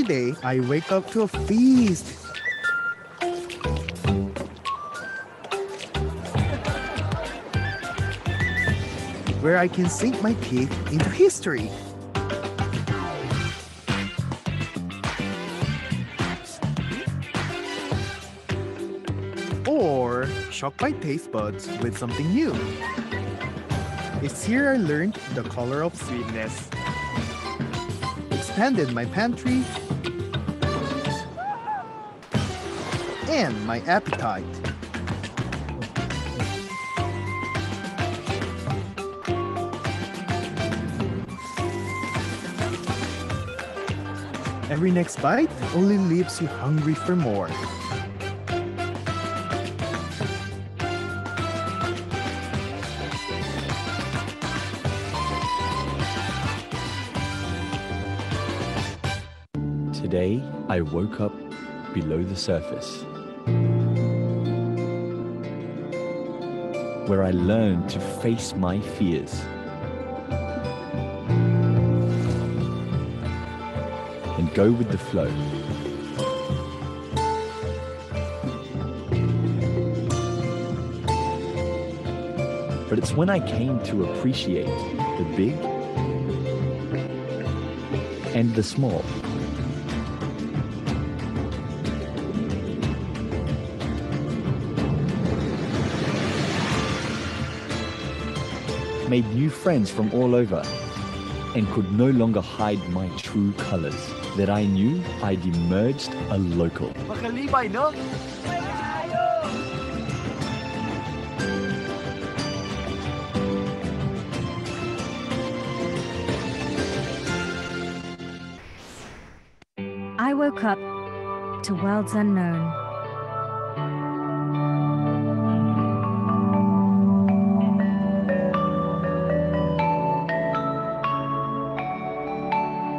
day, I wake up to a feast where I can sink my teeth into history. Or shock my taste buds with something new. It's here I learned the color of sweetness, expanded my pantry, and my appetite. Every next bite only leaves you hungry for more. Today, I woke up below the surface, where I learned to face my fears and go with the flow. But it's when I came to appreciate the big and the small. Made new friends from all over, and could no longer hide my true colors. That I knew I'd emerged a local. Makalibay, no? I woke up to worlds unknown.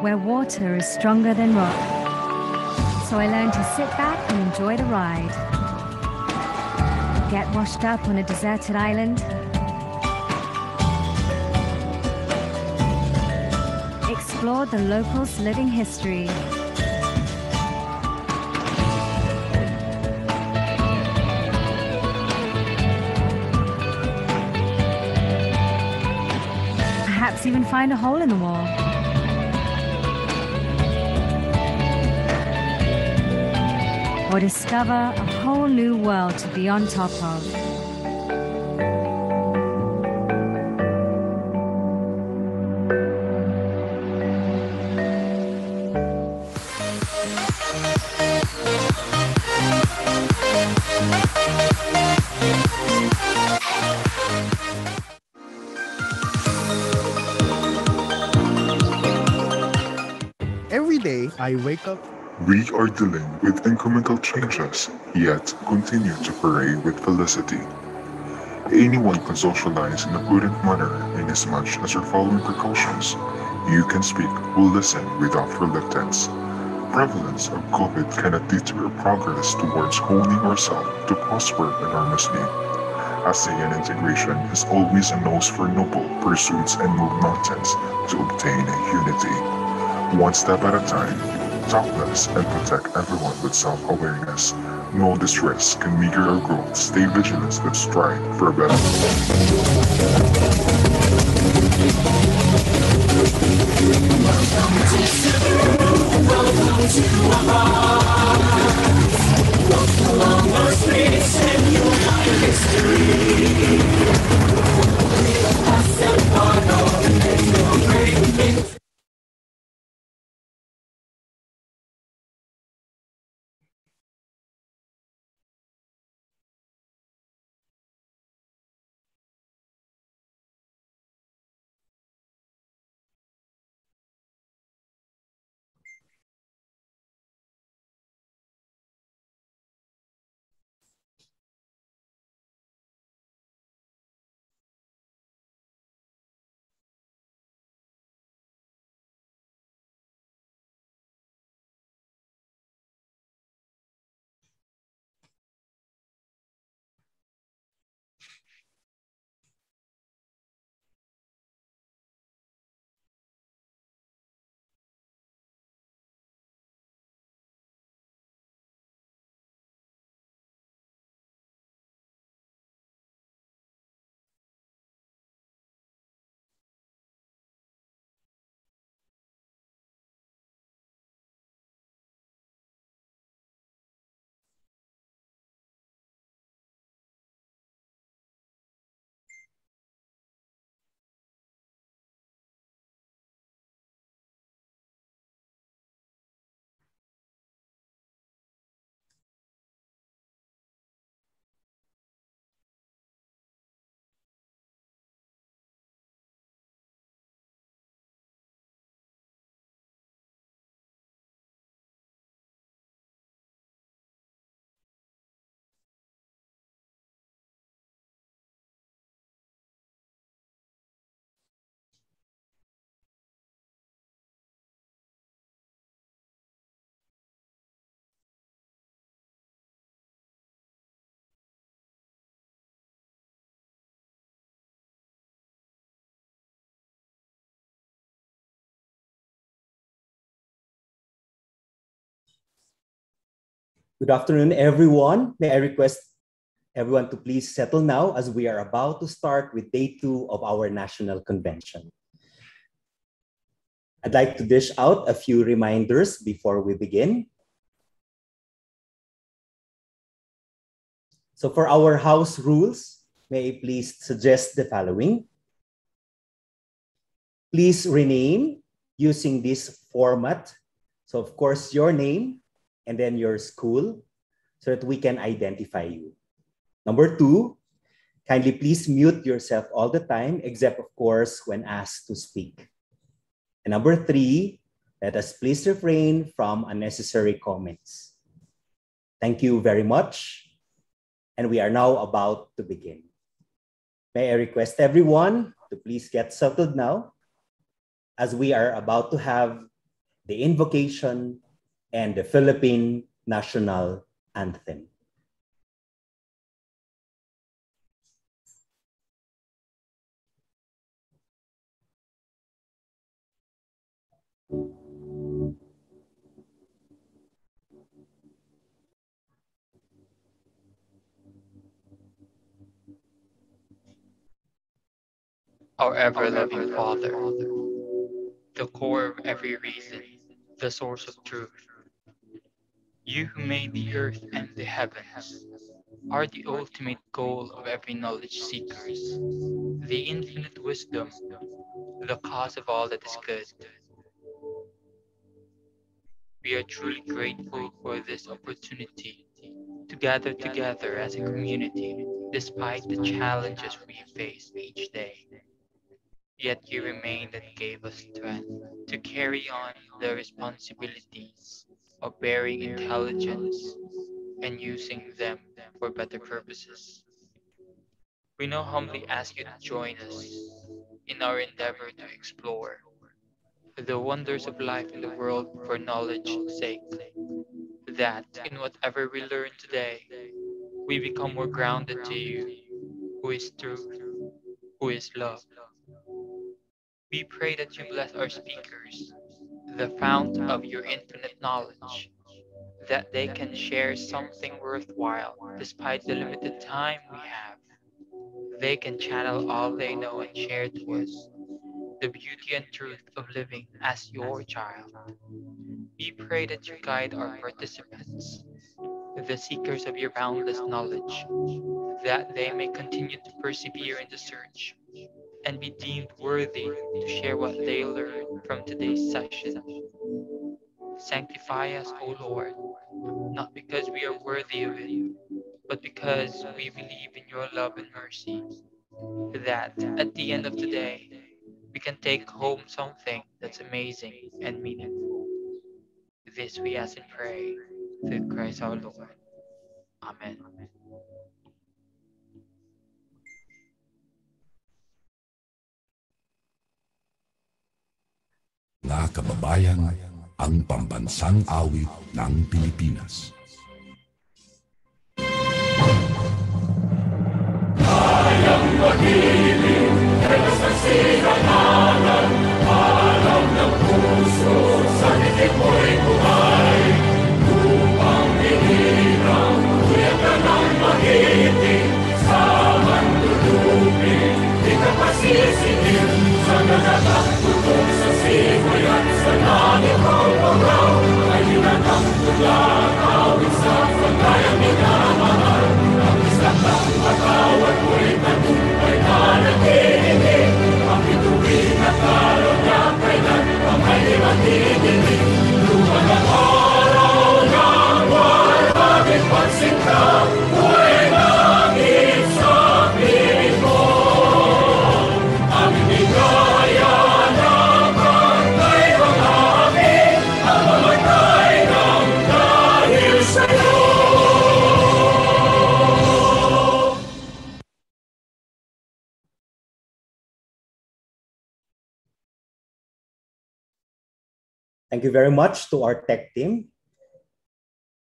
Where water is stronger than rock. So I learned to sit back and enjoy the ride. Get washed up on a deserted island. Explore the locals' living history. Perhaps even find a hole in the wall. Or discover a whole new world to be on top of. Every day, I wake up. We are dealing with incremental changes, yet continue to parade with felicity. Anyone can socialize in a prudent manner inasmuch as you're following precautions. You can speak or listen without reluctance. Prevalence of COVID cannot deter progress towards honing ourselves to prosper enormously. ASEAN integration is always a nose for noble pursuits and move mountains to obtain unity. One step at a time, talk less and protect everyone with self-awareness. Know this risk can meager our growth. Stay vigilant and strive for a better Good afternoon, everyone. May I request everyone to please settle now as we are about to start with day 2 of our national convention. I'd like to dish out a few reminders before we begin. So for our house rules, may I please suggest the following. Please rename using this format. So of course, your name and then your school so that we can identify you. Number 2, kindly please mute yourself all the time, except of course when asked to speak. And number 3, let us please refrain from unnecessary comments. Thank you very much. And we are now about to begin. May I request everyone to please get settled now as we are about to have the invocation and the Philippine national anthem. Our ever-loving Father, the core of every reason, the source of truth. You who made the earth and the heavens are the ultimate goal of every knowledge seekers, the infinite wisdom, the cause of all that is good. We are truly grateful for this opportunity to gather together as a community despite the challenges we face each day. Yet you remained and gave us strength to carry on the responsibilities of bearing intelligence and using them for better purposes. We now humbly ask you to join us in our endeavor to explore the wonders of life in the world for knowledge's sake, that in whatever we learn today, we become more grounded to you, who is truth, who is love. We pray that you bless our speakers, the fount of your infinite knowledge, that they can share something worthwhile despite the limited time we have. They can channel all they know and share to us the beauty and truth of living as your child. We pray that you guide our participants, the seekers of your boundless knowledge, that they may continue to persevere in the search and be deemed worthy to share what they learn from today's session. Sanctify us, O Lord, not because we are worthy of it, but because we believe in your love and mercy, that at the end of the day, we can take home something that's amazing and meaningful. This we ask and pray through Christ our Lord. Amen. Mga kababayan, ang pambansang awit ng Pilipinas. Kayang mag-ibig, dalas ng sinananan, alam ng puso, sa titik mo'y buhay. Upang hinirang, kuyak ka ng magiting, sa mandulupin, di ka pasisingil, sa nagatak tutok sa simoy at sa langit ang panglaw, ay hinatang tuglang awit sa pagkayang minamahal. Ang isang patawad mo'y tagumpay na nakikinig, ang bituin at lalo niya kailan ang may magdidinig. Lupa ng araw ng walang pansin ka, mo'y langit sa piling mo. Ang bigaya ng pagkay ng amin, ang mamatay ng dahil sa'yo. Thank you very much to our tech team.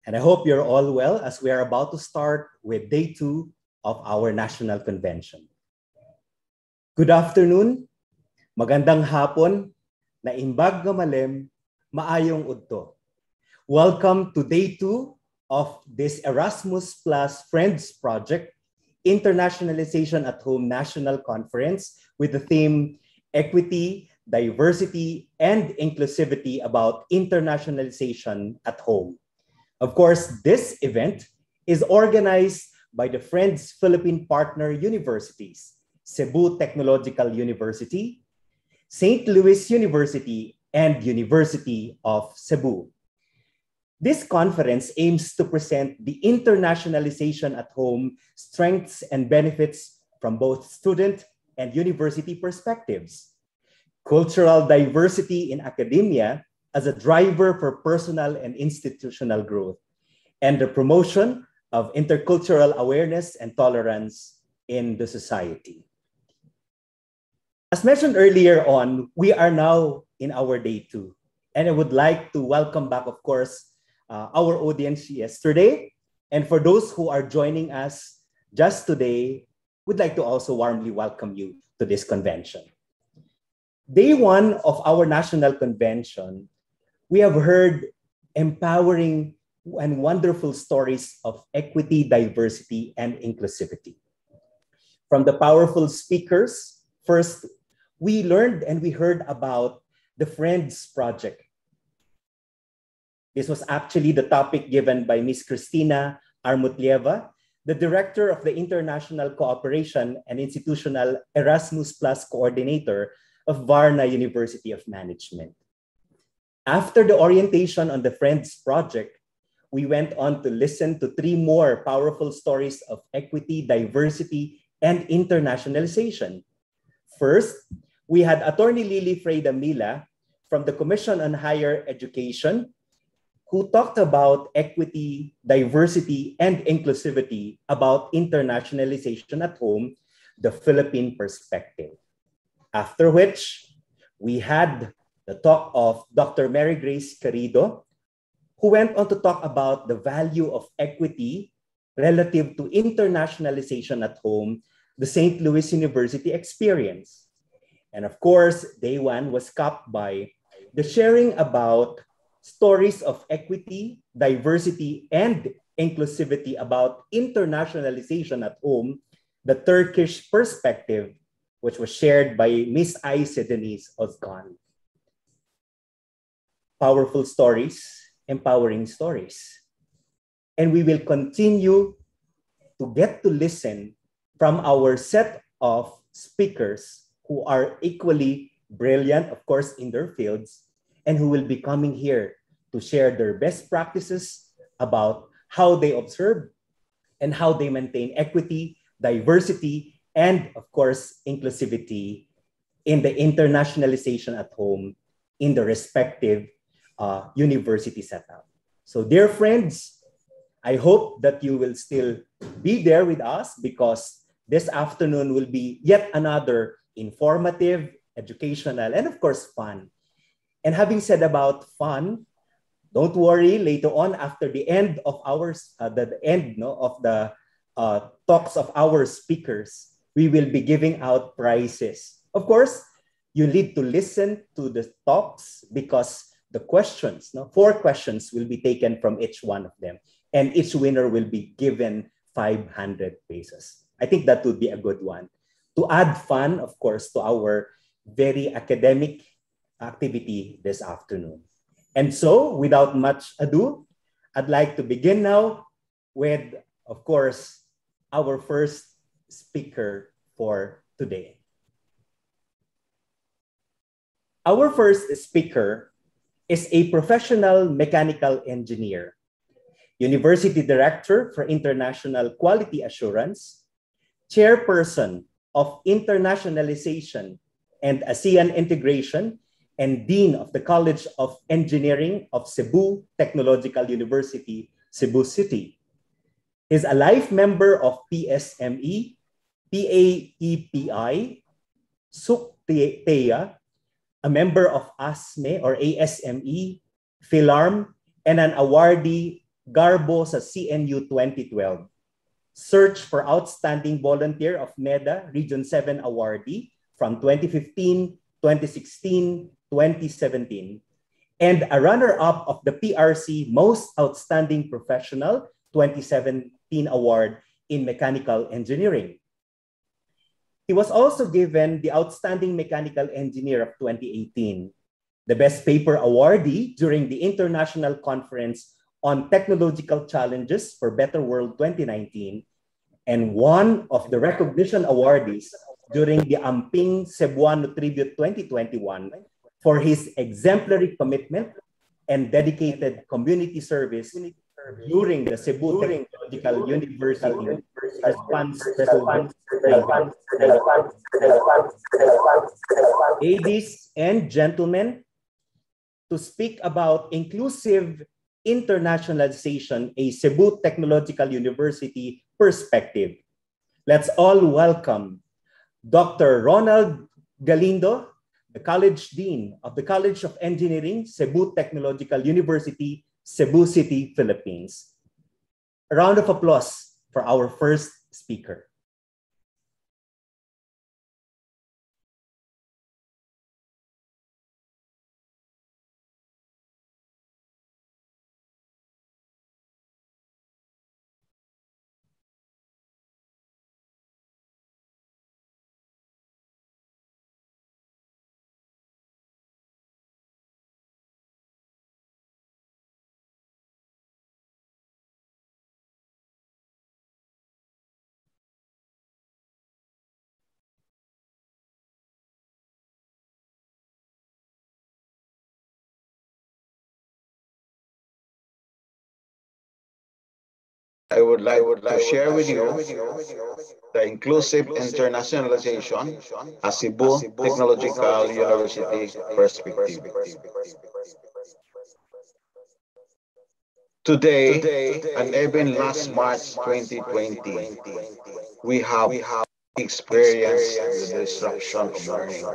And I hope you're all well as we are about to start with day 2 of our national convention. Good afternoon, magandang hapon, naimbag nga malem, maayong udto. Welcome to day 2 of this Erasmus Plus Friends Project Internationalization at Home National Conference with the theme Equity, Diversity, and Inclusivity about Internationalization at Home. Of course, this event is organized by the Friends Philippine Partner Universities, Cebu Technological University, St. Louis University, and University of Cebu. This conference aims to present the internationalization at home strengths and benefits from both student and university perspectives, cultural diversity in academia as a driver for personal and institutional growth, and the promotion of intercultural awareness and tolerance in the society. As mentioned earlier on, we are now in our day 2, and I would like to welcome back, of course, our audience yesterday. And for those who are joining us just today, we'd like to also warmly welcome you to this convention. Day 1 of our national convention, we have heard empowering and wonderful stories of equity, diversity, and inclusivity. From the powerful speakers, first, we learned and we heard about the Friends Project. This was actually the topic given by Ms. Cristina Armutlieva, the Director of the International Cooperation and Institutional Erasmus Plus Coordinator of Varna University of Management. After the orientation on the Friends Project, we went on to listen to 3 more powerful stories of equity, diversity, and internationalization. First, we had Attorney Lily Freyda Mila from the Commission on Higher Education, who talked about equity, diversity, and inclusivity about internationalization at home, the Philippine perspective. After which, we had the talk of Dr. Mary Grace Carrido, who went on to talk about the value of equity relative to internationalization at home, the St. Louis University experience. And of course, day 1 was capped by the sharing about stories of equity, diversity, and inclusivity about internationalization at home, the Turkish perspective, which was shared by Ms. Aise Denise Ozkan. Powerful stories, empowering stories. And we will continue to get to listen from our set of speakers who are equally brilliant, of course, in their fields, and who will be coming here to share their best practices about how they observe and how they maintain equity, diversity, and of course, inclusivity in the internationalization at home in the respective university setup. So dear friends, I hope that you will still be there with us because this afternoon will be yet another informative, educational, and of course, fun. And having said about fun, don't worry, later on after the end of of the talks of our speakers, we will be giving out prizes. Of course, you need to listen to the talks because the questions, 4 questions will be taken from each one of them. And each winner will be given 500 pesos. I think that would be a good one. To add fun, of course, to our very academic activity this afternoon. And so, without much ado, I'd like to begin now with, of course, our first speaker for today. Our first speaker is a professional mechanical engineer, University Director for International Quality Assurance, Chairperson of Internationalization and ASEAN Integration, and Dean of the College of Engineering of Cebu Technological University, Cebu City. He's a life member of PSME, PAEPI, SUCTEA, a member of ASME or ASME, PhilArm, and an awardee Garbo sa CNU 2012. Search for Outstanding Volunteer of MEDA Region 7 awardee from 2015, 2016, 2017, and a runner-up of the PRC Most Outstanding Professional 2017 Award in Mechanical Engineering. He was also given the Outstanding Mechanical Engineer of 2018, the Best Paper awardee during the International Conference on Technological Challenges for Better World 2019, and one of the recognition awardees during the Amping Cebuano Tribute 2021 for his exemplary commitment and dedicated community service during the Cebu Technological University response to COVID-19. Ladies and gentlemen, to speak about inclusive internationalization, a Cebu Technological University perspective, let's all welcome Dr. Ronald Galindo, the College Dean of the College of Engineering, Cebu Technological University, Cebu City, Philippines. A round of applause for our first speaker. I would like to share with you the inclusive internationalization as Cebu Technological University perspective. Today, and even last March 2020, we have experienced the disruption of learning.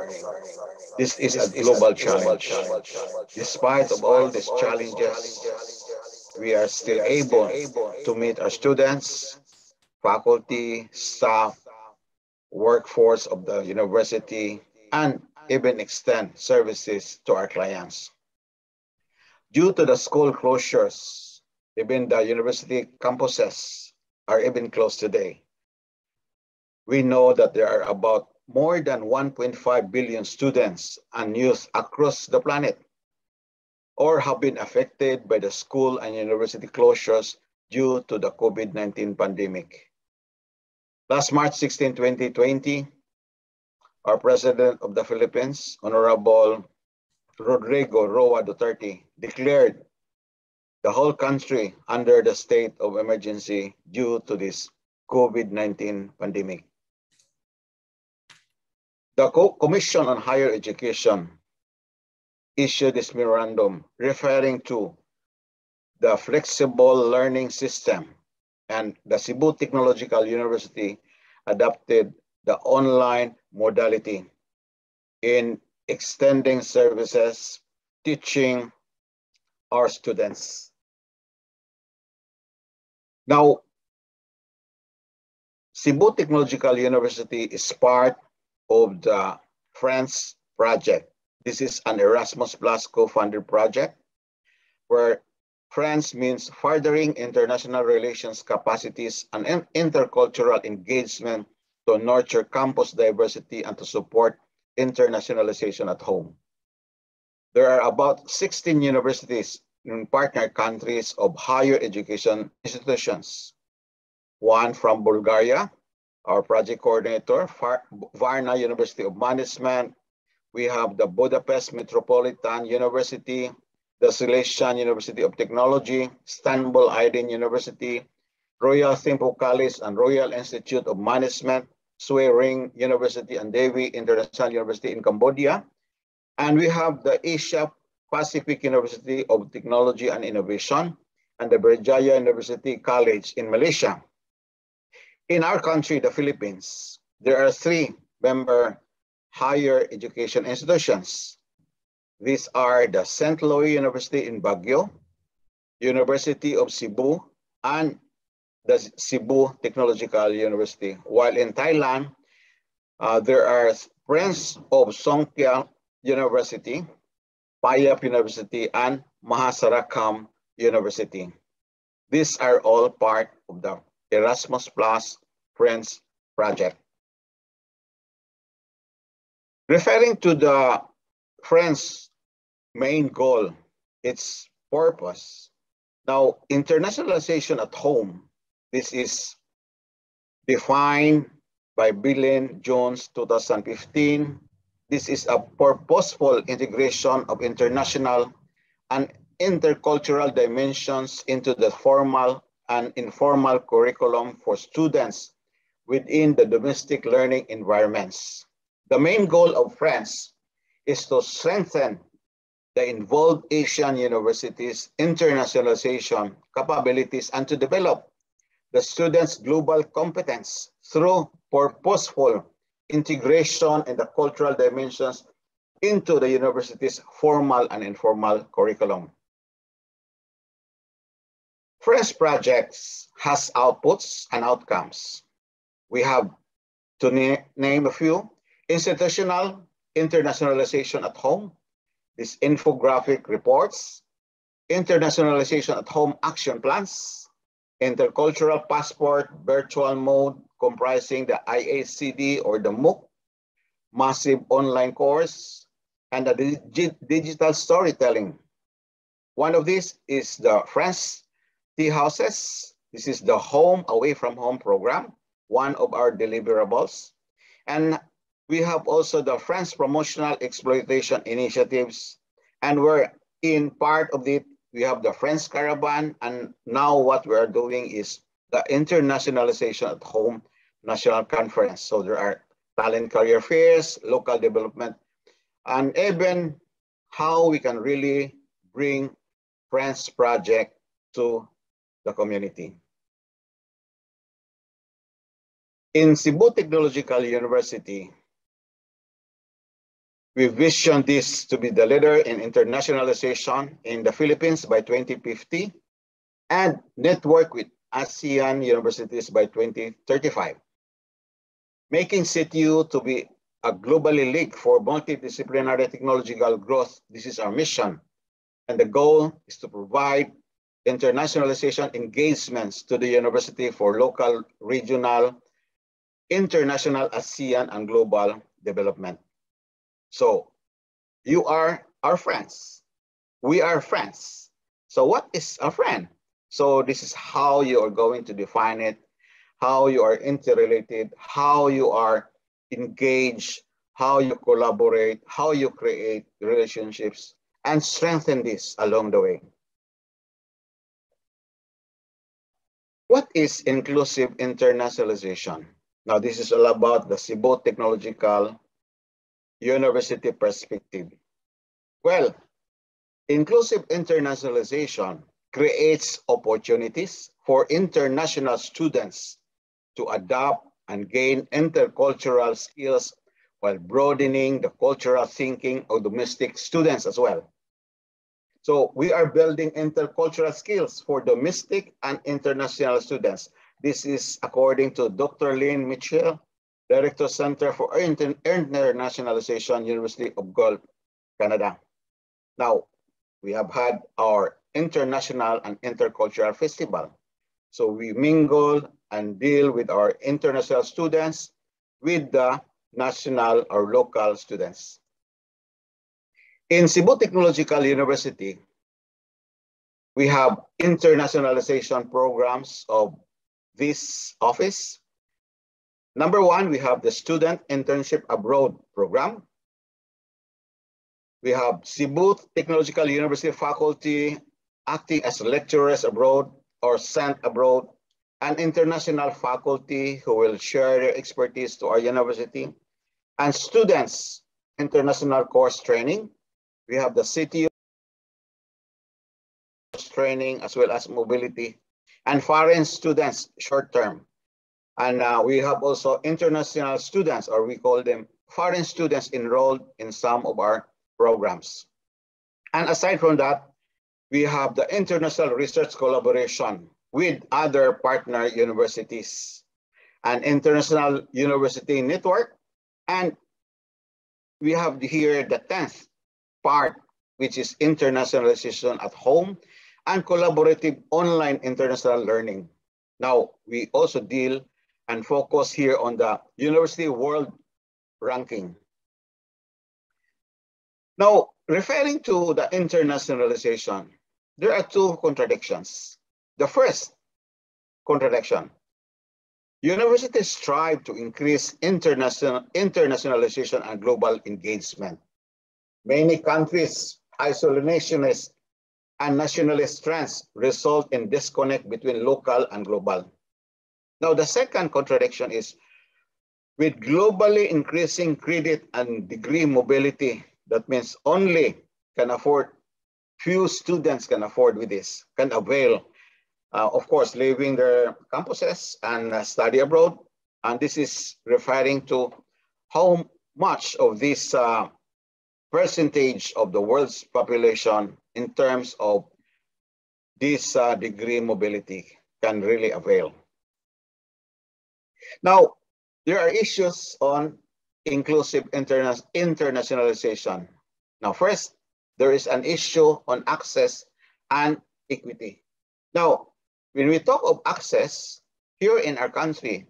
This is a global challenge. Despite of all these challenges, we are still able to meet our students, faculty, staff, workforce of the university, and even extend services to our clients. Due to the school closures, even the university campuses are even closed today. We know that there are about more than 1.5 billion students and youth across the planet or have been affected by the school and university closures due to the COVID-19 pandemic. Last March 16, 2020, our President of the Philippines, Honorable Rodrigo Roa Duterte, declared the whole country under the state of emergency due to this COVID-19 pandemic. The Commission on Higher Education issued this memorandum referring to the flexible learning system, and the Cebu Technological University adopted the online modality in extending services, teaching our students. Now, Cebu Technological University is part of the France project. This is an Erasmus Plus co-funded project where France means furthering international relations capacities and intercultural engagement to nurture campus diversity and to support internationalization at home. There are about 16 universities in partner countries of higher education institutions. One from Bulgaria, our project coordinator, Varna University of Management. We have the Budapest Metropolitan University, the Silesian University of Technology, Istanbul Aydin University, Royal Thimphu College and Royal Institute of Management, Sue Ring University and Devi International University in Cambodia. And we have the Asia Pacific University of Technology and Innovation and the Berjaya University College in Malaysia. In our country, the Philippines, there are 3 member higher education institutions. These are the St. Louis University in Baguio, University of Cebu, and the Cebu Technological University. While in Thailand, there are Prince of Songkhla University, Payap University, and Mahasarakam University. These are all part of the Erasmus Plus Friends project. Referring to the Friends main goal, its purpose. Now, internationalization at home, this is defined by Billen Jones 2015. This is a purposeful integration of international and intercultural dimensions into the formal and informal curriculum for students within the domestic learning environments. The main goal of Friends is to strengthen the involved Asian universities' internationalization capabilities and to develop the students' global competence through purposeful integration in the cultural dimensions into the university's formal and informal curriculum. Friends projects has outputs and outcomes. We have to name a few: institutional internationalization at home, these infographic reports, internationalization at home action plans, intercultural passport virtual mode comprising the IaH or the MOOC, massive online course, and the digital storytelling. One of these is the Friends Tea Houses. This is the home away from home program, one of our deliverables. And we have also the Friends Promotional Exploitation Initiatives. And we're in part of it, we have the Friends Caravan. And now what we're doing is the Internationalization at Home National Conference. So there are talent career fairs, local development, and even how we can really bring Friends project to the community. In Cebu Technological University, we vision this to be the leader in internationalization in the Philippines by 2050 and network with ASEAN universities by 2035. Making CTU to be a globally linked for multidisciplinary technological growth, this is our mission. And the goal is to provide internationalization engagements to the university for local, regional, international, ASEAN, and global development. So you are our friends. We are friends. So what is a friend? So this is how you are going to define it, how you are interrelated, how you are engaged, how you collaborate, how you create relationships, and strengthen this along the way. What is inclusive internationalization? Now, this is all about the Cebu Technological University perspective. Well, inclusive internationalization creates opportunities for international students to adopt and gain intercultural skills while broadening the cultural thinking of domestic students as well. So we are building intercultural skills for domestic and international students. This is according to Dr. Lynn Mitchell, Director Center for Internationalization, University of Guelph, Canada. Now, we have had our international and intercultural festival. So we mingle and deal with our international students with the national or local students. In Cebu Technological University, we have internationalization programs of this office. Number one, we have the Student Internship Abroad program. We have Cebu Technological University faculty acting as lecturers abroad or sent abroad, and international faculty who will share their expertise to our university, and students international course training. We have the CTU training as well as mobility, and foreign students short term. And we have also international students, or we call them foreign students, enrolled in some of our programs. And aside from that, we have the international research collaboration with other partner universities, an international university network, and we have here the 10th part which is internationalization at home, and collaborative online international learning. Now, we also deal and focus here on the University World Ranking. Now, referring to the internationalization, there are two contradictions. The first contradiction, universities strive to increase internationalization and global engagement. Many countries' isolationist and nationalist trends result in disconnect between local and global. Now, the second contradiction is, with globally increasing credit and degree mobility, that means only can afford, few students can afford with this, can avail, of course, leaving their campuses and study abroad. And this is referring to how much of this percentage of the world's population in terms of this degree mobility can really avail. Now, there are issues on inclusive internationalization. Now, first, there is an issue on access and equity. Now, when we talk of access, here in our country,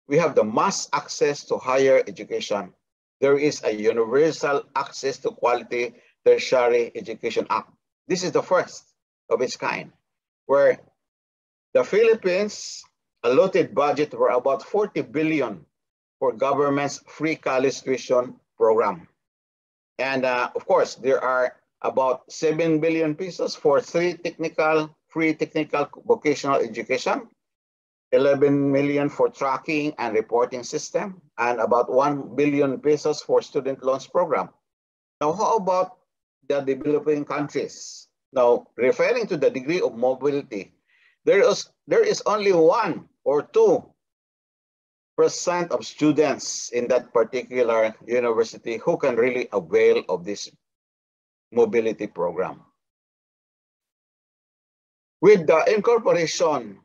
we have the mass access to higher education. There is a universal access to quality tertiary education act. This is the first of its kind, where the Philippines allotted budget were about 40 billion for government's free college tuition program. And of course, there are about 7 billion pesos for free technical vocational education, 11 million for tracking and reporting system, and about 1 billion pesos for student loans program. Now, how about the developing countries? Now, referring to the degree of mobility, there is only 1 or 2% of students in that particular university who can really avail of this mobility program. With the incorporation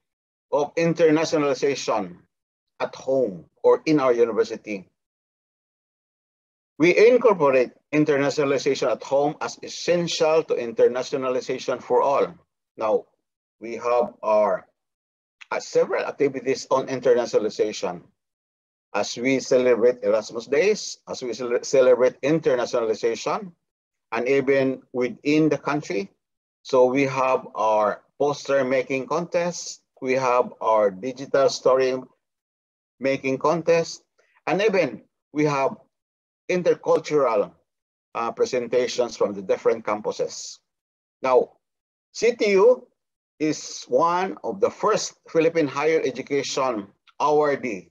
of internationalization at home or in our university, we incorporate internationalization at home as essential to internationalization for all. Now, we have our several activities on internationalization. As we celebrate Erasmus Days, as we celebrate internationalization, and even within the country. So we have our poster making contest, we have our digital story making contest, and even we have intercultural presentations from the different campuses. Now, CTU is one of the first Philippine higher education awardee.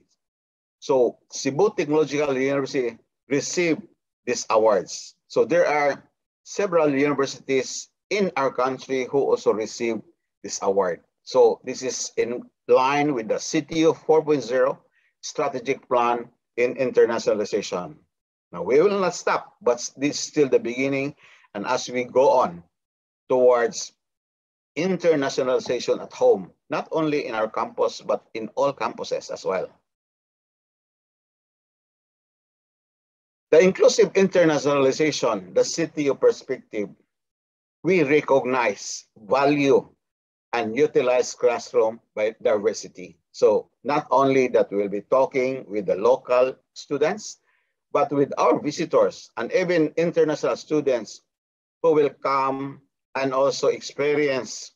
So Cebu Technological University received these awards. So there are several universities in our country who also received this award. So this is in line with the CTU 4.0 strategic plan in internationalization. Now, we will not stop, but this is still the beginning. And as we go on towards internationalization at home, not only in our campus, but in all campuses as well. The inclusive internationalization, the CTU perspective, we recognize, value, and utilize classroom by diversity. So not only that we'll be talking with the local students, but with our visitors and even international students who will come and also experience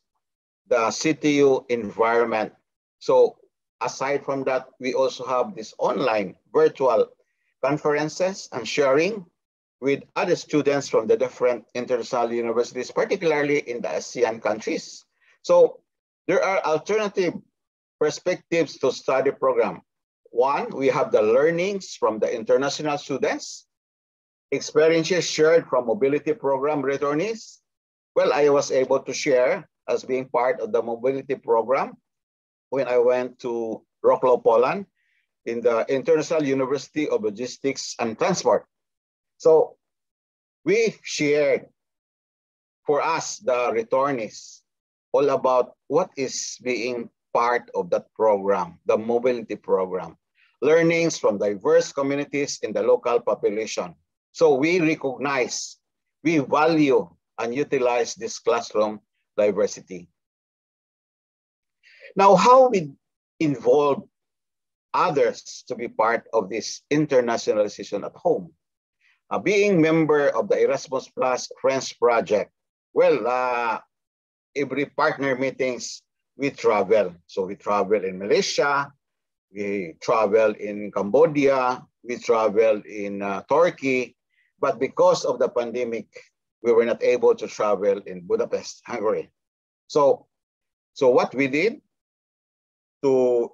the CTU environment. So aside from that, we also have this online virtual conferences and sharing with other students from the different international universities, particularly in the ASEAN countries. So there are alternative perspectives to study program. One, we have the learnings from the international students, experiences shared from mobility program returnees. Well, I was able to share as being part of the mobility program when I went to Wrocław, Poland, in the International University of Logistics and Transport. So we shared for us, the returnees, all about what is being part of that program, the mobility program, learnings from diverse communities in the local population. So we recognize, we value and utilize this classroom diversity. Now, how we involve others to be part of this internationalization at home? Being member of the Erasmus Plus Friends Project, well, every partner meetings, we travel. So we travel in Malaysia, we travel in Cambodia, we travel in Turkey, but because of the pandemic, we were not able to travel in Budapest, Hungary. So what we did for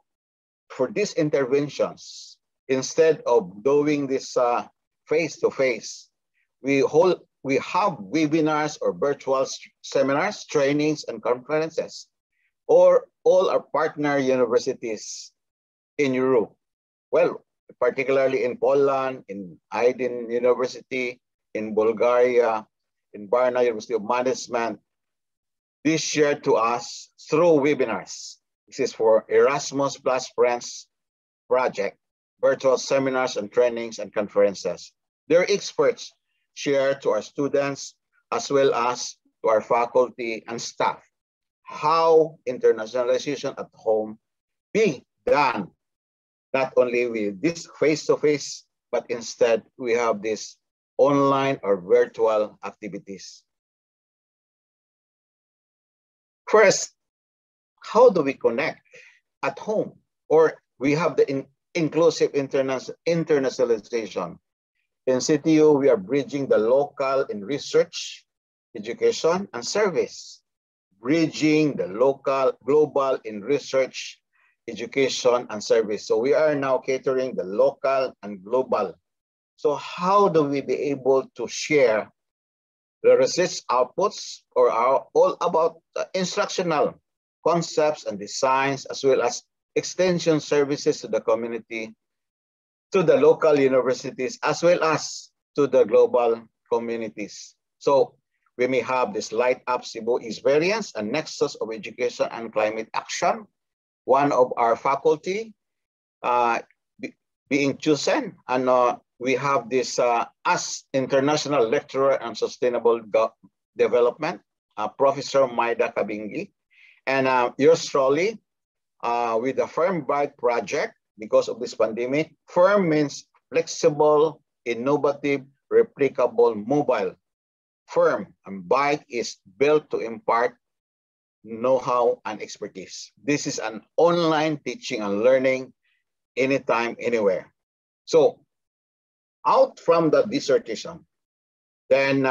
these interventions, instead of doing this face-to-face, we have webinars or virtual seminars, trainings, and conferences, or all our partner universities in Europe. Well, particularly in Poland, in Aydin University, in Bulgaria, in Varna University of Management, this shared to us through webinars. This is for Erasmus Plus Friends Project, virtual seminars and trainings and conferences. Their experts share to our students as well as to our faculty and staff how internationalization at home be done, not only with this face-to-face, but instead we have this online or virtual activities. First, how do we connect at home? Or we have the inclusive internationalization. In CTU, we are bridging the local in research, education, and service. Bridging the local, global in research, education, and service. So we are now catering the local and global. So how do we be able to share the research outputs or all about instructional concepts and designs, as well as extension services to the community, to the local universities, as well as to the global communities. So we may have this Light Up Cebu experience and Nexus of Education and Climate Action. One of our faculty being chosen, and we have this as International Lecturer on Sustainable Development, Professor Maida Kabingi, and yours truly with the Firm Bike Project. Because of this pandemic, firm means flexible, innovative, replicable, mobile. Firm and bike is built to impart know-how and expertise. This is an online teaching and learning anytime, anywhere. So out from the dissertation, then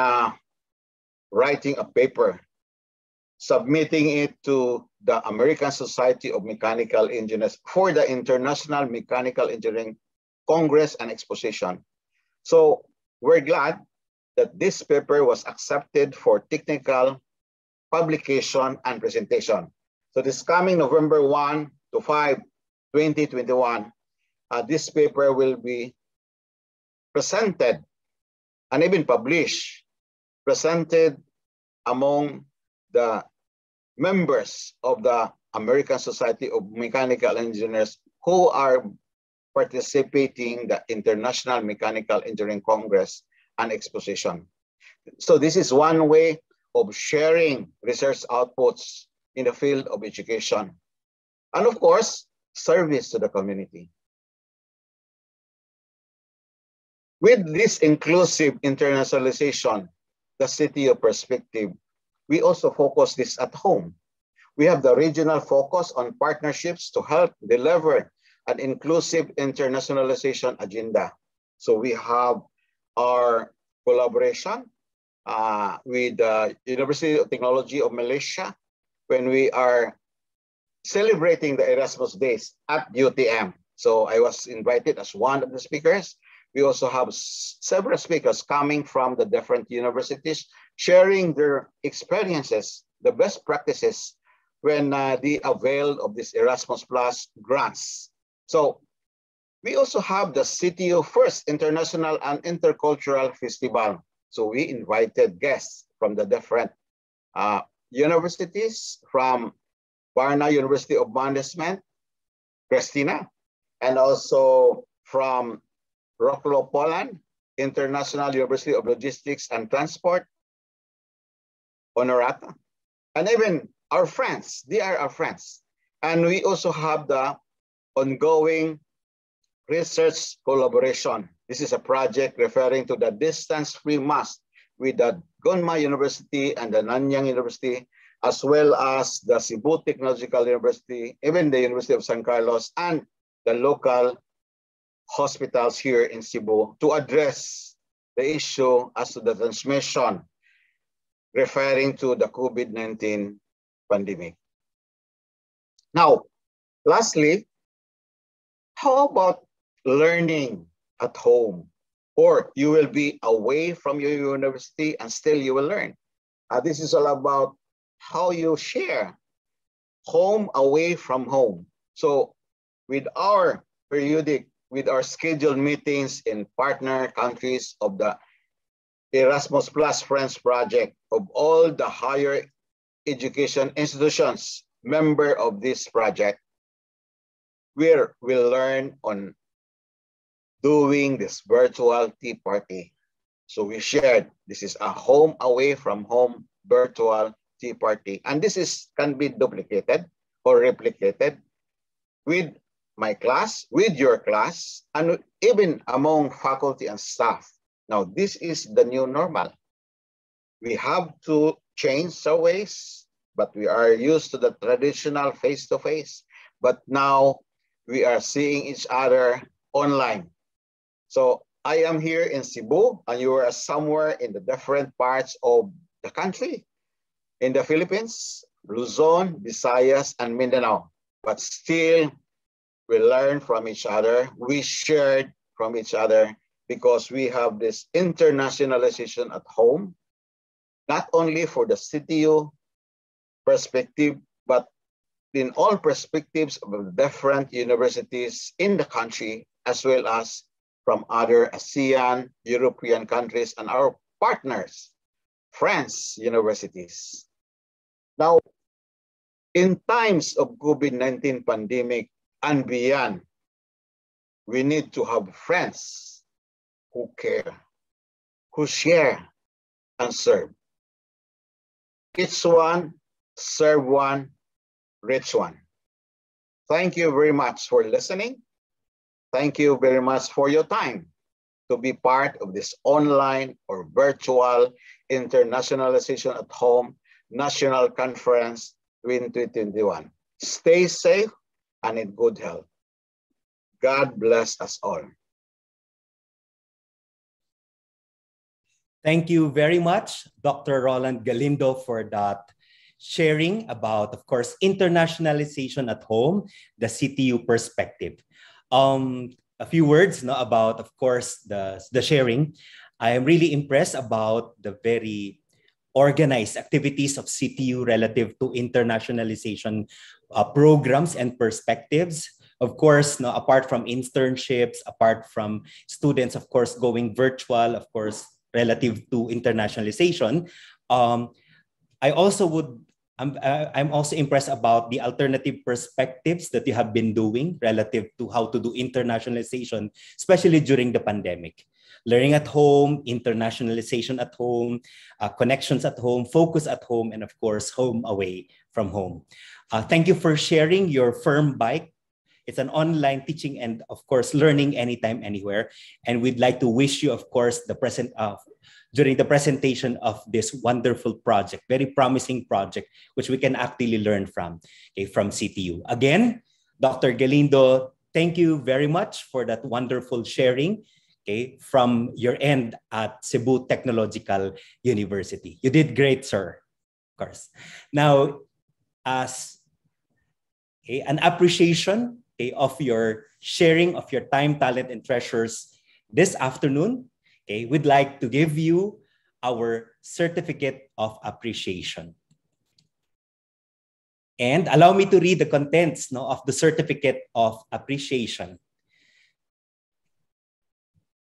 writing a paper, submitting it to the American Society of Mechanical Engineers for the International Mechanical Engineering Congress and Exposition. So we're glad that this paper was accepted for technical publication and presentation. So this coming November 1 to 5, 2021, this paper will be presented and even published, presented among the members of the American Society of Mechanical Engineers who are participating in the International Mechanical Engineering Congress and Exposition. So this is one way of sharing research outputs in the field of education. And of course, service to the community. With this inclusive internationalization, the CTU perspective, we also focus this at home. We have the regional focus on partnerships to help deliver an inclusive internationalization agenda. So we have our collaboration with the University of Technology of Malaysia when we are celebrating the Erasmus Days at UTM. So I was invited as one of the speakers. We also have several speakers coming from the different universities, sharing their experiences, the best practices when they avail of this Erasmus Plus grants. So we also have the CTU First International and Intercultural Festival. So we invited guests from the different universities, from Varna University of Management, Christina, and also from Wrocław, Poland, International University of Logistics and Transport, Honorata, and even our friends. They are our friends. And we also have the ongoing research collaboration. This is a project referring to the distance-free mass with the Gunma University and the Nanyang University, as well as the Cebu Technological University, even the University of San Carlos, and the local hospitals here in Cebu to address the issue as to the transmission referring to the COVID-19 pandemic. Now, lastly, how about learning at home? Or you will be away from your university and still you will learn. This is all about how you share home away from home. So with our scheduled meetings in partner countries of the Erasmus Plus Friends Project, of all the higher education institutions member of this project, we'll learn on doing this virtual tea party. So we shared, this is a home away from home virtual tea party. And this can be duplicated or replicated with my class, with your class, and even among faculty and staff. Now, this is the new normal. We have to change our ways, but we are used to the traditional face-to-face. But now we are seeing each other online. So I am here in Cebu, and you are somewhere in the different parts of the country. In the Philippines, Luzon, Visayas, and Mindanao. But still, we learn from each other. We shared from each other because we have this internationalization at home, not only for the CTU perspective, but in all perspectives of the different universities in the country, as well as from other ASEAN, European countries, and our partners, friends, universities. Now, in times of COVID-19 pandemic and beyond, we need to have friends who care, who share, and serve. Each one, serve one, reach one. Thank you very much for listening. Thank you very much for your time to be part of this online or virtual internationalization at home national conference 2021. Stay safe and in good health. God bless us all. Thank you very much, Dr. Roland Galindo, for that sharing about, of course, internationalization at home, the CTU perspective. A few words about, of course, the sharing. I am really impressed about the very organized activities of CTU relative to internationalization programs and perspectives. Of course, apart from internships, apart from students, of course, going virtual, of course, relative to internationalization, I'm also impressed about the alternative perspectives that you have been doing relative to how to do internationalization, especially during the pandemic. Learning at home, internationalization at home, connections at home, focus at home, and of course, home away from home. Thank you for sharing your firm bike. It's an online teaching and, of course, learning anytime, anywhere. And we'd like to wish you, of course, during the presentation of this wonderful project, very promising project, which we can actually learn from CTU. Again, Dr. Galindo, thank you very much for that wonderful sharing from your end at Cebu Technological University. You did great, sir, of course. Now, as an appreciation of your sharing of your time, talent, and treasures this afternoon, we'd like to give you our certificate of appreciation. And allow me to read the contents of the certificate of appreciation.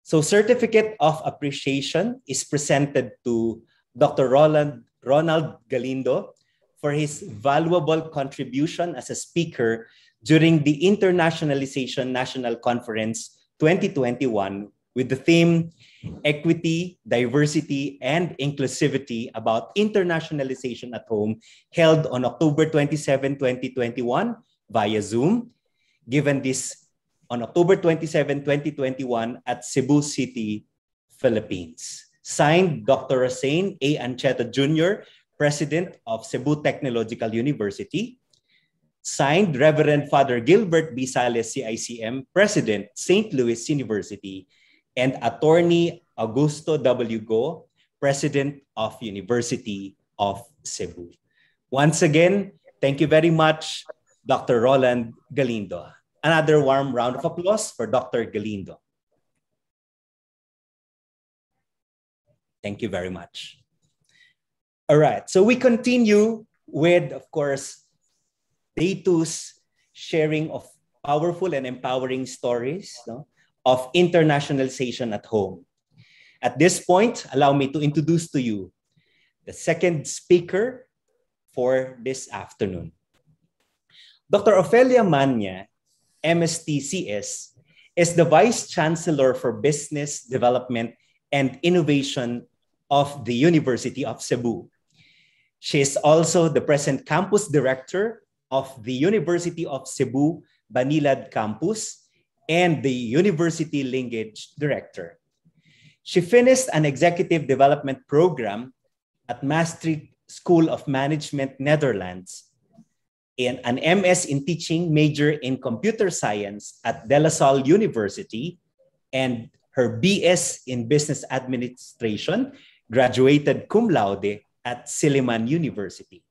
So, certificate of appreciation is presented to Dr. Ronald Galindo for his valuable contribution as a speaker during the Internationalization National Conference 2021, with the theme Equity, Diversity, and Inclusivity about Internationalization at Home, held on October 27, 2021 via Zoom, given this on October 27, 2021 at Cebu City, Philippines. Signed, Dr. Hussein A. Ancheta Jr., President of Cebu Technological University. Signed, Reverend Father Gilbert B. Sales, CICM, President, St. Louis University, and Attorney Augusto W. Go, President of University of Cebu. Once again, thank you very much, Dr. Roland Galindo. Another warm round of applause for Dr. Galindo. Thank you very much. All right, so we continue with, of course, Day 2's sharing of powerful and empowering stories, no, of internationalization at home. At this point, allow me to introduce to you the second speaker for this afternoon. Dr. Ofelia Manya, MSTCS, is the Vice Chancellor for Business Development and Innovation of the University of Cebu. She is also the present campus director of the University of Cebu Banilad Campus and the University Linkage Director. She finished an executive development program at Maastricht School of Management, Netherlands, and an MS in teaching major in computer science at De La Salle University, and her BS in business administration, graduated cum laude at Silliman University.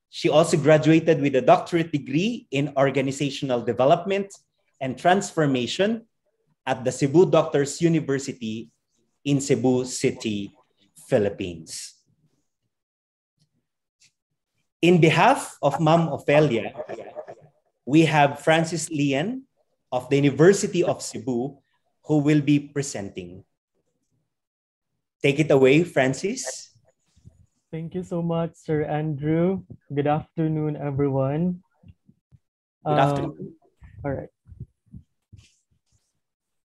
She also graduated with a doctorate degree in organizational development and transformation at the Cebu Doctors University in Cebu City, Philippines. In behalf of Ma'am Ofelia, we have Francis Lian of the University of Cebu who will be presenting. Take it away, Francis. Thank you so much, Sir Andrew. Good afternoon, everyone. Good afternoon. All right.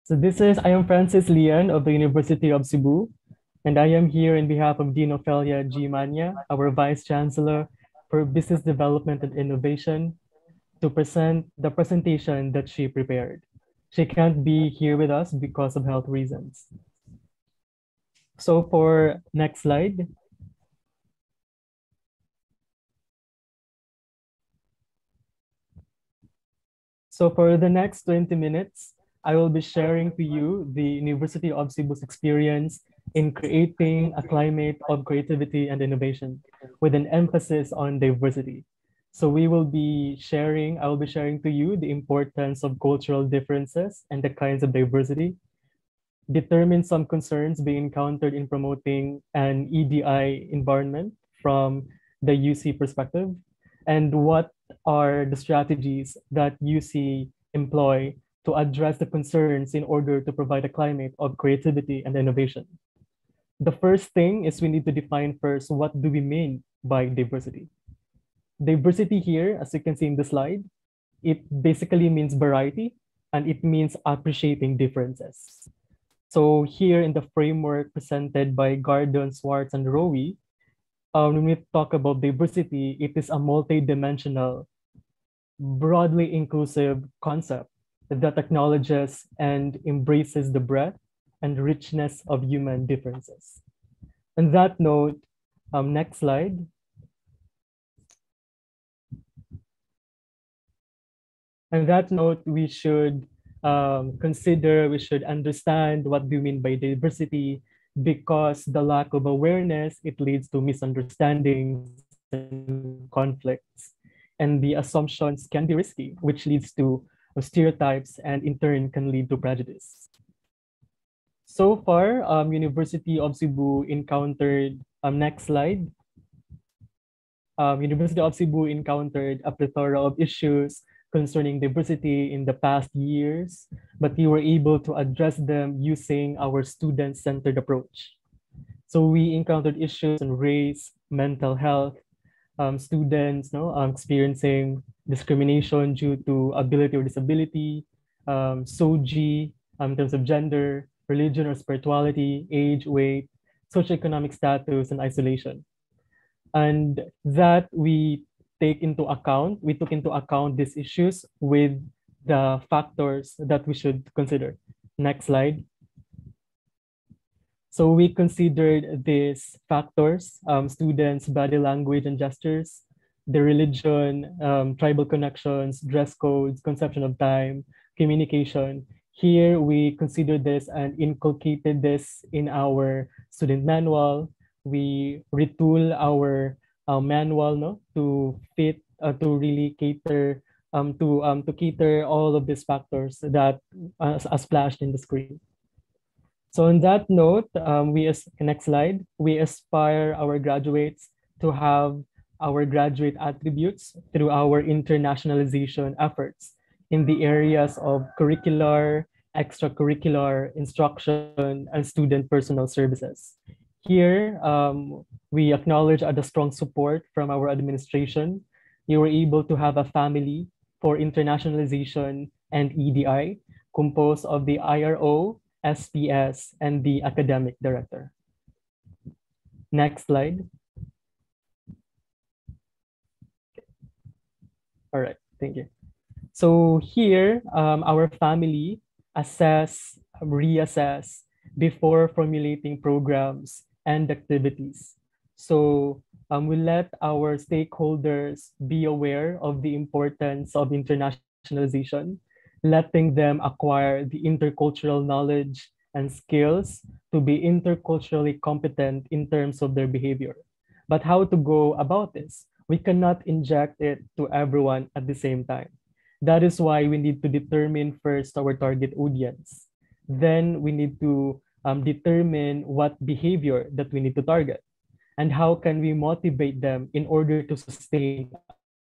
So I am Francis Lian of the University of Cebu, and I am here in behalf of Dean Ofelia G. Manya, our Vice Chancellor for Business Development and Innovation, to present the presentation that she prepared. She can't be here with us because of health reasons. So for next slide. So for the next 20 minutes, I will be sharing to you the University of Cebu's experience in creating a climate of creativity and innovation with an emphasis on diversity. So I will be sharing to you the importance of cultural differences and the kinds of diversity, determine some concerns being encountered in promoting an EDI environment from the UC perspective, and what are the strategies that UC employ to address the concerns in order to provide a climate of creativity and innovation. The first thing is we need to define first, what do we mean by diversity? Diversity here, as you can see in the slide, it basically means variety, and it means appreciating differences. So here in the framework presented by Gardon, Swartz, and Rowe, when we talk about diversity, it is a multidimensional, broadly inclusive concept that acknowledges and embraces the breadth and richness of human differences. On that note, next slide. On that note, we should we should understand what do you mean by diversity, because the lack of awareness, it leads to misunderstandings and conflicts. And the assumptions can be risky, which leads to stereotypes and in turn can lead to prejudice. So far, University of Cebu encountered, next slide. University of Cebu encountered a plethora of issues concerning diversity in the past years, but we were able to address them using our student-centered approach. So we encountered issues on race, mental health, students experiencing discrimination due to ability or disability, SOGI in terms of gender, religion or spirituality, age, weight, socioeconomic status, and isolation. And that we took into account these issues with the factors that we should consider. Next slide. So we considered these factors, students' body language and gestures, the religion, tribal connections, dress codes, conception of time, communication. Here we considered this and inculcated this in our student manual. We retool our manual, no, to fit, to really cater, to cater all of these factors that as flashed in the screen. So on that note, next slide, we aspire our graduates to have our graduate attributes through our internationalization efforts in the areas of curricular, extracurricular, instruction, and student personal services. Here, we acknowledge the strong support from our administration. You were able to have a family for internationalization and EDI composed of the IRO, SPS, and the academic director. Next slide. All right, thank you. So here, our family assess, reassess before formulating programs and activities. So we let our stakeholders be aware of the importance of internationalization, letting them acquire the intercultural knowledge and skills to be interculturally competent in terms of their behavior. But how to go about this? We cannot inject it to everyone at the same time. That is why we need to determine first our target audience. Then we need to determine what behavior that we need to target and how can we motivate them in order to sustain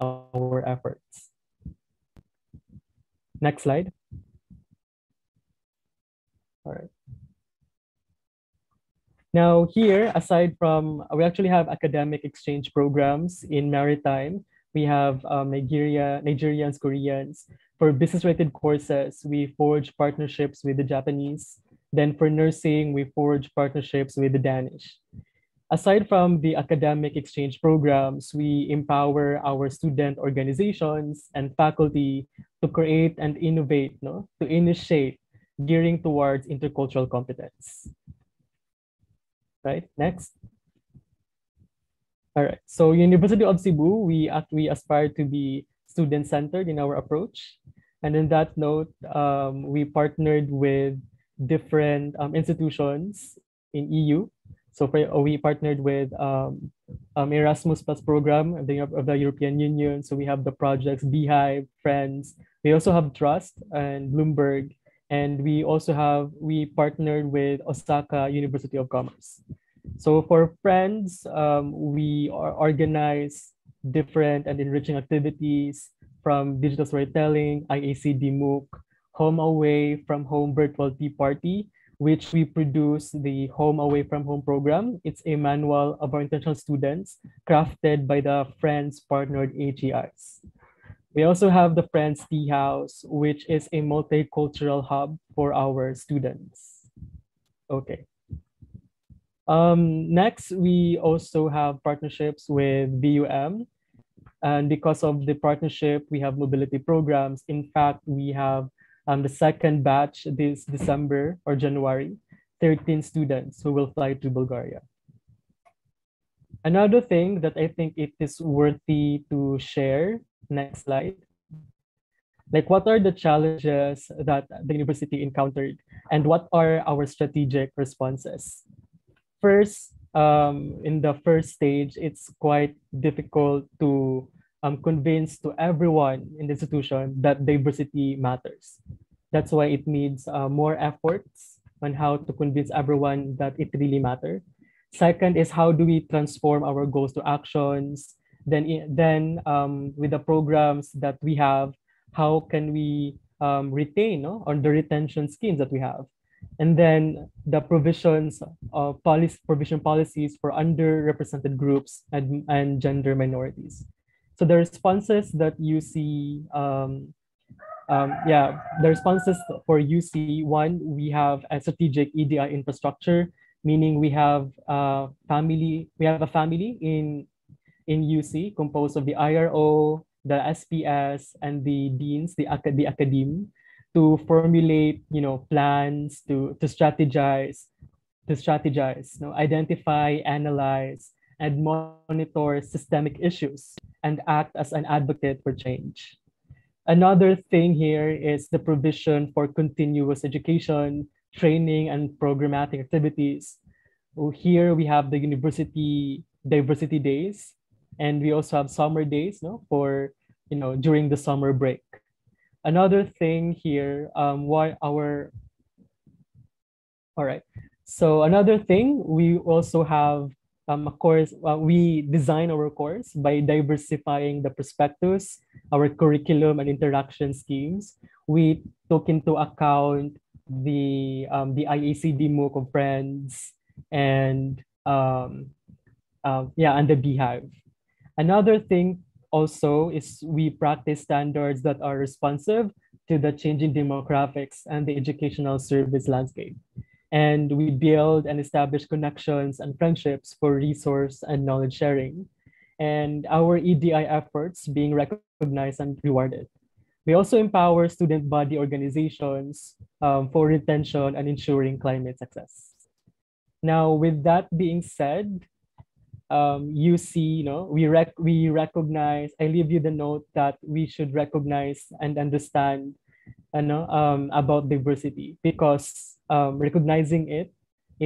our efforts. Next slide. All right. Now here, aside from, we actually have academic exchange programs in maritime. We have Nigerians, Koreans. For business-related courses, we forge partnerships with the Japanese. Then for nursing, we forge partnerships with the Danish. Aside from the academic exchange programs, we empower our student organizations and faculty to create and innovate, no? To initiate, gearing towards intercultural competence. Right, next. All right, so University of Cebu, we aspire to be student-centered in our approach. And in that note, we partnered with different institutions in EU. So we partnered with Erasmus Plus program of the European Union. So we have the projects Beehive, Friends. We also have Trust and Bloomberg. And we partnered with Osaka University of Commerce. So for Friends, we organize different and enriching activities from digital storytelling, IACD MOOC, Home Away from Home Virtual Tea Party, which we produce the Home Away from Home program. It's a manual of our international students crafted by the Friends partnered AGIs. We also have the Friends Tea House, which is a multicultural hub for our students. Okay. Next, we also have partnerships with BUM. And because of the partnership, we have mobility programs. In fact, we have the second batch this December or January, 13 students who will fly to Bulgaria. Another thing that I think it is worthy to share, next slide. Like, what are the challenges that the university encountered and what are our strategic responses? First, in the first stage, it's quite difficult to convince to everyone in the institution that diversity matters. That's why it needs more efforts on how to convince everyone that it really matters. Second is how do we transform our goals to actions? Then with the programs that we have, how can we retain on the retention schemes that we have? And then the provisions of provision policies for underrepresented groups and gender minorities. So the responses that you see Yeah, the responses for UC, one, we have a strategic EDI infrastructure, meaning we have a family in UC composed of the IRO, the SPS, and the deans, the academe, to formulate, plans to strategize, identify, analyze, and monitor systemic issues, and act as an advocate for change. Another thing here is the provision for continuous education, training, and programmatic activities. Here we have the university diversity days, and we also have summer days, no, for during the summer break. Another thing here, what our all right. So another thing, we also have a course. We design our course by diversifying the prospectus, our curriculum and interaction schemes. We took into account the IACD MOOC of Friends and and the Beehive. Another thing also is we practice standards that are responsive to the changing demographics and the educational service landscape. And we build and establish connections and friendships for resource and knowledge sharing. And our EDI efforts being recognized and rewarded. We also empower student body organizations for retention and ensuring climate success. Now, with that being said, you see, we recognize. I leave you the note that we should recognize and understand, about diversity, because recognizing it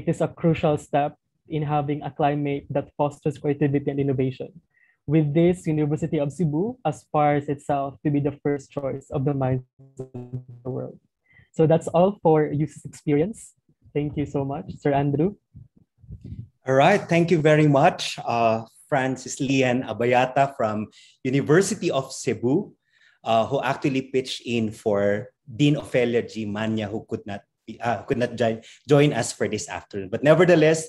is a crucial step in having a climate that fosters creativity and innovation. With this, University of Cebu aspires itself to be the first choice of the minds of the world. So that's all for UC's experience. Thank you so much, Sir Andrew. All right, thank you very much, Francis Lian Abayata from University of Cebu, who actually pitched in for Dean Ofelia G. Manya, who could not join us for this afternoon. But nevertheless,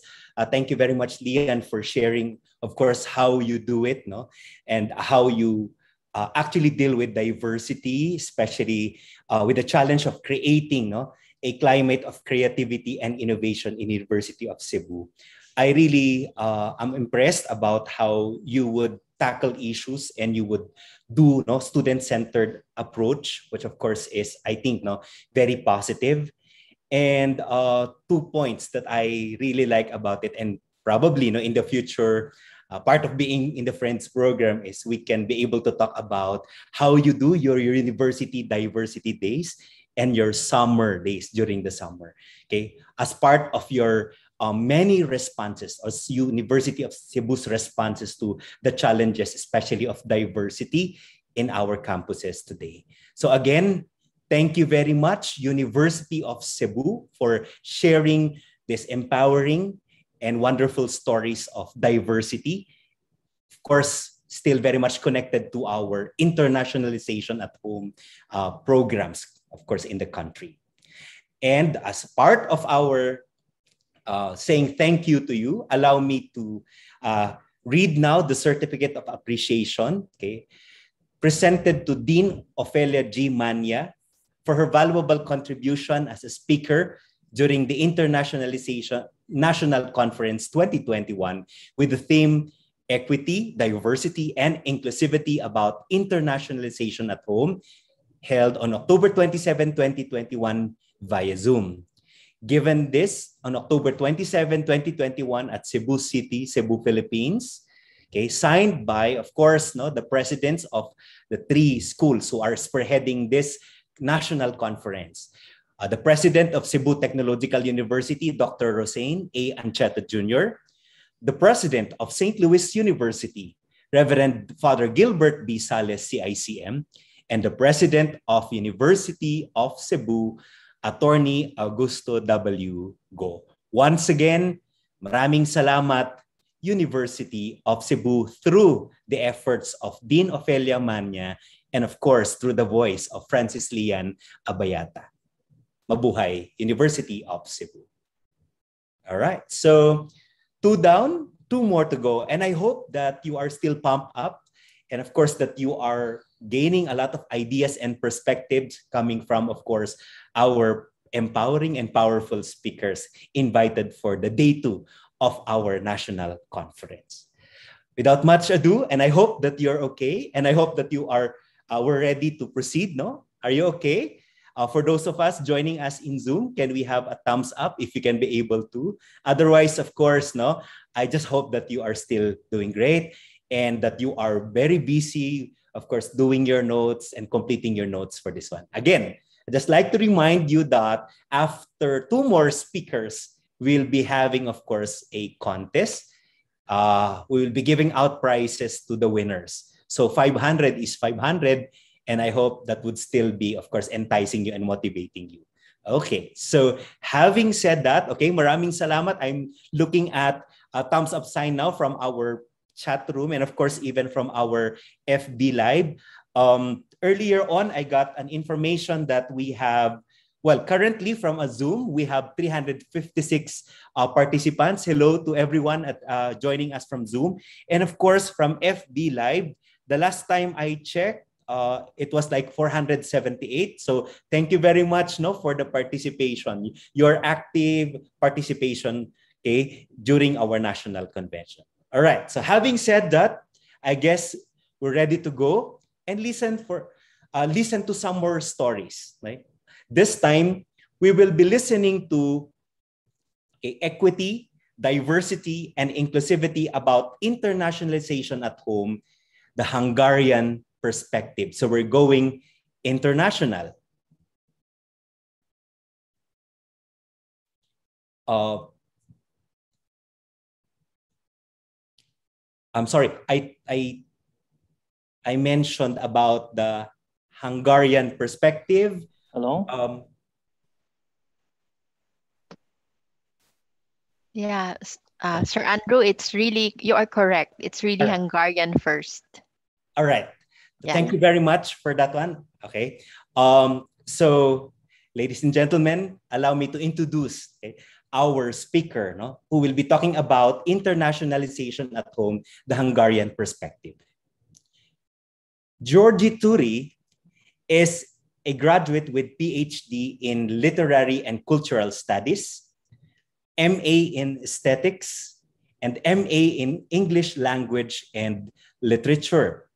thank you very much, Lian, for sharing, of course, how you do it, and how you actually deal with diversity, especially with the challenge of creating, a climate of creativity and innovation in University of Cebu. I really am impressed about how you would tackle issues and you would do student-centered approach, which of course is, I think, very positive. And 2 points that I really like about it, and probably in the future, part of being in the Friends program is we can be able to talk about how you do your university diversity days and your summer days during the summer. Okay, as part of your many responses, or University of Cebu's responses to the challenges, especially of diversity in our campuses today. So again, thank you very much, University of Cebu, for sharing this empowering and wonderful stories of diversity. Of course, still very much connected to our internationalization at home programs, of course, in the country. And as part of our saying thank you to you, allow me to read now the certificate of appreciation, okay, presented to Dean Ofelia G. Manya for her valuable contribution as a speaker during the Internationalization National Conference 2021 with the theme Equity, Diversity, and Inclusivity about Internationalization at Home, held on October 27, 2021 via Zoom. Given this on October 27, 2021 at Cebu City, Cebu, Philippines. Okay, signed by, of course, the presidents of the 3 schools who are spearheading this national conference. The president of Cebu Technological University, Dr. Rosane A. Ancheta Jr., the president of St. Louis University, Reverend Father Gilbert B. Sales, CICM, and the president of University of Cebu, Attorney Augusto W. Go. Once again, maraming salamat, University of Cebu, through the efforts of Dean Ofelia Manya, and of course, through the voice of Francis Lian Abayata. Mabuhay, University of Cebu. All right, so 2 down, 2 more to go. And I hope that you are still pumped up And of course, that you are gaining a lot of ideas and perspectives coming from, of course, our empowering and powerful speakers invited for the day 2 of our national conference. Without much ado, and I hope that you're okay, and I hope that you are, we're ready to proceed, no? Are you okay? For those of us joining us in Zoom, can we have a thumbs up if you can be able to? Otherwise, of course, no, I just hope that you are still doing great and that you are very busy, of course, doing your notes and completing your notes for this one. Again, I'd just like to remind you that after 2 more speakers, we'll be having, of course, a contest. We will be giving out prizes to the winners. So 500 is 500. And I hope that would still be, of course, enticing you and motivating you. Okay, so having said that, okay, maraming salamat. I'm looking at a thumbs up sign now from our chat room and of course, even from our FB Live. Earlier on, I got an information that we have, well, currently from a Zoom, we have 356 participants. Hello to everyone at, joining us from Zoom. And of course, from FB Live, the last time I checked, it was like 478. So thank you very much, no, for the participation, your active participation, okay, during our national convention. All right. So having said that, I guess we're ready to go and listen to some more stories. Right. This time we will be listening to equity, diversity, and inclusivity about internationalization at home, the Hungarian perspective. So we're going international. I'm sorry, I mentioned about the Hungarian perspective. Hello? Yeah, Sir Andrew, it's really, you are correct. It's really Hungarian first. All right. Yeah. Thank you very much for that one. Okay. So, ladies and gentlemen, allow me to introduce our speaker, no, who will be talking about internationalization at home, the Hungarian perspective. Georgi Turi is a graduate with PhD in Literary and Cultural Studies, MA in Aesthetics, and MA in English Language and Literature.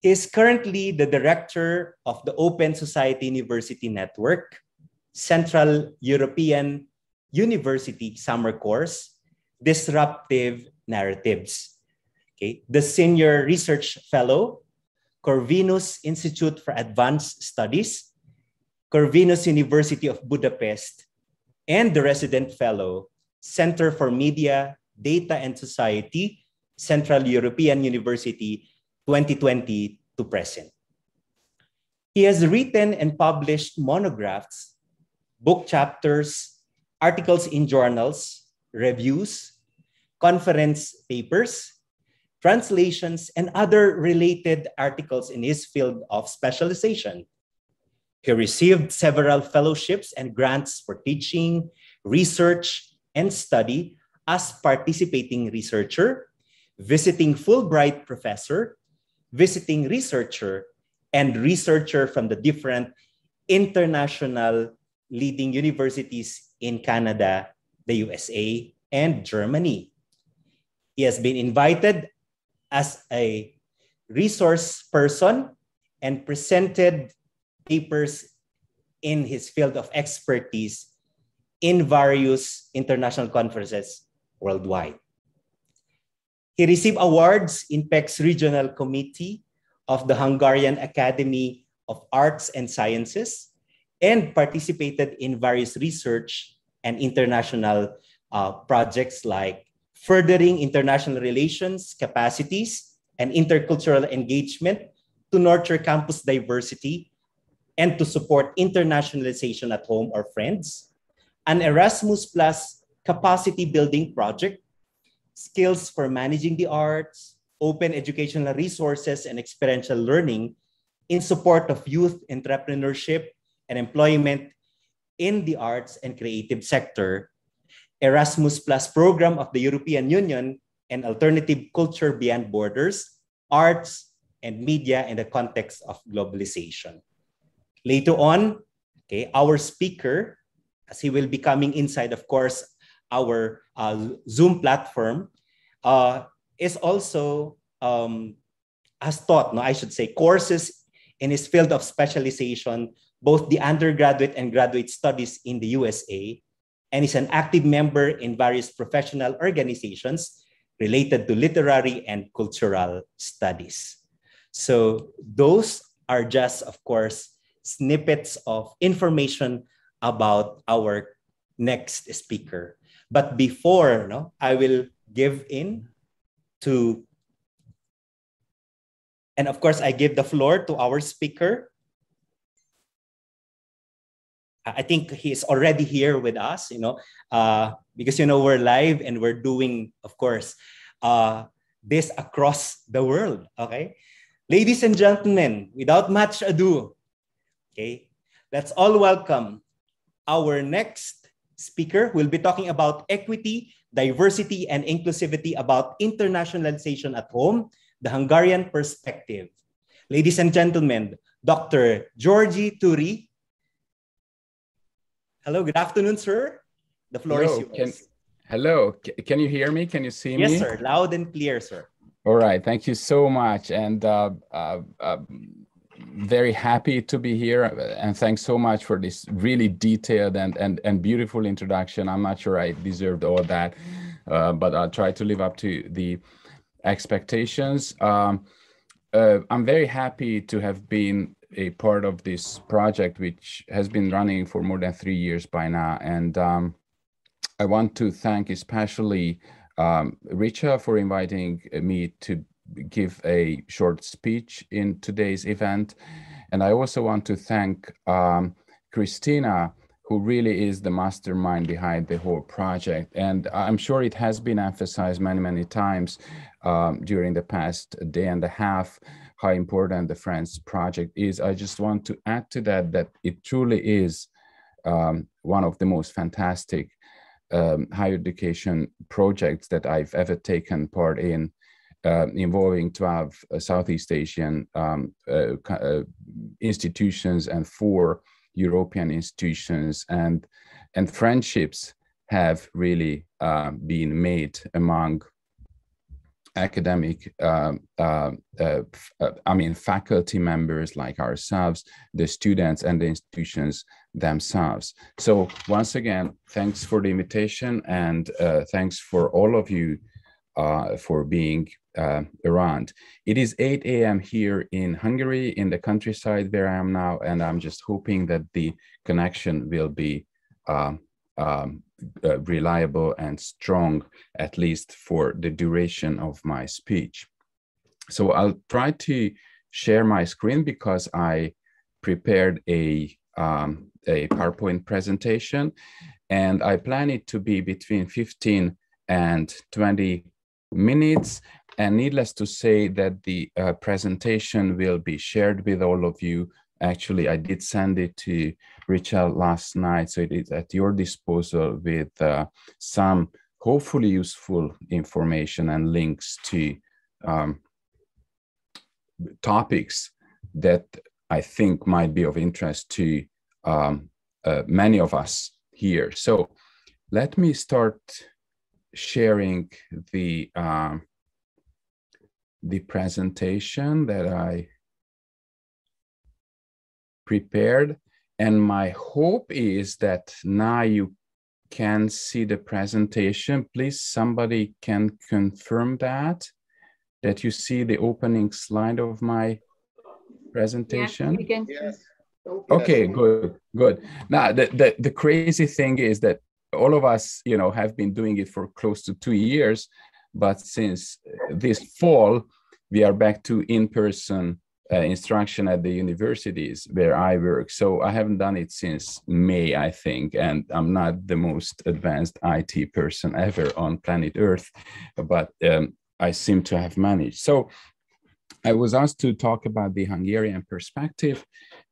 He is currently the director of the Open Society University Network, Central European University Summer Course, Disruptive Narratives. Okay. The Senior Research Fellow, Corvinus Institute for Advanced Studies, Corvinus University of Budapest, and the Resident Fellow, Center for Media, Data and Society, Central European University, 2020 to present. He has written and published monographs, book chapters, articles in journals, reviews, conference papers, translations, and other related articles in his field of specialization. He received several fellowships and grants for teaching, research, and study as participating researcher, visiting Fulbright professor, visiting researcher, and researcher from the different international leading universities in Canada, the USA, and Germany. He has been invited as a resource person and presented papers in his field of expertise in various international conferences worldwide. He received awards in PEC's Regional Committee of the Hungarian Academy of Arts and Sciences and participated in various research and international projects like furthering international relations, capacities, and intercultural engagement to nurture campus diversity and to support internationalization at home or friends, an Erasmus Plus capacity building project, skills for managing the arts, open educational resources and experiential learning in support of youth entrepreneurship and employment in the arts and creative sector, Erasmus Plus program of the European Union and Alternative Culture Beyond Borders, arts, and media in the context of globalization. Later on, okay, our speaker, as he will be coming inside, of course, our Zoom platform, is also has taught, no, I should say, courses in his field of specialization, both the undergraduate and graduate studies in the USA, and is an active member in various professional organizations related to literary and cultural studies. So those are just, of course, snippets of information about our next speaker. But before, no, I will give in to, and of course, I give the floor to our speaker. I think he's already here with us, because, we're live and we're doing, of course, this across the world, okay? Ladies and gentlemen, without much ado, okay, let's all welcome our next speaker. We'll be talking about equity, diversity, and inclusivity, about internationalization at home, the Hungarian perspective. Ladies and gentlemen, Dr. Georgi Turi. Hello, good afternoon, sir. The floor is yours. Hello, can you hear me? Can you see me? Yes, sir. Loud and clear, sir. All right, thank you so much. And very happy to be here. And thanks so much for this really detailed and beautiful introduction. I'm not sure I deserved all that, but I'll try to live up to the expectations. I'm very happy to have been a part of this project, which has been running for more than 3 years by now. And I want to thank especially Richa for inviting me to give a short speech in today's event. And I also want to thank Christina, who really is the mastermind behind the whole project. And I'm sure it has been emphasized many, many times during the past day and a half how important the France project is. I just want to add to that it truly is one of the most fantastic higher education projects that I've ever taken part in, involving 12 Southeast Asian institutions and 4 European institutions, and friendships have really been made among academic, faculty members like ourselves, the students, and the institutions themselves. So once again, thanks for the invitation, and thanks for all of you for being around. It is 8 a.m. here in Hungary, in the countryside where I am now, and I'm just hoping that the connection will be reliable and strong, at least for the duration of my speech. So I'll try to share my screen because I prepared a PowerPoint presentation, and I plan it to be between 15 and 20 minutes. And needless to say that the presentation will be shared with all of you. Actually, I did send it to Richard last night, so it is at your disposal with some hopefully useful information and links to topics that I think might be of interest to many of us here. So let me start sharing the presentation that I prepared. And my hope is that now you can see the presentation. Please, somebody can confirm that you see the opening slide of my presentation. Yeah, we can. Yes. Okay, good. Now, the crazy thing is that all of us, have been doing it for close to 2 years, but since this fall, we are back to in-person instruction at the universities where I work. So I haven't done it since May, I think, and I'm not the most advanced IT person ever on planet Earth, but I seem to have managed. So I was asked to talk about the Hungarian perspective,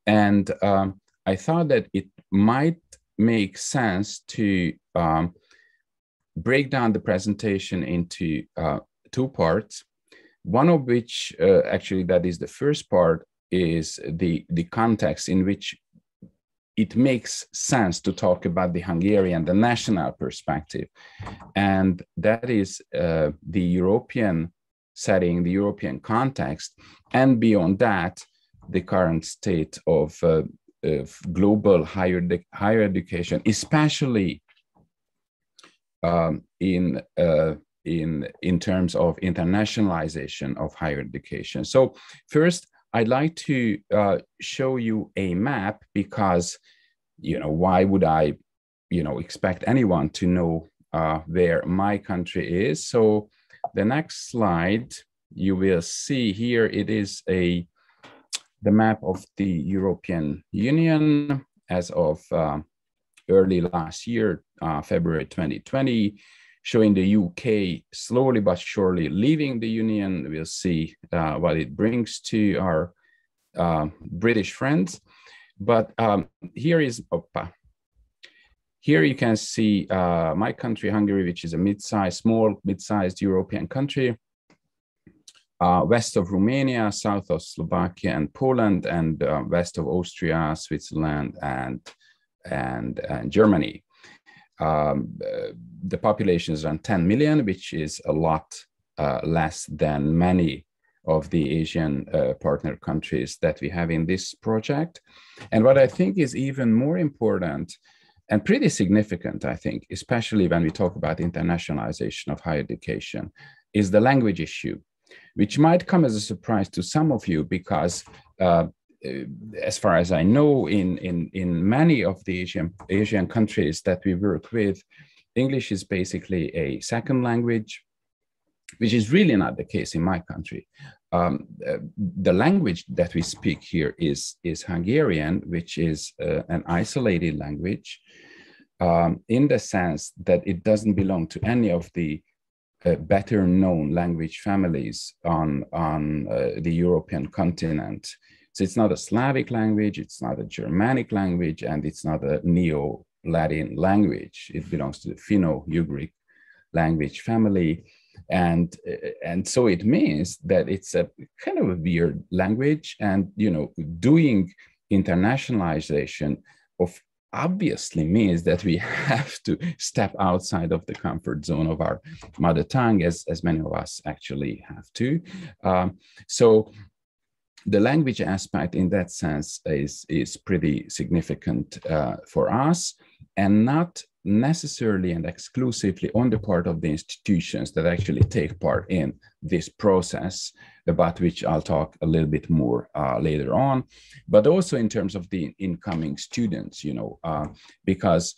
and I thought that it might make sense to break down the presentation into 2 parts. one of which actually that is the first part is the context in which it makes sense to talk about the Hungarian, the national perspective. And that is the European setting, the European context, and beyond that, the current state of global higher education, especially in terms of internationalization of higher education. So first, I'd like to show you a map because, why would I, expect anyone to know where my country is? So the next slide, you will see here, it is the map of the European Union as of early last year, February 2020, showing the UK slowly but surely leaving the Union. We'll see what it brings to our British friends. But here you can see my country, Hungary, which is a small, mid-sized European country, west of Romania, south of Slovakia and Poland, and west of Austria, Switzerland, and Germany. The population is around 10 million, which is a lot less than many of the Asian partner countries that we have in this project. And what I think is even more important and pretty significant, I think, especially when we talk about internationalization of higher education, is the language issue, which might come as a surprise to some of you because as far as I know, in many of the Asian countries that we work with, English is basically a second language, which is really not the case in my country. The language that we speak here is Hungarian, which is an isolated language in the sense that it doesn't belong to any of the better known language families on the European continent. So it's not a Slavic language, it's not a Germanic language, and it's not a Neo-Latin language. It belongs to the Finno-Ugric language family. And so it means that it's a kind of a weird language, and, doing internationalization of obviously means that we have to step outside of the comfort zone of our mother tongue, as many of us actually have to. So the language aspect in that sense is pretty significant for us, and not necessarily and exclusively on the part of the institutions that actually take part in this process, about which I'll talk a little bit more later on, but also in terms of the incoming students, because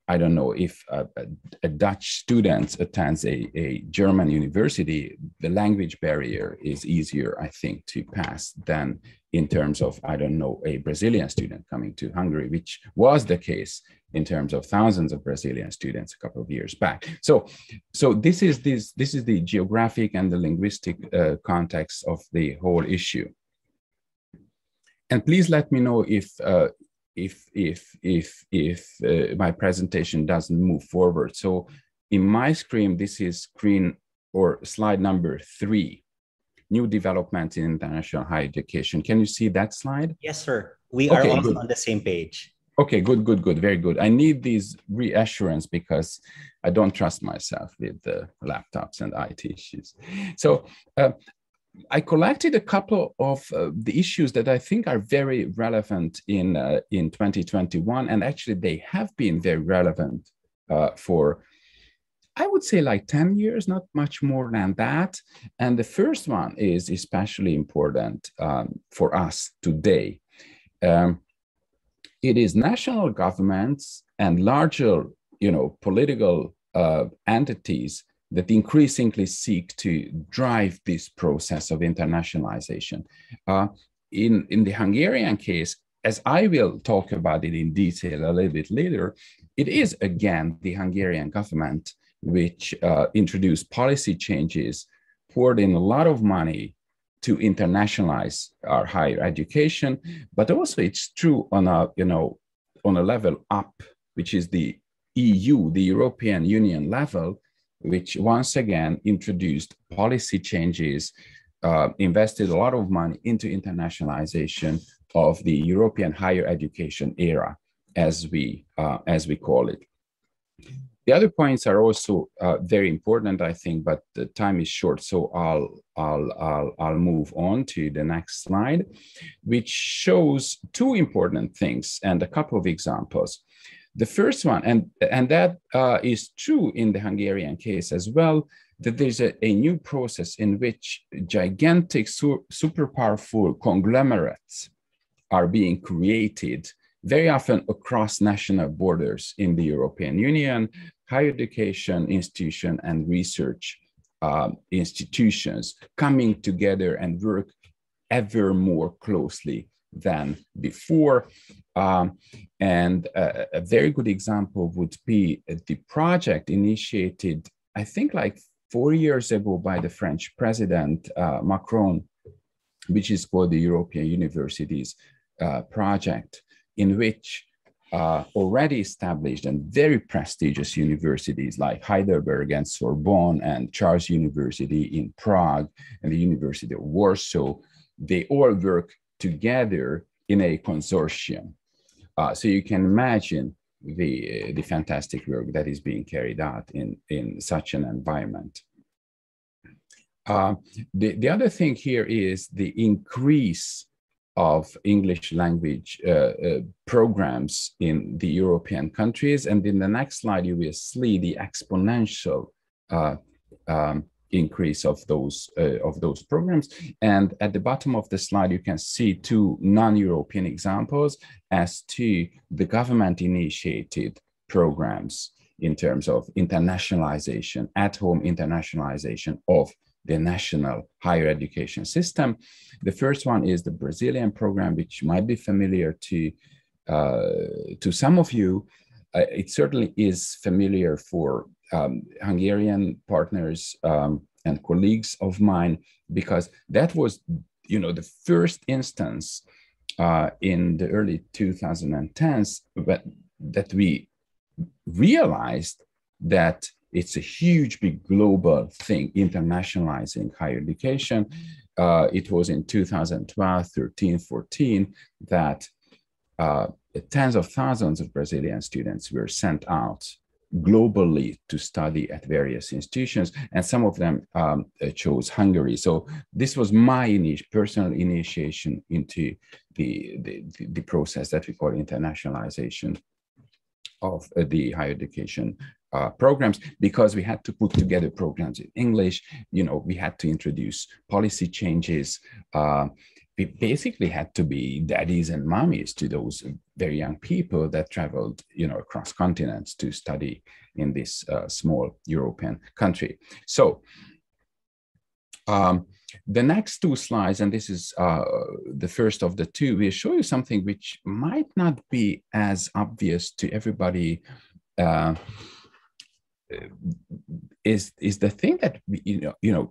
I don't know if a Dutch student attends a German university, the language barrier is easier, I think, to pass than in terms of, I don't know, a Brazilian student coming to Hungary, which was the case in terms of thousands of Brazilian students a couple of years back. So this is the geographic and the linguistic context of the whole issue. And please let me know if my presentation doesn't move forward. So in my screen, this is screen or slide number 3, new development in international higher education. Can you see that slide? Yes, sir. We are also on the same page. Okay, good, very good. I need these reassurance because I don't trust myself with the laptops and IT issues. So I collected a couple of the issues that I think are very relevant in 2021, and actually they have been very relevant for, I would say, like 10 years, not much more than that. And the first one is especially important for us today. It is national governments and larger, political entities that increasingly seek to drive this process of internationalization. In the Hungarian case, as I will talk about it in detail a little bit later, it is again the Hungarian government which introduced policy changes, poured in a lot of money to internationalize our higher education, but also it's true on a level up, which is the EU, the European Union level, which once again introduced policy changes invested a lot of money into internationalization of the European higher education era, as we call it. The other points are also very important, I think, but the time is short, so I'll move on to the next slide, which shows two important things and a couple of examples. The first one, and that is true in the Hungarian case as well, that there's a new process in which gigantic, super powerful conglomerates are being created, very often across national borders in the European Union, higher education institution and research institutions coming together and work ever more closely than before. And a very good example would be the project initiated, I think like 4 years ago by the French President Macron, which is called the European Universities Project, in which already established and very prestigious universities like Heidelberg and Sorbonne and Charles University in Prague and the University of Warsaw, they all work together in a consortium. So you can imagine the fantastic work that is being carried out in such an environment. The other thing here is the increase of English language programs in the European countries. And in the next slide, you will see the exponential increase of those programs. And at the bottom of the slide, you can see two non-European examples as to the government-initiated programs in terms of internationalization, at-home internationalization of the national higher education system. The first one is the Brazilian program, which might be familiar to some of you. It certainly is familiar for Hungarian partners and colleagues of mine, because that was, the first instance in the early 2010s that we realized that it's a huge, big global thing, internationalizing higher education. It was in 2012, 13, 14 that tens of thousands of Brazilian students were sent out globally to study at various institutions, and some of them chose Hungary. So this was my personal initiation into the process that we call internationalization of the higher education programs, because we had to put together programs in English. We had to introduce policy changes. We basically had to be daddies and mommies to those very young people that traveled, across continents to study in this small European country. So the next two slides, and this is the first of the two, will show you something which might not be as obvious to everybody. Is the thing that we,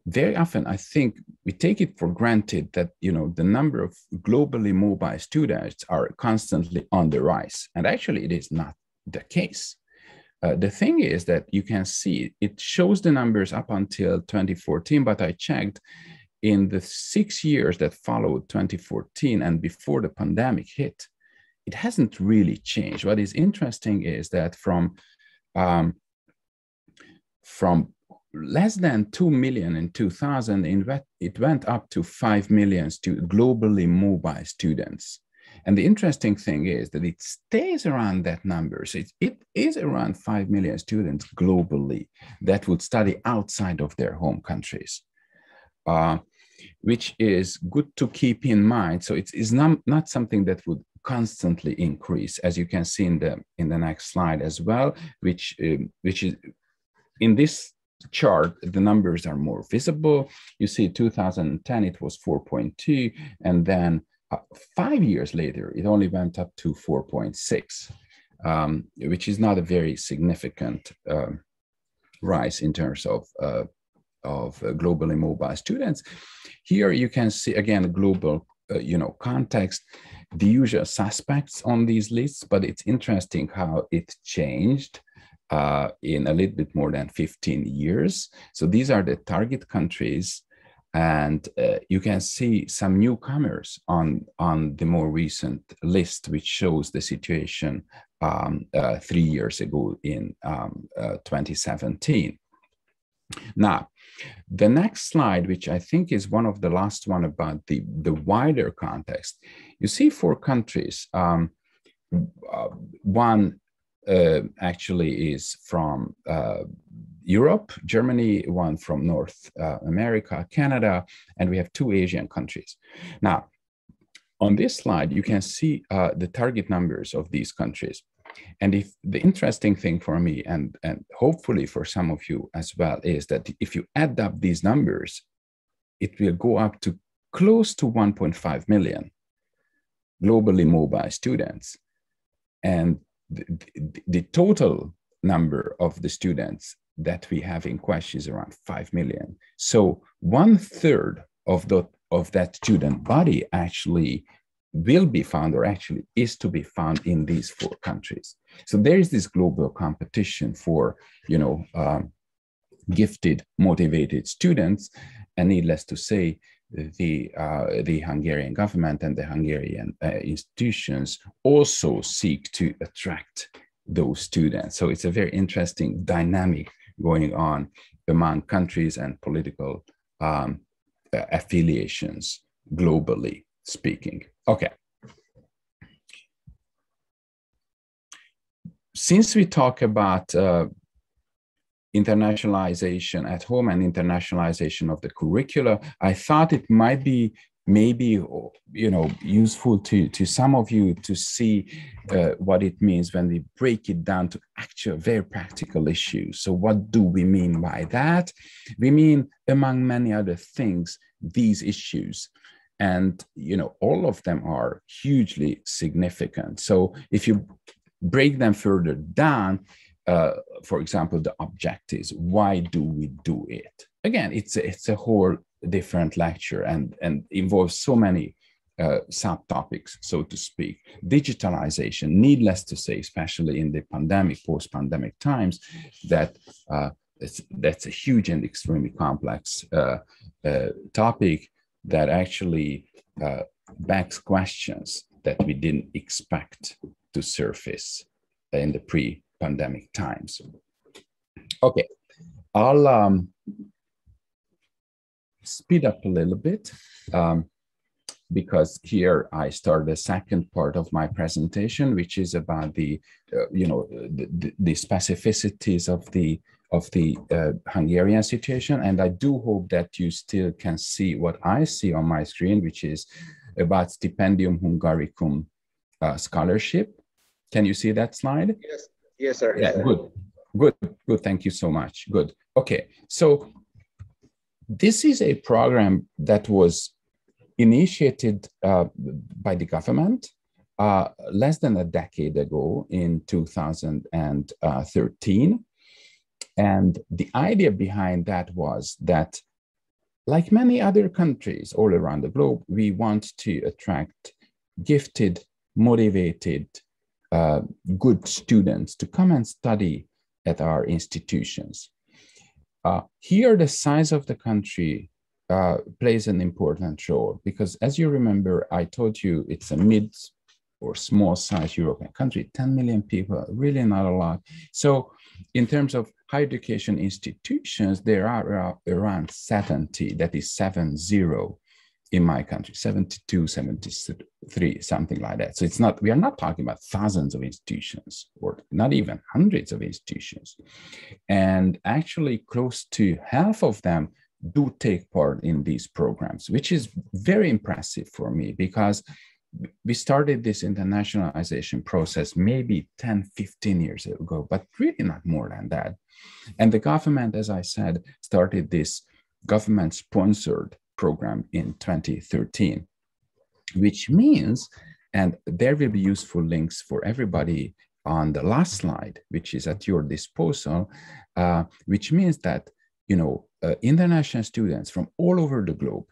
very often I think we take it for granted that the number of globally mobile students are constantly on the rise, and actually it is not the case. The thing is that you can see it shows the numbers up until 2014, but I checked in the 6 years that followed 2014 and before the pandemic hit, it hasn't really changed. What is interesting is that from less than 2 million in 2000, it went up to 5 million globally mobile students. And the interesting thing is that it stays around that number. So it is around 5 million students globally that would study outside of their home countries, which is good to keep in mind. So it's not something that would constantly increase, as you can see in the next slide as well, which is in this chart, the numbers are more visible. You see 2010, it was 4.2, and then 5 years later, it only went up to 4.6, which is not a very significant rise in terms of globally mobile students. Here you can see, again, global context, the usual suspects on these lists, but it's interesting how it changed in a little bit more than 15 years. So these are the target countries And you can see some newcomers on the more recent list, which shows the situation 3 years ago in 2017. Now, the next slide, which I think is one of the last one about the wider context, you see 4 countries. One actually is from Europe, Germany, one from North America, Canada, and we have 2 Asian countries. Now, on this slide, you can see the target numbers of these countries. And if the interesting thing for me, and hopefully for some of you as well, is that if you add up these numbers, it will go up to close to 1.5 million globally mobile students. And the total number of the students that we have in question is around 5 million. So 1/3 of that student body actually will be found, or actually is to be found, in these 4 countries. So there is this global competition for, gifted, motivated students, and needless to say, the Hungarian government and the Hungarian institutions also seek to attract those students. So it's a very interesting dynamic going on among countries and political affiliations, globally speaking. Okay. Since we talk about internationalization at home and internationalization of the curricula, I thought it might be maybe useful to some of you to see what it means when we break it down to actual very practical issues. So what do we mean by that? We mean, among many other things, these issues. And all of them are hugely significant. So if you break them further down, for example, the objectives, why do we do it? Again, it's a whole different lecture and involves so many subtopics, so to speak. Digitalization, needless to say, especially in the pandemic, post-pandemic times, that's a huge and extremely complex topic that actually begs questions that we didn't expect to surface in the pre-pandemic times. Okay, I'll speed up a little bit because here I start the second part of my presentation, which is about the specificities of the Hungarian situation. And I do hope that you still can see what I see on my screen, which is about Stipendium Hungaricum scholarship. Can you see that slide? Yes, sir. Yeah, good. Thank you so much. Good. Okay, so this is a program that was initiated by the government less than a decade ago in 2013. And the idea behind that was that, like many other countries all around the globe, we want to attract gifted, motivated, good students to come and study at our institutions. Here, the size of the country plays an important role because, as you remember, I told you it's a mid or small size European country, 10 million people, really not a lot. So in terms of higher education institutions, there are around 70, that is 70 in my country, 72, 73, something like that. So we are not talking about thousands of institutions or not even hundreds of institutions. And actually close to half of them do take part in these programs, which is very impressive for me because we started this internationalization process maybe 10, 15 years ago, but really not more than that. And the government, as I said, started this government-sponsored program in 2013, which means, and there will be useful links for everybody on the last slide, which is at your disposal, which means that, international students from all over the globe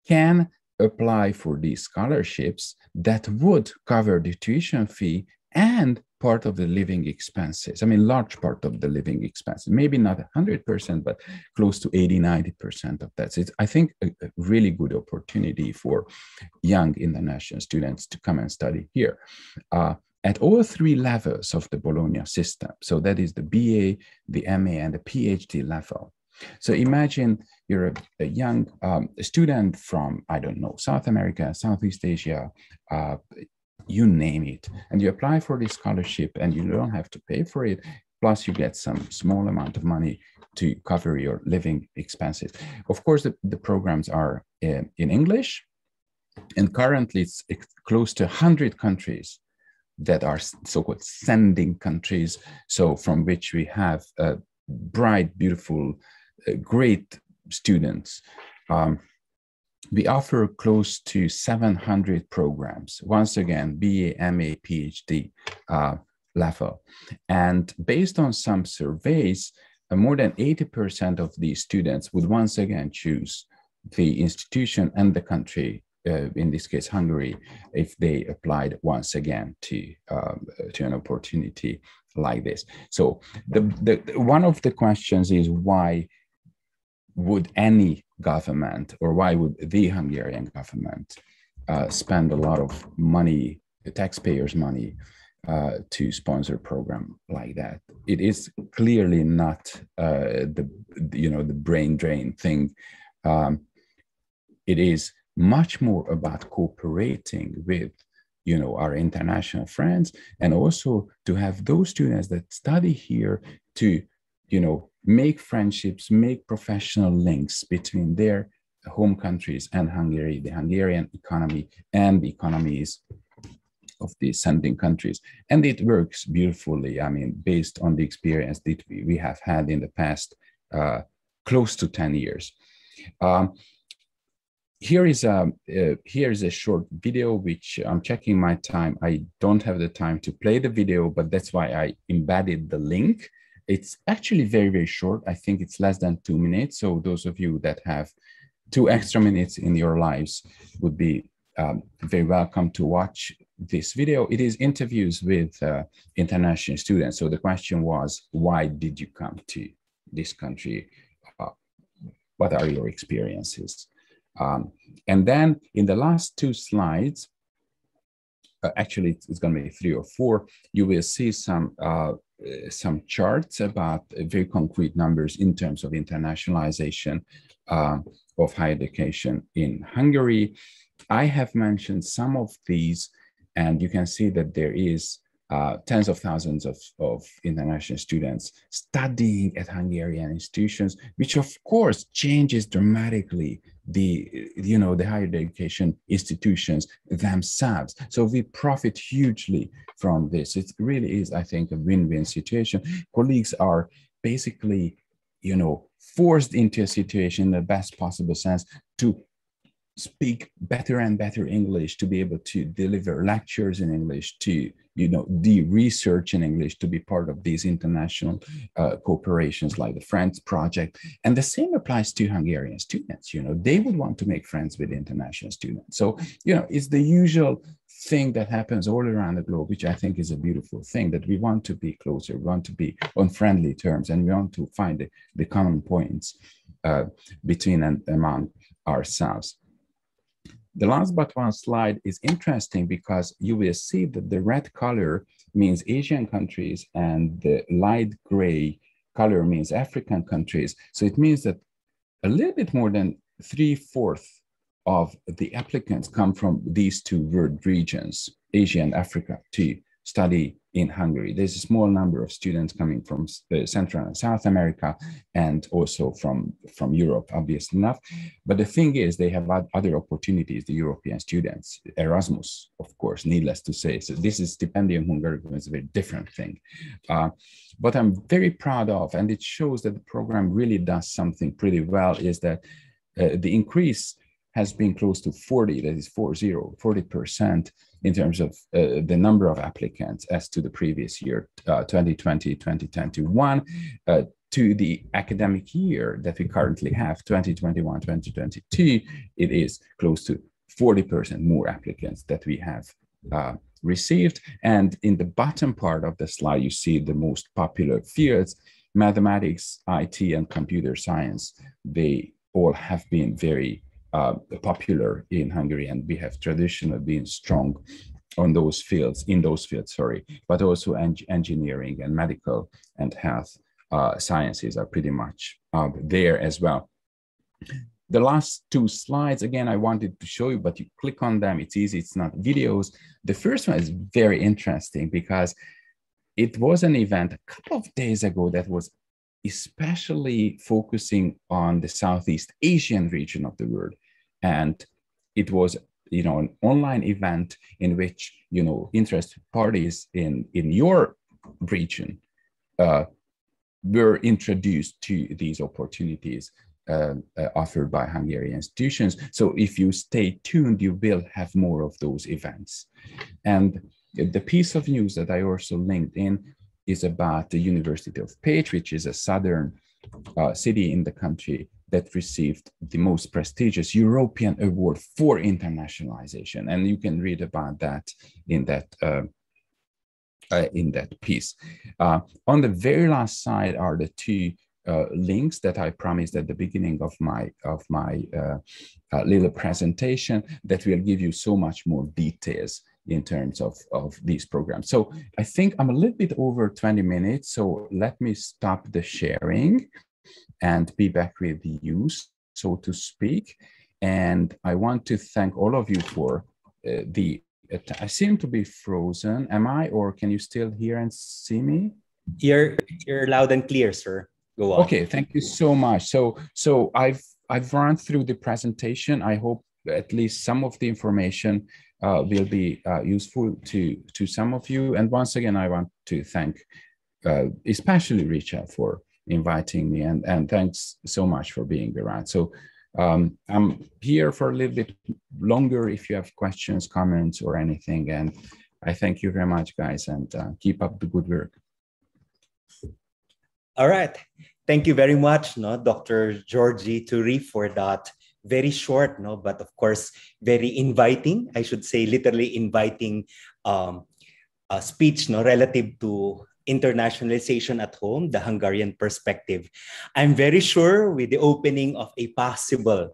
can apply for these scholarships that would cover the tuition fee and part of the living expenses. I mean, large part of the living expenses, maybe not 100%, but close to 80, 90% of that. So it's, I think, a really good opportunity for young international students to come and study here at all three levels of the Bologna system. So that is the BA, the MA, and the PhD level. So imagine you're a young student from, I don't know, South America, Southeast Asia, you name it, and you apply for this scholarship and you don't have to pay for it. Plus you get some small amount of money to cover your living expenses. Of course, the programs are in English, and currently it's close to 100 countries that are so-called sending countries. So from which we have bright, beautiful, great students. We offer close to 700 programs, once again, BA, MA, PhD level. And based on some surveys, more than 80% of these students would once again choose the institution and the country, in this case, Hungary, if they applied once again to an opportunity like this. So one of the questions is, why would any government, or why would the Hungarian government spend a lot of money, the taxpayers' money, to sponsor a program like that? It is clearly not the brain drain thing. It is much more about cooperating with our international friends, and also to have those students that study here to make friendships, make professional links between their home countries and Hungary, the Hungarian economy, and the economies of the sending countries. And it works beautifully, I mean, based on the experience that we have had in the past close to 10 years. Here is a short video, which I'm checking my time. I don't have the time to play the video, but that's why I embedded the link. It's actually very, very short. I think it's less than 2 minutes. So those of you that have 2 extra minutes in your lives would be very welcome to watch this video. It is interviews with international students. So the question was, why did you come to this country? What are your experiences? And then in the last 2 slides, actually it's going to be 3 or 4, you will see some charts about very concrete numbers in terms of internationalization of higher education in Hungary. I have mentioned some of these, and you can see that there is tens of thousands of international students studying at Hungarian institutions, which of course changes dramatically the higher education institutions themselves. So we profit hugely from this. It really is, I think, a win-win situation. Colleagues are basically, forced into a situation in the best possible sense to speak better and better English, to be able to deliver lectures in English, to the research in English, to be part of these international cooperations like the Friends Project. And the same applies to Hungarian students. They would want to make friends with international students. So it's the usual thing that happens all around the globe, which I think is a beautiful thing, that we want to be closer, we want to be on friendly terms, and we want to find the common points between and among ourselves. The last but one slide is interesting because you will see that the red color means Asian countries and the light gray color means African countries. So it means that a little bit more than 3/4 of the applicants come from these 2 world regions, Asia and Africa, to study in Hungary. There's a small number of students coming from Central and South America, and also from Europe, obviously enough. But the thing is, they have other opportunities, the European students. Erasmus, of course, needless to say. So this is Stipendium Hungarikum, is a very different thing. But I'm very proud of, and it shows that the program really does something pretty well, is that the increase has been close to 40, that is 40% in terms of the number of applicants as to the previous year, 2020, 2021, to the academic year that we currently have, 2021, 2022, it is close to 40% more applicants that we have received. And in the bottom part of the slide, you see the most popular fields: mathematics, IT, and computer science. They all have been very popular in Hungary, and we have traditionally been strong on those fields, but also engineering and medical and health sciences are pretty much there as well. The last two slides, again, I wanted to show you, but you click on them, it's easy, it's not videos. The first one is very interesting because it was an event a couple of days ago that was especially focusing on the Southeast Asian region of the world. And it was, an online event in which, interested parties in your region were introduced to these opportunities offered by Hungarian institutions. So if you stay tuned, you will have more of those events. And the piece of news that I also linked in is about the University of Pécs, which is a southern city in the country that received the most prestigious European award for internationalization. And you can read about that in that piece. On the very last side are the two links that I promised at the beginning of my little presentation that will give you so much more details in terms of these programs. So I think I'm a little bit over 20 minutes, so let me stop the sharing and be back with you, so to speak. And I want to thank all of you for I seem to be frozen. Am I, or can you still hear and see me? You're loud and clear, sir. Go on. Okay, thank you so much. So I've run through the presentation. I hope at least some of the information will be useful to some of you. And once again, I want to thank especially Richa for inviting me, and thanks so much for being around. So I'm here for a little bit longer if you have questions, comments, or anything. And I thank you very much, guys, and keep up the good work. All right. Thank you very much, Dr. Georgie Turi, for that very short, but of course, very inviting, I should say, literally inviting speech relative to internationalization at home, the Hungarian perspective. I'm very sure with the opening of a possible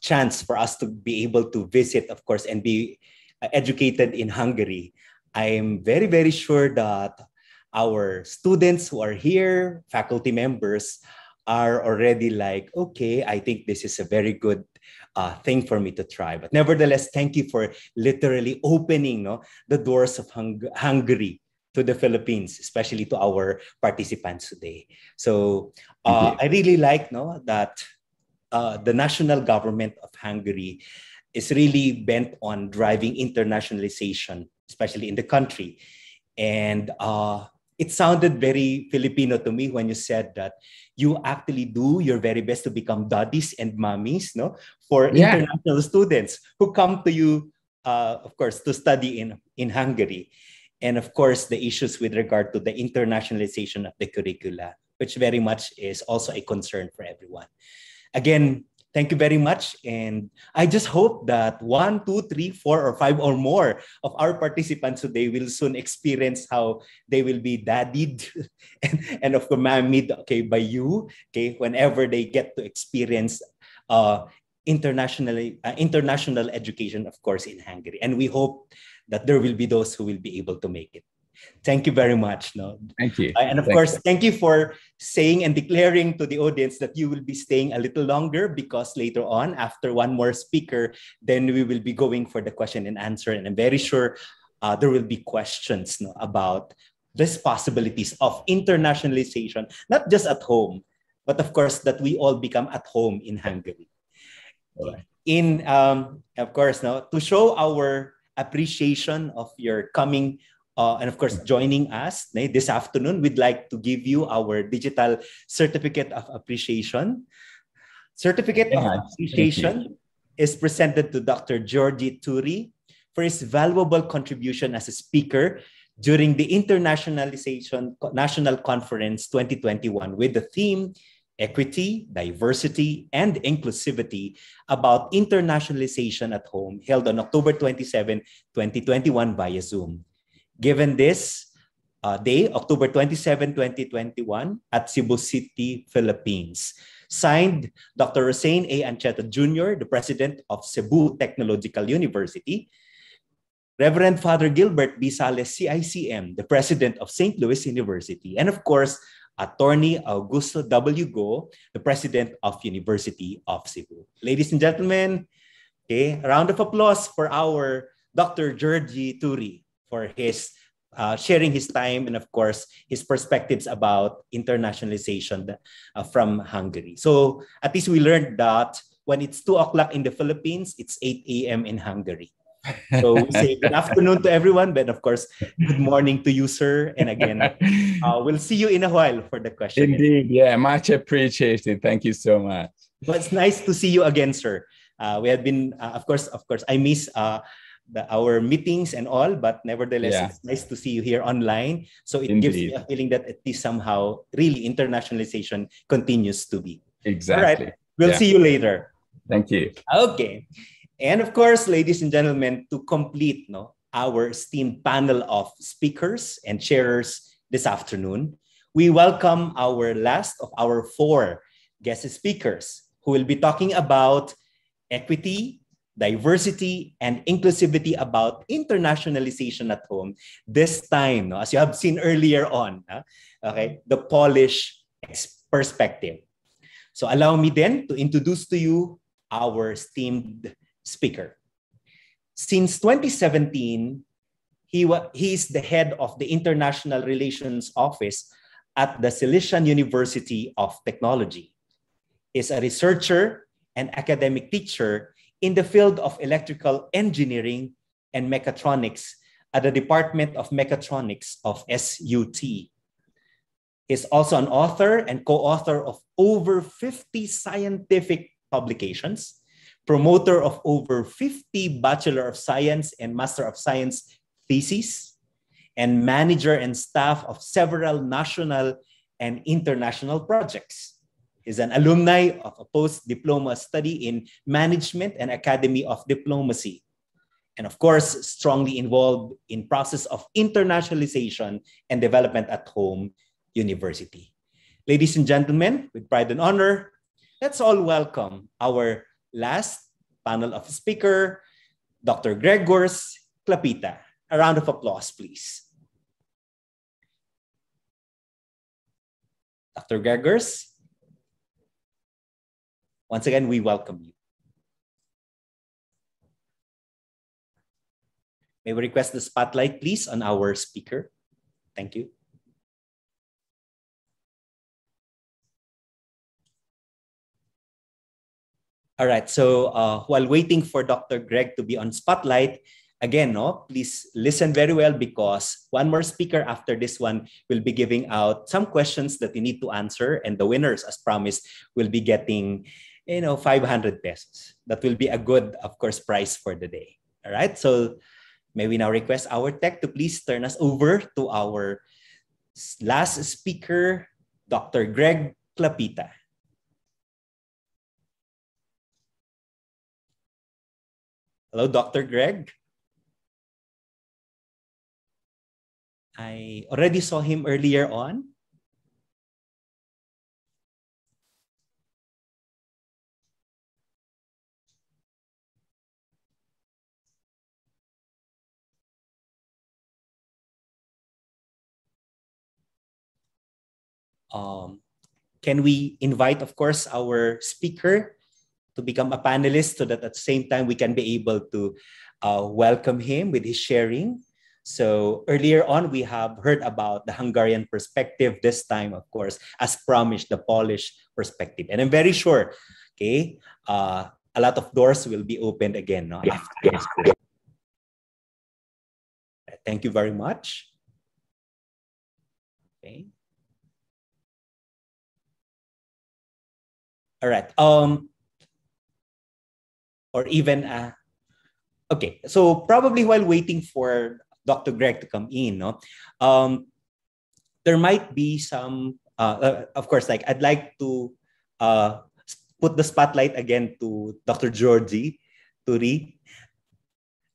chance for us to be able to visit, of course, and be educated in Hungary, I am very, very sure that our students who are here, faculty members, are already like, okay, I think this is a very good thing for me to try. But nevertheless, thank you for literally opening the doors of Hungary to the Philippines, especially to our participants today. So I really like that the national government of Hungary is really bent on driving internationalization, especially in the country. And it sounded very Filipino to me when you said that you actually do your very best to become daddies and mommies, for international students who come to you, of course, to study in Hungary. And of course, the issues with regard to the internationalization of the curricula, which very much is also a concern for everyone. Again, thank you very much. And I just hope that 1, 2, 3, 4, or 5 or more of our participants today will soon experience how they will be daddied and of course, mammied, by you, whenever they get to experience international education, of course, in Hungary. And we hope that there will be those who will be able to make it. Thank you very much. Thank you. And of course, thank you for saying and declaring to the audience that you will be staying a little longer, because later on, after one more speaker, then we will be going for the question and answer. And I'm very sure there will be questions about these possibilities of internationalization, not just at home, but of course, that we all become at home in Hungary. Right. Of course, to show our appreciation of your coming and of course, joining us this afternoon, we'd like to give you our digital certificate of appreciation. Certificate of appreciation is presented to Dr. Georgie Turi for his valuable contribution as a speaker during the Internationalization National Conference 2021 with the theme, Equity, Diversity, and Inclusivity about Internationalization at Home, held on October 27, 2021 via Zoom. Given this day, October 27, 2021 at Cebu City, Philippines. Signed, Dr. Hussein A. Ancheta Jr., the President of Cebu Technological University. Reverend Father Gilbert B. Sales, CICM, the President of St. Louis University. And of course, Attorney Augusto W. Go, the President of University of Cebu. Ladies and gentlemen, okay, a round of applause for our Dr. Georgie Turi for his sharing his time and, of course, his perspectives about internationalization from Hungary. So at least we learned that when it's 2 o'clock in the Philippines, it's 8 a.m. in Hungary. So we say good afternoon to everyone, but of course, good morning to you, sir. And again, we'll see you in a while for the question. Indeed, yeah, much appreciated. Thank you so much. But it's nice to see you again, sir. We have been, of course, I miss our meetings and all, but nevertheless, it's nice to see you here online. So it gives me a feeling that at least somehow, really, internationalization continues to be. Exactly. All right, we'll see you later. Thank you. Okay. And of course, ladies and gentlemen, to complete our esteemed panel of speakers and sharers this afternoon, we welcome our last of our 4 guest speakers who will be talking about equity, diversity, and inclusivity about internationalization at home. This time, as you have seen earlier on, okay, the Polish perspective. So allow me then to introduce to you our esteemed speaker. Since 2017, he is the head of the International Relations Office at the Silesian University of Technology. He is a researcher and academic teacher in the field of electrical engineering and mechatronics at the Department of Mechatronics of SUT. He is also an author and co-author of over 50 scientific publications, promoter of over 50 Bachelor of Science and Master of Science theses, and manager and staff of several national and international projects. He's an alumni of a post-diploma study in Management and Academy of Diplomacy, and of course, strongly involved in process of internationalization and development at home university. Ladies and gentlemen, with pride and honor, let's all welcome our last panel of speaker, Dr. Gregors Klapita. A round of applause, please. Dr. Gregors, once again, we welcome you. May we request the spotlight, please, on our speaker. Thank you. All right, so while waiting for Dr. Greg to be on spotlight, again, please listen very well because one more speaker after this one will be giving out some questions that you need to answer, and the winners, as promised, will be getting 500 pesos. That will be a good, of course, prize for the day. All right, so may we now request our tech to please turn us over to our last speaker, Dr. Greg Klapita. Hello, Dr. Greg. I already saw him earlier on. Can we invite, of course, our speaker to become a panelist so that at the same time we can be able to welcome him with his sharing? So earlier on, we have heard about the Hungarian perspective. This time, of course, as promised, the Polish perspective. And I'm very sure, okay, a lot of doors will be opened again after this. Thank you very much. Okay. All right. Or even, okay. So probably while waiting for Dr. Greg to come in, there might be some, of course, like I'd like to put the spotlight again to Dr. Georgie to read.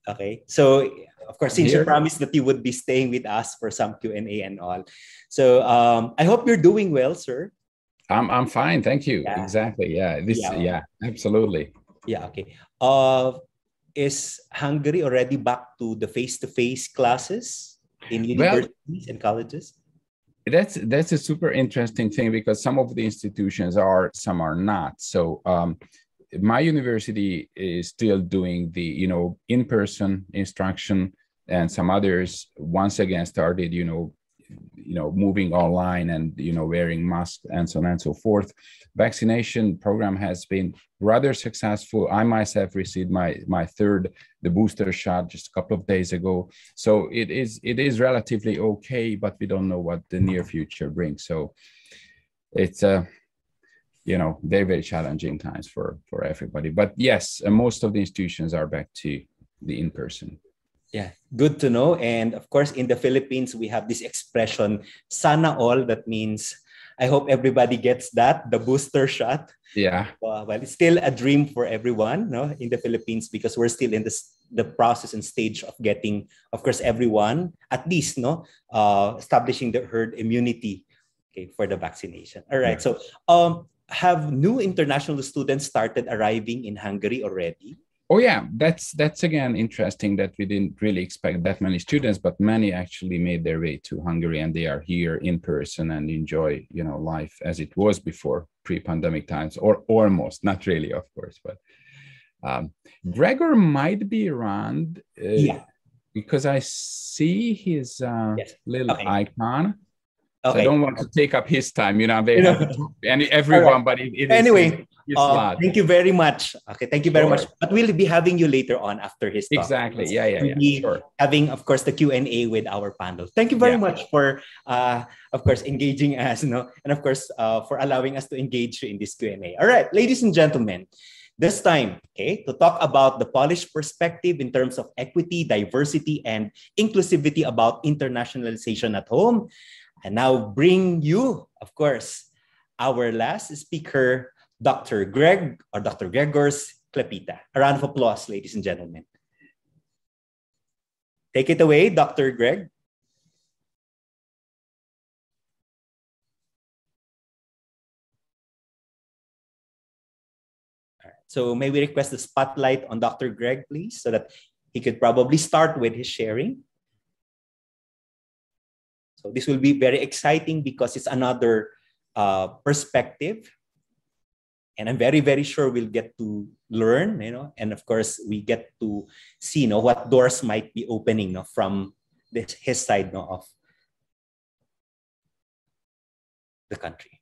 Okay, so of course, since you promised that you would be staying with us for some Q&A and all. So I hope you're doing well, sir. I'm fine, thank you. Yeah. Exactly. Yeah. Yeah, absolutely. Yeah, okay. Is Hungary already back to the face-to-face classes in universities and colleges? That's a super interesting thing, because some of the institutions are, some are not. So my university is still doing the in-person instruction, and some others once again started moving online and wearing masks and so on and so forth. Vaccination program has been rather successful. I myself received my third, the booster shot, just a couple of days ago. So it is relatively okay, but we don't know what the near future brings. So it's very, very challenging times for everybody. But yes, most of the institutions are back to the in-person. Yeah, good to know. And of course, in the Philippines, we have this expression, sana all. That means, I hope everybody gets that, the booster shot. Yeah. Well, it's still a dream for everyone, no, in the Philippines, because we're still in the process and stage of getting, of course, everyone, at least, establishing the herd immunity, okay, for the vaccination. All right. Yeah. So have new international students started arriving in Hungary already? Oh yeah, that's again interesting that we didn't really expect that many students, but many actually made their way to Hungary, and they are here in person and enjoy life as it was before pre-pandemic times, or almost, not really, of course. But Gregor might be around, because I see his little icon. Okay. So I don't want to take up his time. I'm very happy to everyone, right. But it anyway. Thank you very much. Okay, thank you very much. But we'll be having you later on after his talk. Exactly. Yeah. We'll be having, of course, the Q&A with our panel. Thank you very much for, of course, engaging us, and of course, for allowing us to engage in this Q&A. All right, ladies and gentlemen, this time, to talk about the Polish perspective in terms of equity, diversity, and inclusivity about internationalization at home, I now bring you, of course, our last speaker, Dr. Greg, or Dr. Gregors Klepita. A round of applause, ladies and gentlemen. Take it away, Dr. Greg. All right. So may we request the spotlight on Dr. Greg, please, so that he could probably start with his sharing. So this will be very exciting because it's another perspective. And I'm very, very sure we'll get to learn, and of course, we get to see, what doors might be opening, from his side, of the country.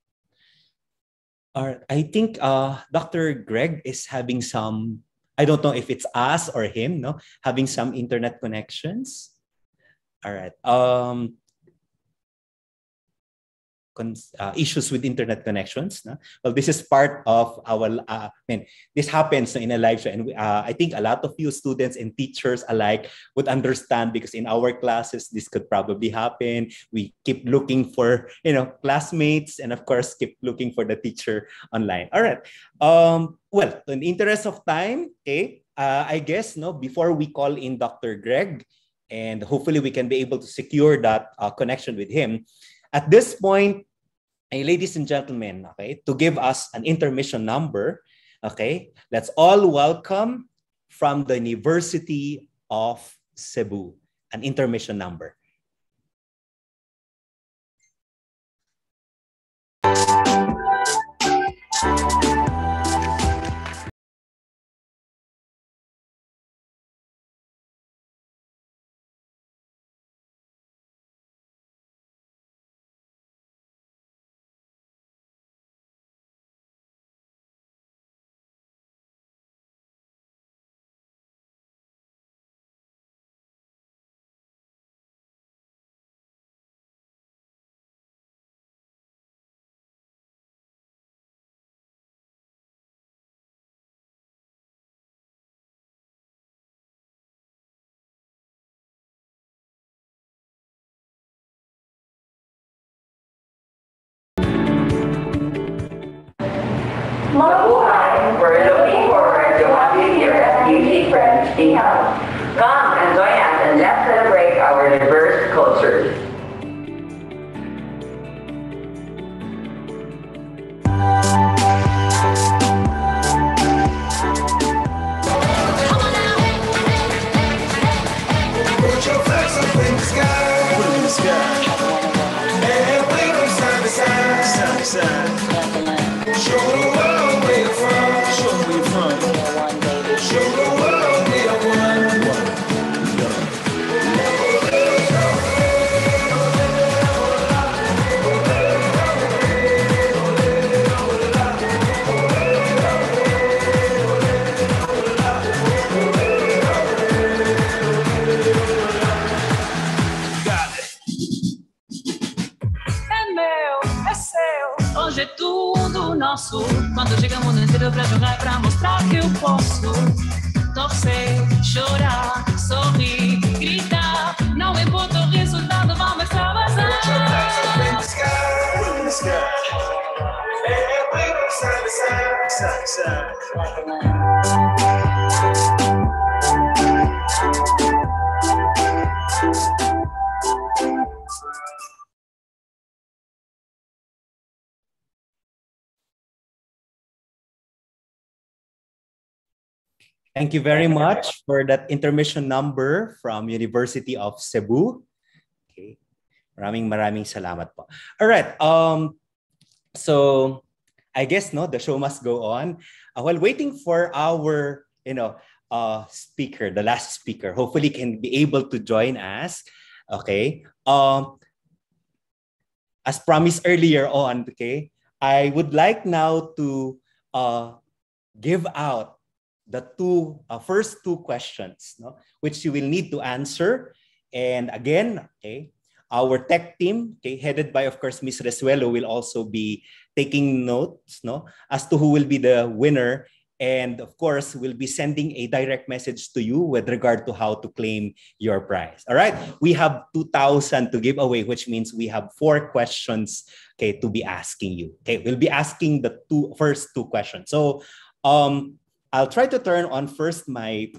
All right, I think Dr. Greg is having some, I don't know if it's us or him, having some internet connections. All right. Issues with internet connections. No? Well, this is part of our, this happens in a live show. And I think a lot of you students and teachers alike would understand, because in our classes, this could probably happen. We keep looking for, classmates, and of course, keep looking for the teacher online. All right. Well, in the interest of time, I guess, before we call in Dr. Greg, and hopefully we can be able to secure that connection with him, at this point, ladies and gentlemen, to give us an intermission number, let's all welcome from the University of Cebu, an intermission number. Mabuhay! We're looking forward to have you here at UC Friends Tea House. Come and join us and let's celebrate our diverse cultures. Put your flags up in the sky. Put 'em in the sky. And wave them side to side. Side to side. Show the world where you're from. Show them where you're from. Show the world we are one. Hoje é tudo nosso. Quando chega o mundo inteiro pra jogar, pra mostrar que eu posso. Torcer, chorar, sorrir, gritar. Não importa o resultado, vamos extravasar. Put your flags up in the sky. Put 'em in the sky. And wave them side to side. Side to side. Thank you very much for that intermission number from University of Cebu. Okay. Maraming salamat po. All right. So I guess the show must go on. While waiting for our speaker, the last speaker, hopefully can be able to join us. Okay. As promised earlier on, okay, I would like now to give out the first two questions, which you will need to answer. And again, okay, our tech team, okay, headed by, of course, Ms. Resuelo, will also be taking notes as to who will be the winner. And of course, we'll be sending a direct message to you with regard to how to claim your prize. All right. We have 2,000 to give away, which means we have 4 questions, okay, to be asking you. Okay, we'll be asking the first two questions. So I'll try to turn on first my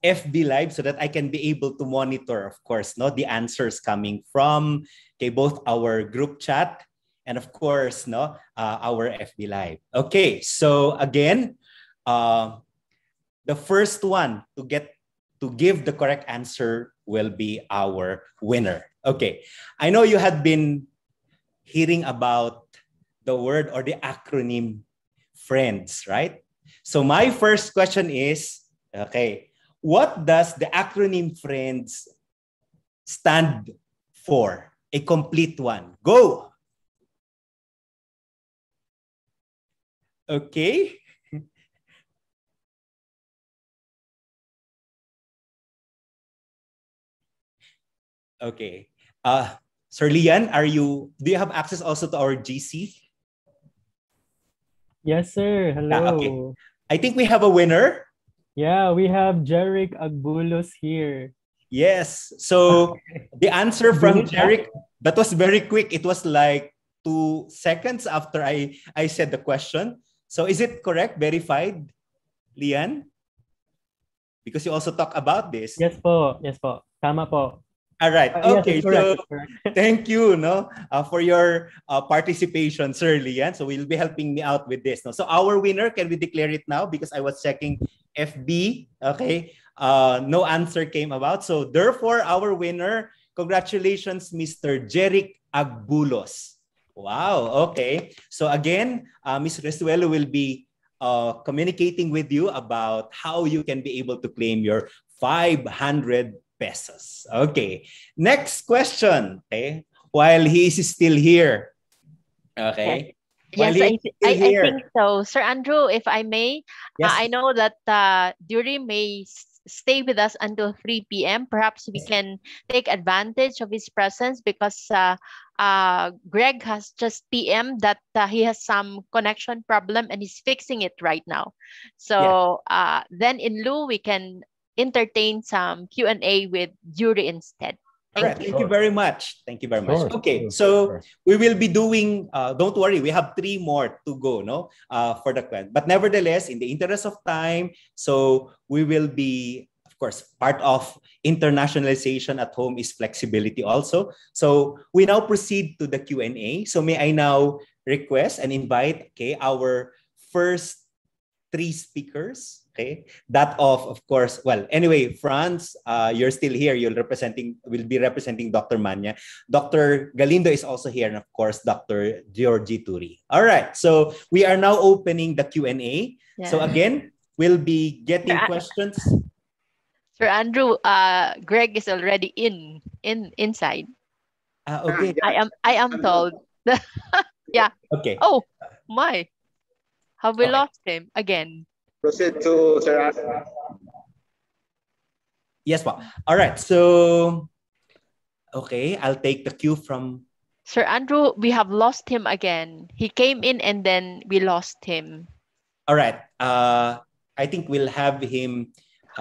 FB Live so that I can be able to monitor, of course, the answers coming from both our group chat and, of course, our FB Live. Okay, so again, the first one to give the correct answer will be our winner. Okay, I know you had been hearing about the word or the acronym FRIENDS, right? So my first question is, okay, what does the acronym FRIENDS stand for? A complete one. Go! Okay. Okay. Sir Lian, do you have access also to our GC? Yes, sir. Hello. Okay. I think we have a winner. Yeah, we have Jeric Agbulos here. Yes. So the answer from Jeric, that was very quick. It was like 2 seconds after I said the question. So is it correct, verified, Lian? Because you also talk about this. Yes po. Yes po. Tama po. All right. Okay. Yes, correct, So thank you for your participation, Sir Lian. So we'll be helping me out with this. So our winner, can we declare it now? Because I was checking FB. Okay. No answer came about. So therefore, our winner, congratulations, Mr. Jeric Agbulos. Wow. Okay. So again, Ms. Resuelo will be communicating with you about how you can be able to claim your 500 pesos. Okay. Next question. Okay. While he is still here. Okay. Yes, I think so. Sir Andrew, if I may, yes. I know that Dury may stay with us until 3 p.m. Perhaps we can take advantage of his presence because Greg has just PM that he has some connection problem and he's fixing it right now. So then in lieu, we can entertain some Q&A with Dury instead. All right, thank you very much. Thank you very much. Sure, Okay, sure, so sure. we will be doing, don't worry, we have 3 more to go, no, for the quiz. But nevertheless, in the interest of time, so we will be, of course, part of internationalization at home is flexibility also. So we now proceed to the Q&A. So may I now request and invite, okay, our first 3 speakers. Okay, that of course, well, anyway, Franz, you're still here. Will be representing Dr. Manya. Dr. Galindo is also here, and of course, Dr. Georgie Turi. All right, so we are now opening the Q&A. Yeah. So again, we'll be getting questions. Sir Andrew, Greg is already inside. Okay. I am told. Yeah. Okay. Oh my, have we lost him again? Proceed to Sir Andrew. Yes, ma'am. All right. So, okay, I'll take the cue from Sir Andrew. We have lost him again. He came in and then we lost him. All right. I think we'll have him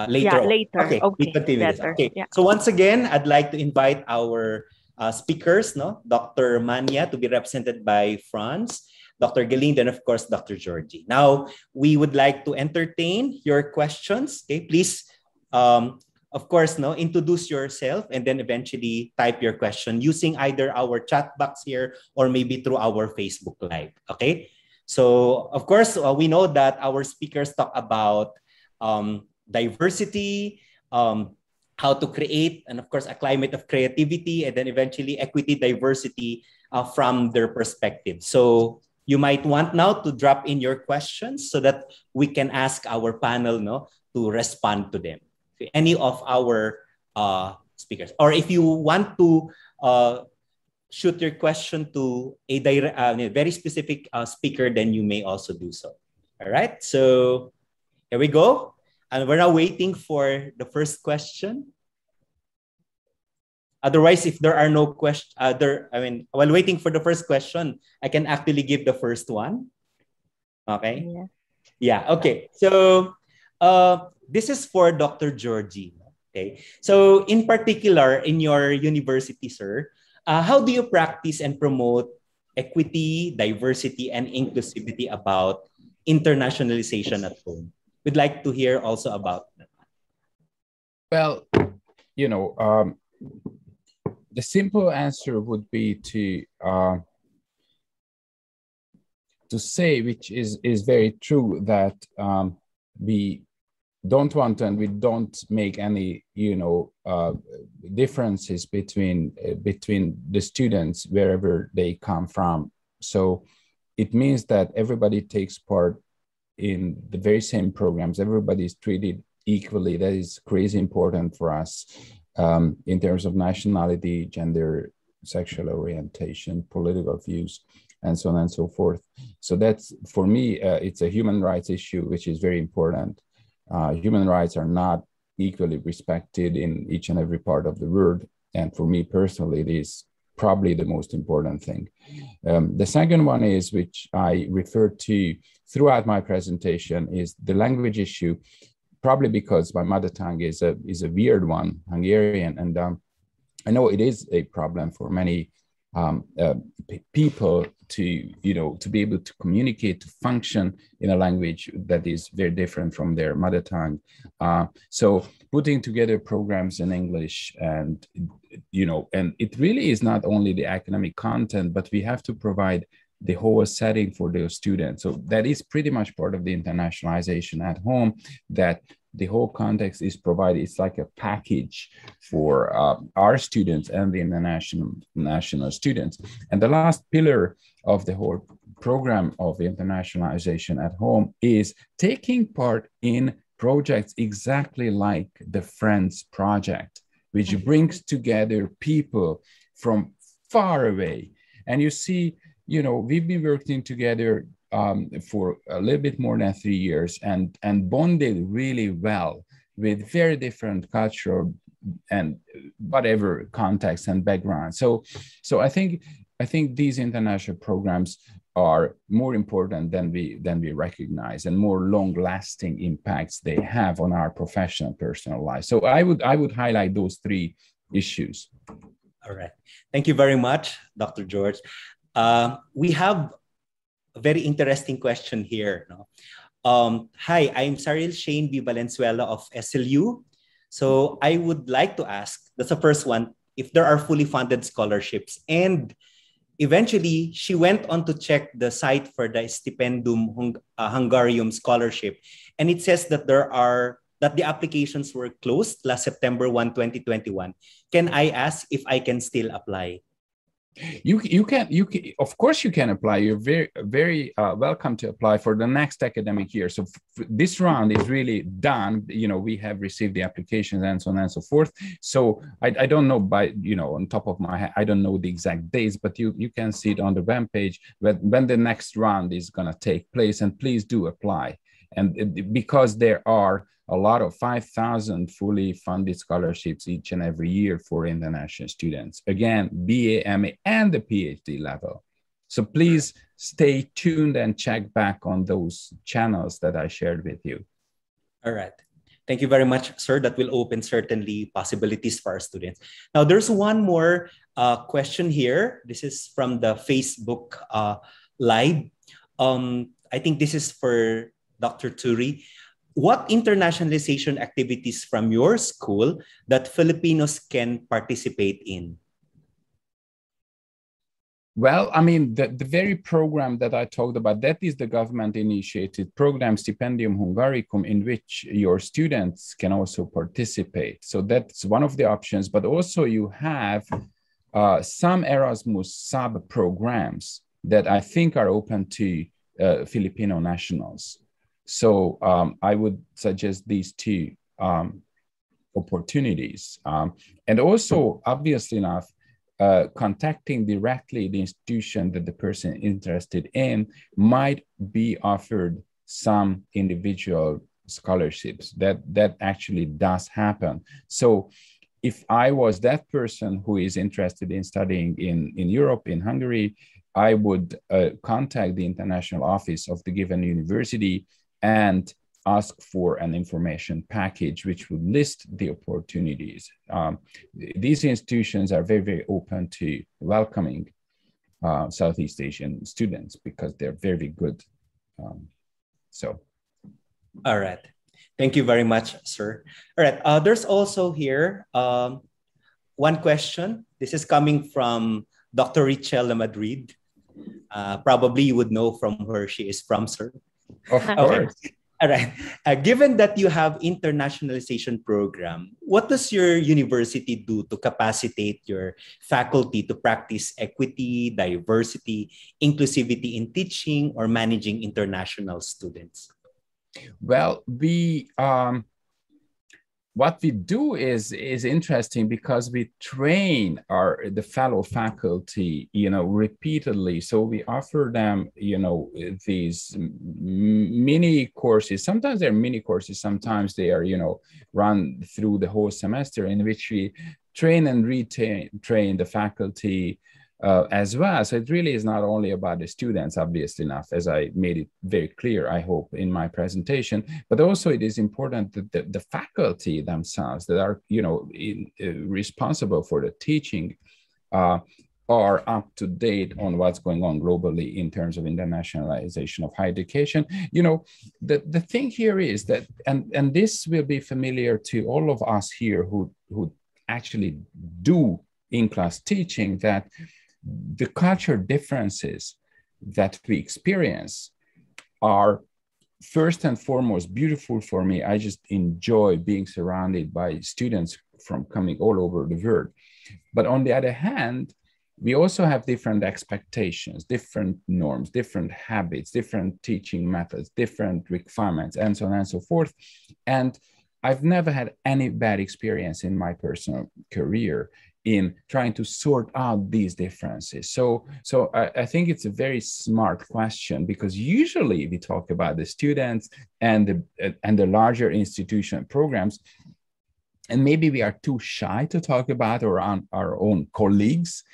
later. Yeah, later. Okay, we continue this. Better. Okay. Yeah. So once again, I'd like to invite our speakers, no, Dr. Manya to be represented by Franz, Dr. Galindo, and of course, Dr. Georgie. Now, we would like to entertain your questions. Okay, please, of course, no, introduce yourself and then eventually type your question using either our chat box here or maybe through our Facebook Live. Okay, so of course, we know that our speakers talk about diversity, how to create, and of course, a climate of creativity, and then eventually equity, diversity from their perspective. So you might want now to drop in your questions so that we can ask our panel, no, to respond to them. Any of our speakers, or if you want to shoot your question to a very specific speaker, then you may also do so. All right, so here we go. And we're now waiting for the first question. Otherwise, if there are no questions, while waiting for the first question, I can actually give the first one. Okay. Yeah. Okay. So this is for Dr. Georgie. Okay. So in particular, in your university, sir, how do you practice and promote equity, diversity, and inclusivity about internationalization at home? We'd like to hear also about that. Well, the simple answer would be to say, which is very true, that we don't want and we don't make any differences between the students wherever they come from. So it means that everybody takes part in the very same programs. Everybody is treated equally. That is crazy important for us in terms of nationality, gender, sexual orientation, political views, and so on and so forth. So that's, for me, it's a human rights issue, which is very important. Human rights are not equally respected in each and every part of the world. And for me personally, it is probably the most important thing. The second one is, which I referred to throughout my presentation, is the language issue, probably because my mother tongue is a weird one, Hungarian. And I know it is a problem for many people to be able to communicate, to function in a language that is very different from their mother tongue. So putting together programs in English, and it really is not only the academic content, but we have to provide the whole setting for those students. So that is pretty much part of the internationalization at home, that the whole context is provided. It's like a package for our students and the international students. And the last pillar of the whole program of the internationalization at home is taking part in projects exactly like the Friends project, which brings together people from far away. And you see, we've been working together for a little bit more than 3 years and bonded really well with very different cultural and whatever context and background. So I think these international programs are more important than we recognize, and more long-lasting impacts they have on our professional personal life. So I would highlight those 3 issues. All right. Thank you very much, Dr. George. We have a very interesting question here. No? Hi, I'm Saril Shane B. Valenzuela of SLU. So I would like to ask, that's the first one, if there are fully funded scholarships. And eventually, she went on to check the site for the Stipendium Hungarium Scholarship. And it says that that the applications were closed last September 1, 2021. Can I ask if I can still apply? You can of course you can apply. You're very welcome to apply for the next academic year. So this round is really done. We have received the applications and so on and so forth. So I don't know by on top of my head, I don't know the exact dates, but you can see it on the web page when the next round is going to take place. And please do apply. And because there are a lot of 5,000 fully funded scholarships each and every year for international students. Again, BA, MA, and the PhD level. So please stay tuned and check back on those channels that I shared with you. All right. Thank you very much, sir. That will open certainly possibilities for our students. Now, there's one more question here. This is from the Facebook Live. I think this is for Dr. Turi. What internationalization activities from your school that Filipinos can participate in? Well, I mean, the very program that I talked about, that is the government-initiated program, Stipendium Hungaricum, in which your students can also participate. So that's one of the options, but also you have some Erasmus sub-programs that I think are open to Filipino nationals. So I would suggest these two opportunities. And also, obviously enough, contacting directly the institution that the person is interested in might be offered some individual scholarships. That actually does happen. So if I was that person who is interested in studying in Europe, in Hungary, I would contact the international office of the given university and ask for an information package which would list the opportunities. These institutions are very, very open to welcoming Southeast Asian students because they're very good. All right. Thank you very much, sir. All right. There's also here one question. This is coming from Dr. Richelle Madrid. Probably you would know from where she is from, sir. Of course. All right. Given that you have internationalization program, what does your university do to capacitate your faculty to practice equity, diversity, inclusivity in teaching or managing international students? Well, what we do is interesting because we train the fellow faculty, repeatedly. So we offer them, these mini courses. Sometimes they're mini courses. Sometimes they are, run through the whole semester in which we train and retrain the faculty as well. So it really is not only about the students, obviously enough, as I made it very clear, I hope, in my presentation, but also it is important that the faculty themselves that are, responsible for the teaching are up to date on what's going on globally in terms of internationalization of higher education. The thing here is that, and this will be familiar to all of us here who actually do in-class teaching, that the culture differences that we experience are first and foremost beautiful for me. I just enjoy being surrounded by students from coming all over the world. But on the other hand, we also have different expectations, different norms, different habits, different teaching methods, different requirements, and so on and so forth. And I've never had any bad experience in my personal career in trying to sort out these differences. So I think it's a very smart question, because usually we talk about the students and the larger institution programs, and maybe we are too shy to talk about our own colleagues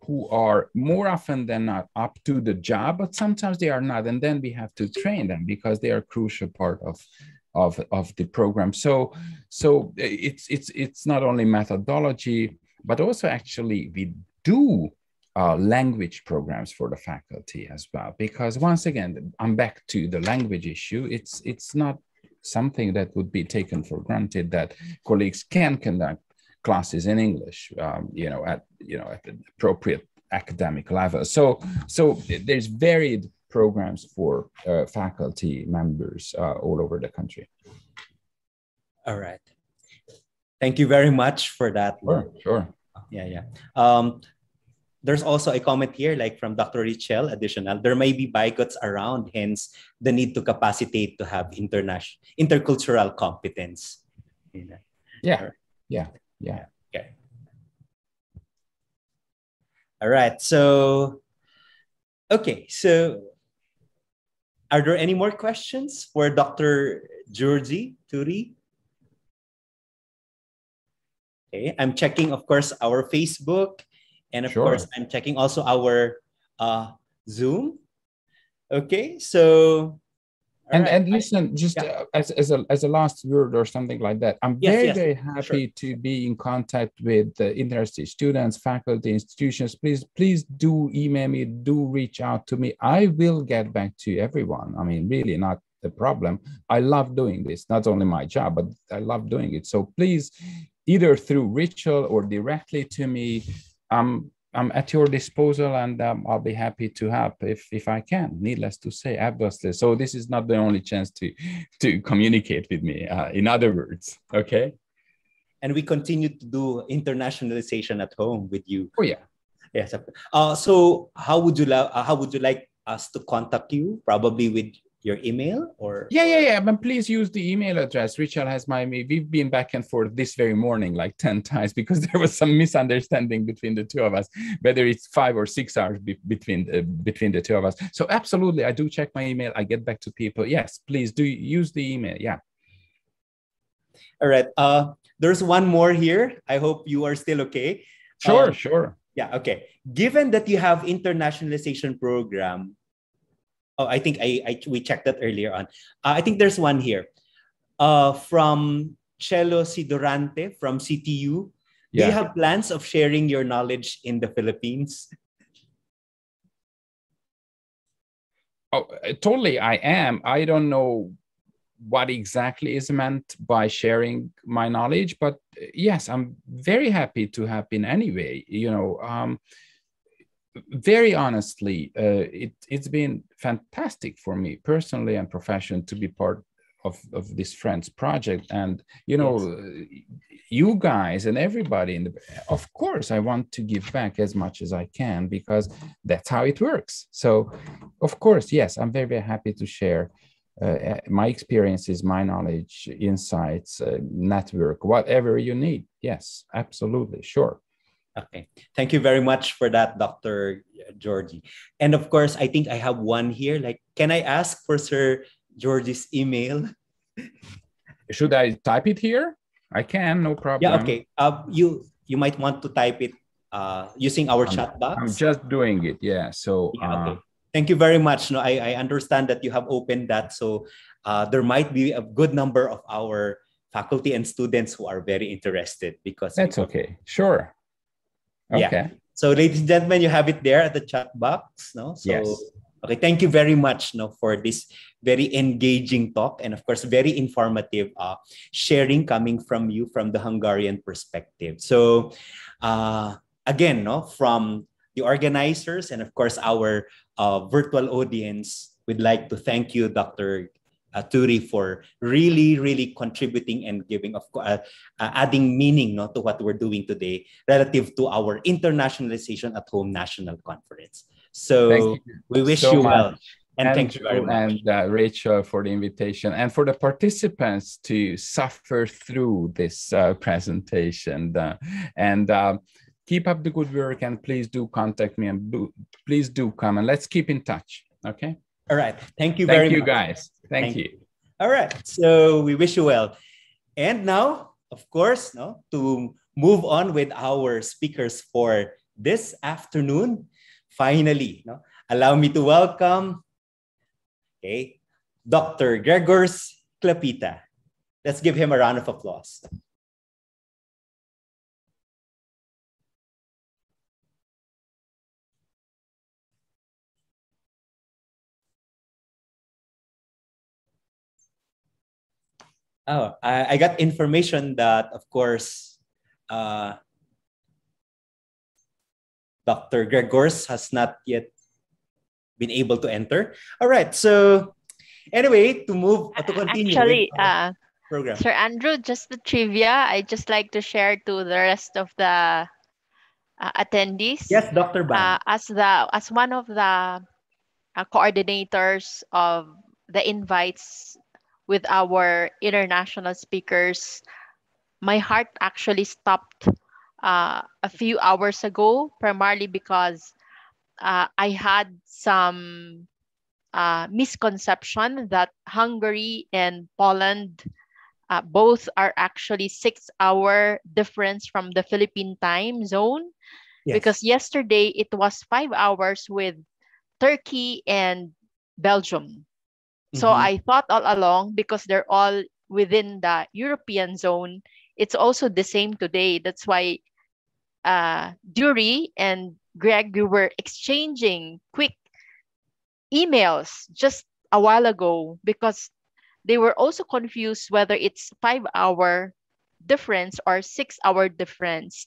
who are more often than not up to the job, but sometimes they are not, and then we have to train them because they are a crucial part of the program. So it's not only methodology. but also actually we do language programs for the faculty as well. Because once again, I'm back to the language issue. It's not something that would be taken for granted that colleagues can conduct classes in English, at the appropriate academic level. So there's varied programs for faculty members all over the country. All right. Thank you very much for that. Sure. Yeah. There's also a comment here, like from Dr. Richel, additional. There may be bigots around, hence the need to capacitate to have intercultural competence. Yeah. Okay. All right. So, are there any more questions for Dr. Georgie Turi? Okay, I'm checking, of course, our Facebook. And of course, I'm checking also our Zoom. Okay, so and listen, just as a last word or something like that, I'm very happy to be in contact with interested students, faculty, institutions. Please do email me, do reach out to me. I will get back to everyone. I mean, really not the problem. I love doing this. Not only my job, but I love doing it. So please, either through Rachel or directly to me, I'm at your disposal, and I'll be happy to help if I can. Needless to say, obviously. So this is not the only chance to communicate with me. In other words, okay. And we continue to do internationalization at home with you. Oh yeah. Yes. So how would you like us to contact you? Probably with your email or? Yeah. But please use the email address. Richard has we've been back and forth this very morning like 10 times because there was some misunderstanding between the two of us, whether it's 5 or 6 hours between the two of us. So absolutely, I do check my email. I get back to people. Yes, please do use the email. Yeah. All right. There's one more here. I hope you are still okay. Sure. Yeah. Okay. Given that you have internationalization program, I think we checked that earlier on. I think there's one here from Chelo Sidorante from CTU. Do you have plans of sharing your knowledge in the Philippines? Oh, totally. I am. I don't know what exactly is meant by sharing my knowledge, but yes, I'm very happy to help in any way. Very honestly, it's been fantastic for me personally and professionally to be part of this Friends project. And, you guys and everybody of course, I want to give back as much as I can because that's how it works. So, of course, yes, I'm very, very happy to share my experiences, my knowledge, insights, network, whatever you need. Yes, absolutely. Sure. Okay. Thank you very much for that, Dr. Georgie. And of course, I think I have one here. Like, can I ask for Sir Georgie's email? Should I type it here? I can, no problem. Yeah, okay. You might want to type it using our chat box. I'm just doing it, yeah. So okay. Thank you very much. No, I understand that you have opened that. So there might be a good number of our faculty and students who are very interested because that's okay. Sure. Okay. Yeah. So, ladies and gentlemen, you have it there at the chat box. No? So, yes. Okay. Thank you very much for this very engaging talk and, of course, very informative sharing coming from you from the Hungarian perspective. So, again, from the organizers and, of course, our virtual audience, we'd like to thank you, Dr. Turi, for really, really contributing and giving, adding meaning to what we're doing today relative to our Internationalization at Home National Conference. So we wish you well. And thank you very much. And Rachel for the invitation and for the participants to suffer through this presentation. Keep up the good work and please do contact me and please do come and let's keep in touch. Okay. All right. Thank you very much. Thank you, guys. Thank you. All right. So we wish you well. And now, of course, to move on with our speakers for this afternoon, finally, allow me to welcome Dr. Gregors Klapita. Let's give him a round of applause. Oh, I got information that, of course, Dr. Gregors has not yet been able to enter. All right. So anyway, to continue with Actually, our program. Sir Andrew, just the trivia, I just like to share to the rest of the attendees. Yes, Dr. Bang. As one of the coordinators of the invites with our international speakers, my heart actually stopped a few hours ago, primarily because I had some misconception that Hungary and Poland both are actually 6 hour difference from the Philippine time zone. Yes. Because yesterday it was 5 hours with Turkey and Belgium. So I thought all along, because they're all within the European zone, it's also the same today. That's why Dury and Greg, we were exchanging quick emails just a while ago because they were also confused whether it's 5 hour difference or 6 hour difference.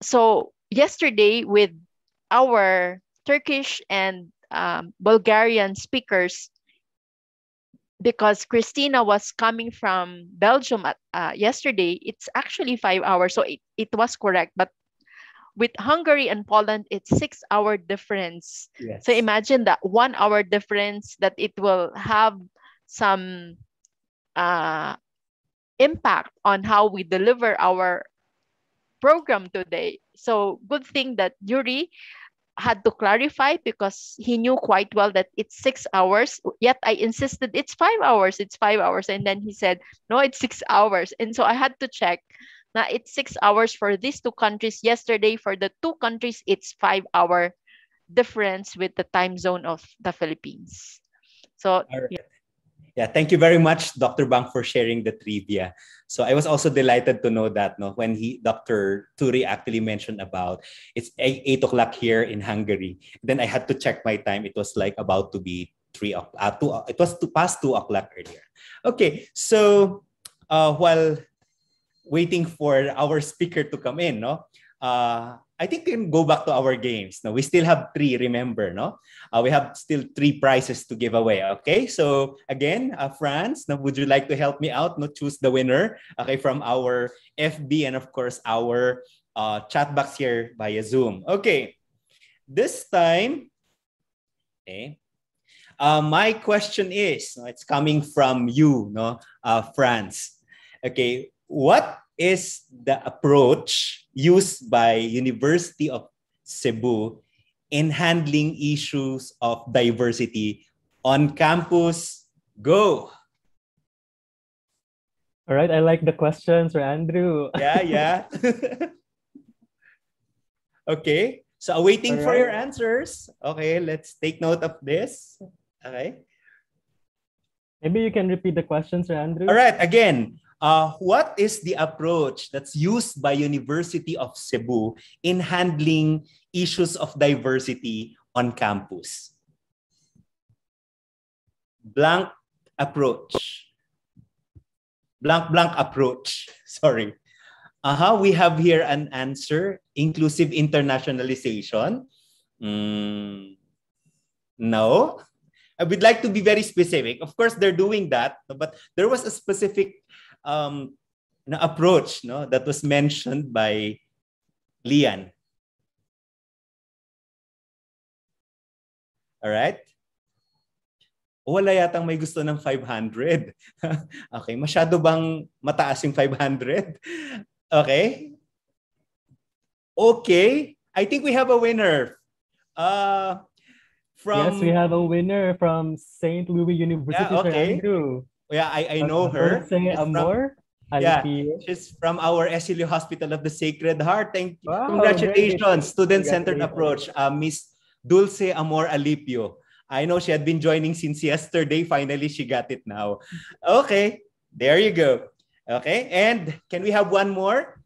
So yesterday with our Turkish and Bulgarian speakers, because Christina was coming from Belgium yesterday, it's actually 5 hours. So it was correct. But with Hungary and Poland, it's 6 hour difference. Yes. So imagine that 1 hour difference, that it will have some impact on how we deliver our program today. So good thing that Yuri had to clarify, because he knew quite well that it's 6 hours. Yet I insisted it's 5 hours. It's 5 hours, and then he said no, it's 6 hours. And so I had to check. Now it's 6 hours for these two countries. Yesterday for the two countries, it's 5 hour difference with the time zone of the Philippines. So yeah, thank you very much, Dr. Bang, for sharing the trivia. So I was also delighted to know that when Dr. Turi actually mentioned about it's 8 o'clock here in Hungary. Then I had to check my time. It was like about to be 3 o'clock. It was past 2 o'clock earlier. Okay, so while waiting for our speaker to come in, I think we can go back to our games. No, we still have 3. Remember, we have still 3 prizes to give away. Okay, so again, Franz, would you like to help me out? Choose the winner. Okay, from our FB and of course our chat box here via Zoom. Okay, this time, okay. My question is, it's coming from you, Franz. Okay, what is the approach used by University of Cebu in handling issues of diversity on campus? Go. All right, I like the questions, Sir Andrew. Yeah. Okay, so waiting for your answers. Okay, let's take note of this. Okay. Maybe you can repeat the question, Sir Andrew. All right, again. What is the approach that's used by University of Cebu in handling issues of diversity on campus? Blank approach. Blank approach. Sorry. We have here an answer. Inclusive internationalization. No. I would like to be very specific. Of course, they're doing that, but there was a specific approach that was mentioned by Lian. All right? Wala yatang may gusto ng 500. Okay, masyado bang mataas yung 500? Okay. Okay, I think we have a winner. Yes, we have a winner from St. Louis University, yeah, okay. Sir Andrew. Yeah, I know her. She's from our SLU Hospital of the Sacred Heart. Congratulations, student-centered approach, Miss Dulce Amor Alipio. I know she had been joining since yesterday. Finally, she got it now. Okay, there you go. Okay, and can we have one more?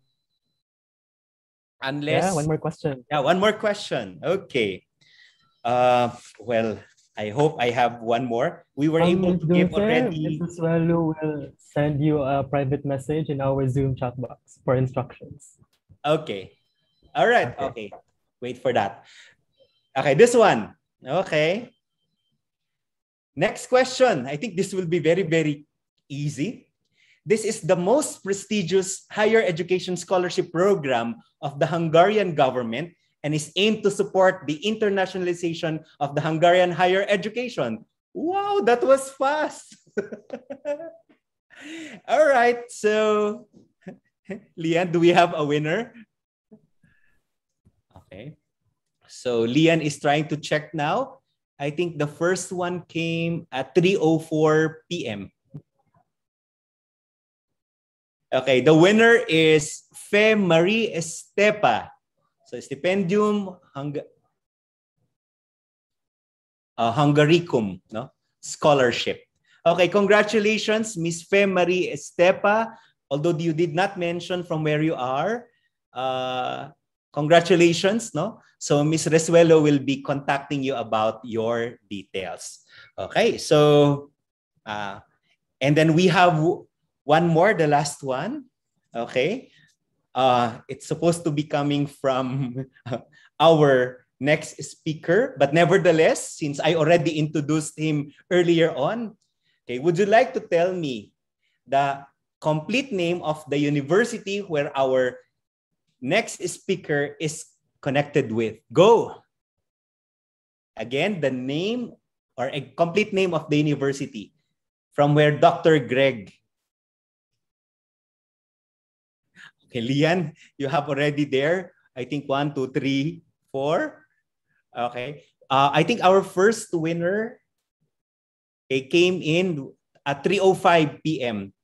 Unless... Yeah, one more question. Yeah, one more question. Okay. Well, I hope I have one more. We were able to give already. Mrs. Welu will send you a private message in our Zoom chat box for instructions. Okay. All right. Okay. Wait for that. Okay, this one. Okay. Next question. I think this will be very, very easy. This is the most prestigious higher education scholarship program of the Hungarian government and is aimed to support the internationalization of the Hungarian higher education. Wow, that was fast. All right, so Lian, do we have a winner? Okay, so Lian is trying to check now. I think the first one came at 3:04 p.m. Okay, the winner is Fe Marie Estepa. So, Stipendium Hungaricum, no? Scholarship. Okay, congratulations, Miss Fe Marie Estepa. Although you did not mention from where you are, congratulations, no? So, Miss Resuelo will be contacting you about your details. Okay, so, and then we have one more, the last one. Okay. It's supposed to be coming from our next speaker, but nevertheless, since I already introduced him earlier on, okay, would you like to tell me the complete name of the university where our next speaker is connected with? Go. Again, the name or a complete name of the university from where Dr. Greg. Okay, Lian, you have already there. I think 1, 2, 3, 4. Okay. I think our first winner came in at 3:05 p.m.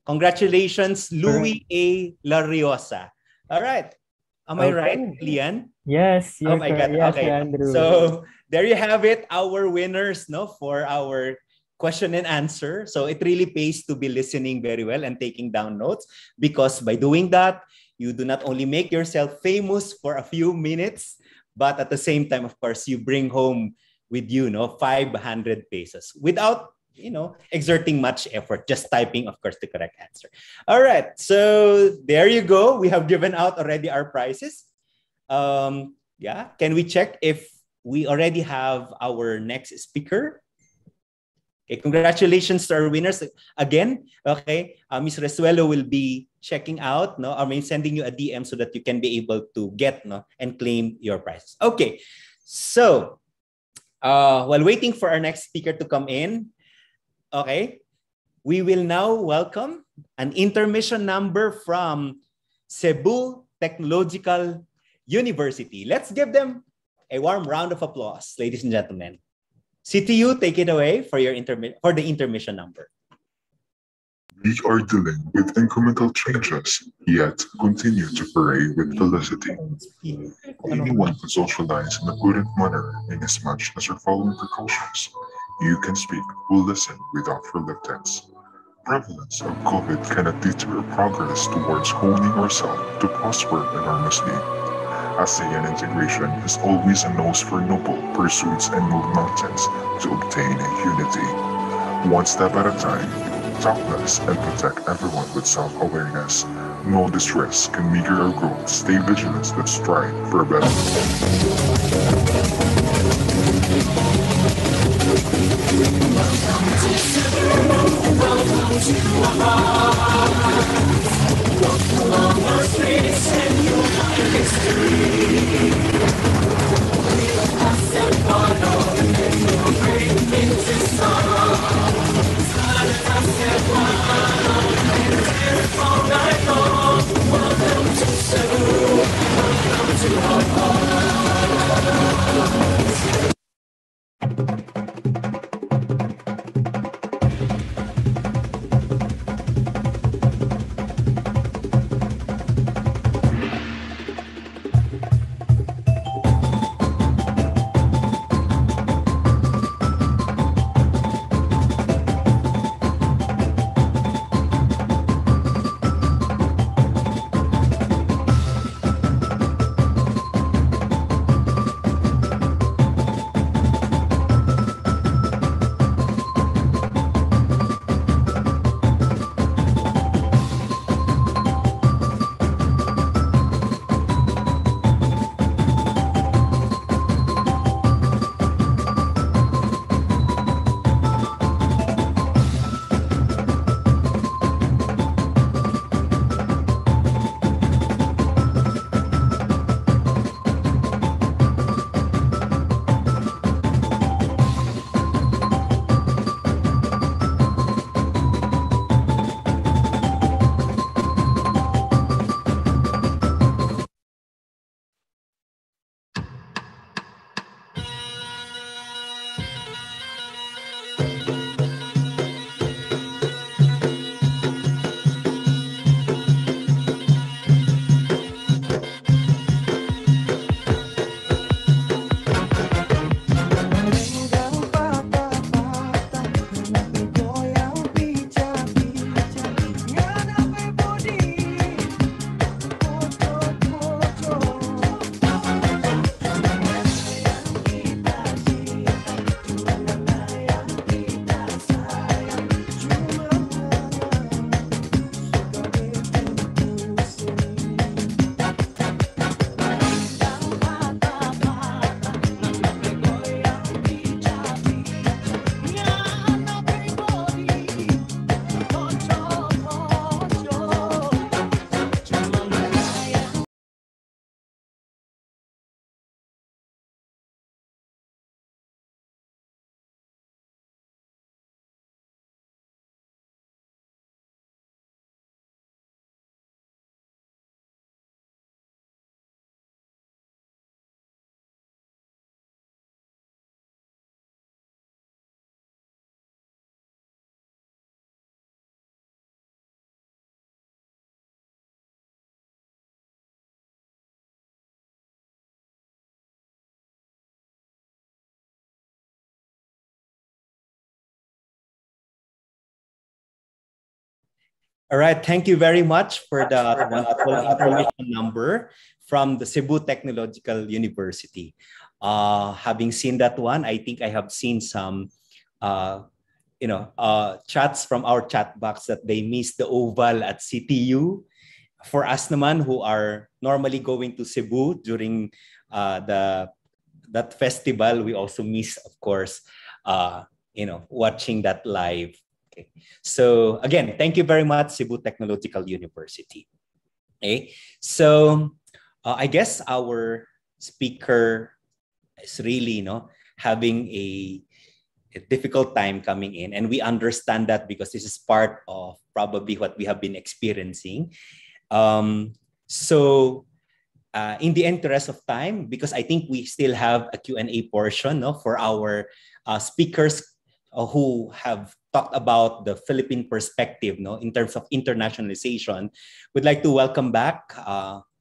Congratulations, Louis A. Lariosa. All right. Am I right, Lian? Yes. Oh my God. Yes, okay. Andrew. So there you have it, our winners, no, for our question and answer. So it really pays to be listening very well and taking down notes, because by doing that, you do not only make yourself famous for a few minutes, but at the same time, of course, you bring home with you, 500 pesos without, exerting much effort, just typing, of course, the correct answer. All right. So there you go. We have given out already our prizes. Yeah. Can we check if we already have our next speaker? Okay, congratulations to our winners again. Okay, Ms. Resuelo will be checking out, sending you a DM so that you can be able to get, and claim your prizes. Okay, so while waiting for our next speaker to come in, okay, we will now welcome an intermission number from Cebu Technological University. Let's give them a warm round of applause, ladies and gentlemen. CTU, take it away for the intermission number. We are dealing with incremental changes, yet continue to parade with felicity. Anyone can socialize in a prudent manner inasmuch as you're following precautions. You can speak, will listen without reluctance. Prevalence of COVID cannot deter progress towards honing ourselves to prosper enormously. ASEAN integration is always a nose for noble pursuits and move mountains to obtain unity. One step at a time, talk less and protect everyone with self-awareness. Know this risk can meager our growth. Stay vigilant and strive for a better All right, thank you very much for the wonderful information number from the Cebu Technological University. Having seen that one, I think I have seen some, chats from our chat box that they miss the oval at CTU. For us naman who are normally going to Cebu during that festival, we also miss, of course, watching that live. Okay. So again, thank you very much, Cebu Technological University. Okay. So I guess our speaker is really, having a difficult time coming in, and we understand that because this is part of probably what we have been experiencing. In the interest of time, because I think we still have a Q&A portion for our speakers who have talked about the Philippine perspective in terms of internationalization, we'd like to welcome back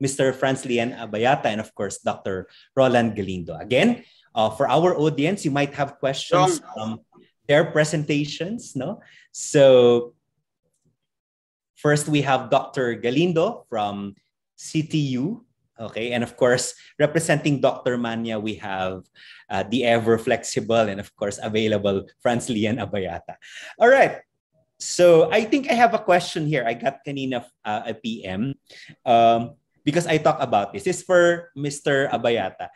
Mr. Franz Lian Abayata and of course, Dr. Roland Galindo. Again, for our audience, you might have questions from their presentations. So first, we have Dr. Galindo from CTU. Okay, and of course, representing Dr. Manya, we have the ever flexible and of course available Franz Lian Abayata. All right, so I think I have a question here. I got kanina a PM because I talk about this. This is for Mr. Abayata,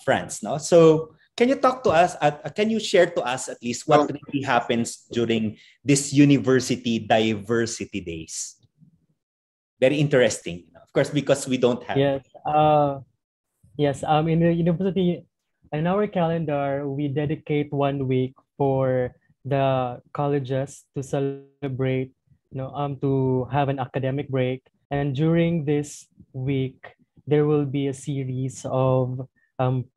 Franz. No, so can you talk to us? Can you share to us at least what really happens during this university diversity days? Very interesting, of course, because we don't have. Yes. In the university, in our calendar, we dedicate 1 week for the colleges to celebrate, to have an academic break. And during this week, there will be a series of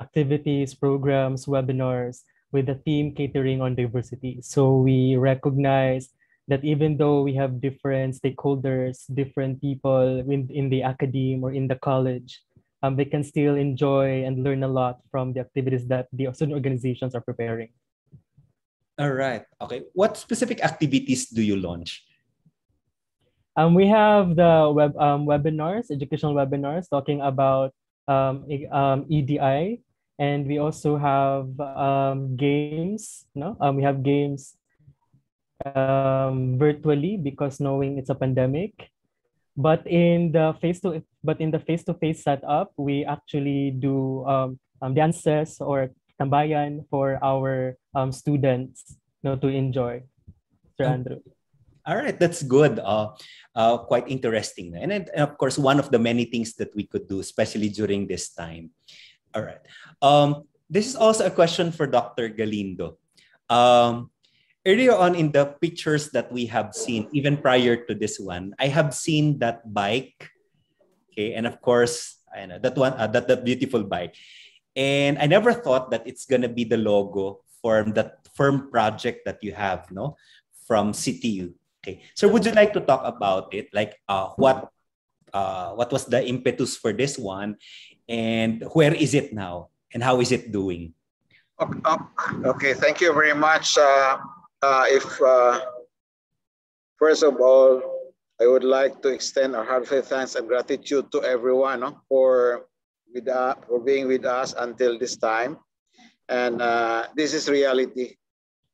activities, programs, webinars with the theme catering on diversity. So we recognize that even though we have different stakeholders, different people in the academe or in the college, they can still enjoy and learn a lot from the activities that the student organizations are preparing. All right. Okay. What specific activities do you launch? We have the webinars, educational webinars, talking about EDI, and we also have games. We have games virtually because knowing it's a pandemic. But in the face-to-face setup, we actually do dances or tambayan for our students to enjoy. Sir Andrew. All right, that's good. Quite interesting. And of course, one of the many things that we could do, especially during this time. All right. This is also a question for Dr. Galindo. Earlier on in the pictures that we have seen, even prior to this one, I have seen that bike. Okay, and of course, I know that one, that beautiful bike. And I never thought that it's gonna be the logo for that firm project that you have, from CTU. Okay, so would you like to talk about it? Like, what was the impetus for this one, and where is it now, and how is it doing? Okay, thank you very much. First of all, I would like to extend our heartfelt thanks and gratitude to everyone for being with us until this time. And this is reality.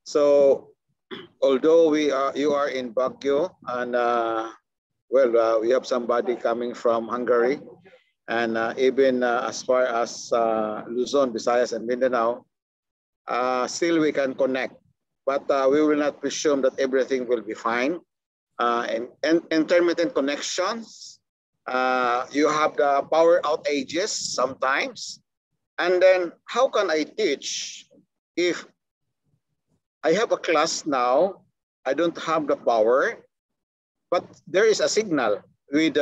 So, although you are in Baguio, and we have somebody coming from Hungary, and even as far as Luzon, Visayas, and Mindanao, still we can connect. But we will not presume that everything will be fine. And intermittent connections, you have the power outages sometimes. And then how can I teach if I have a class now, I don't have the power, but there is a signal with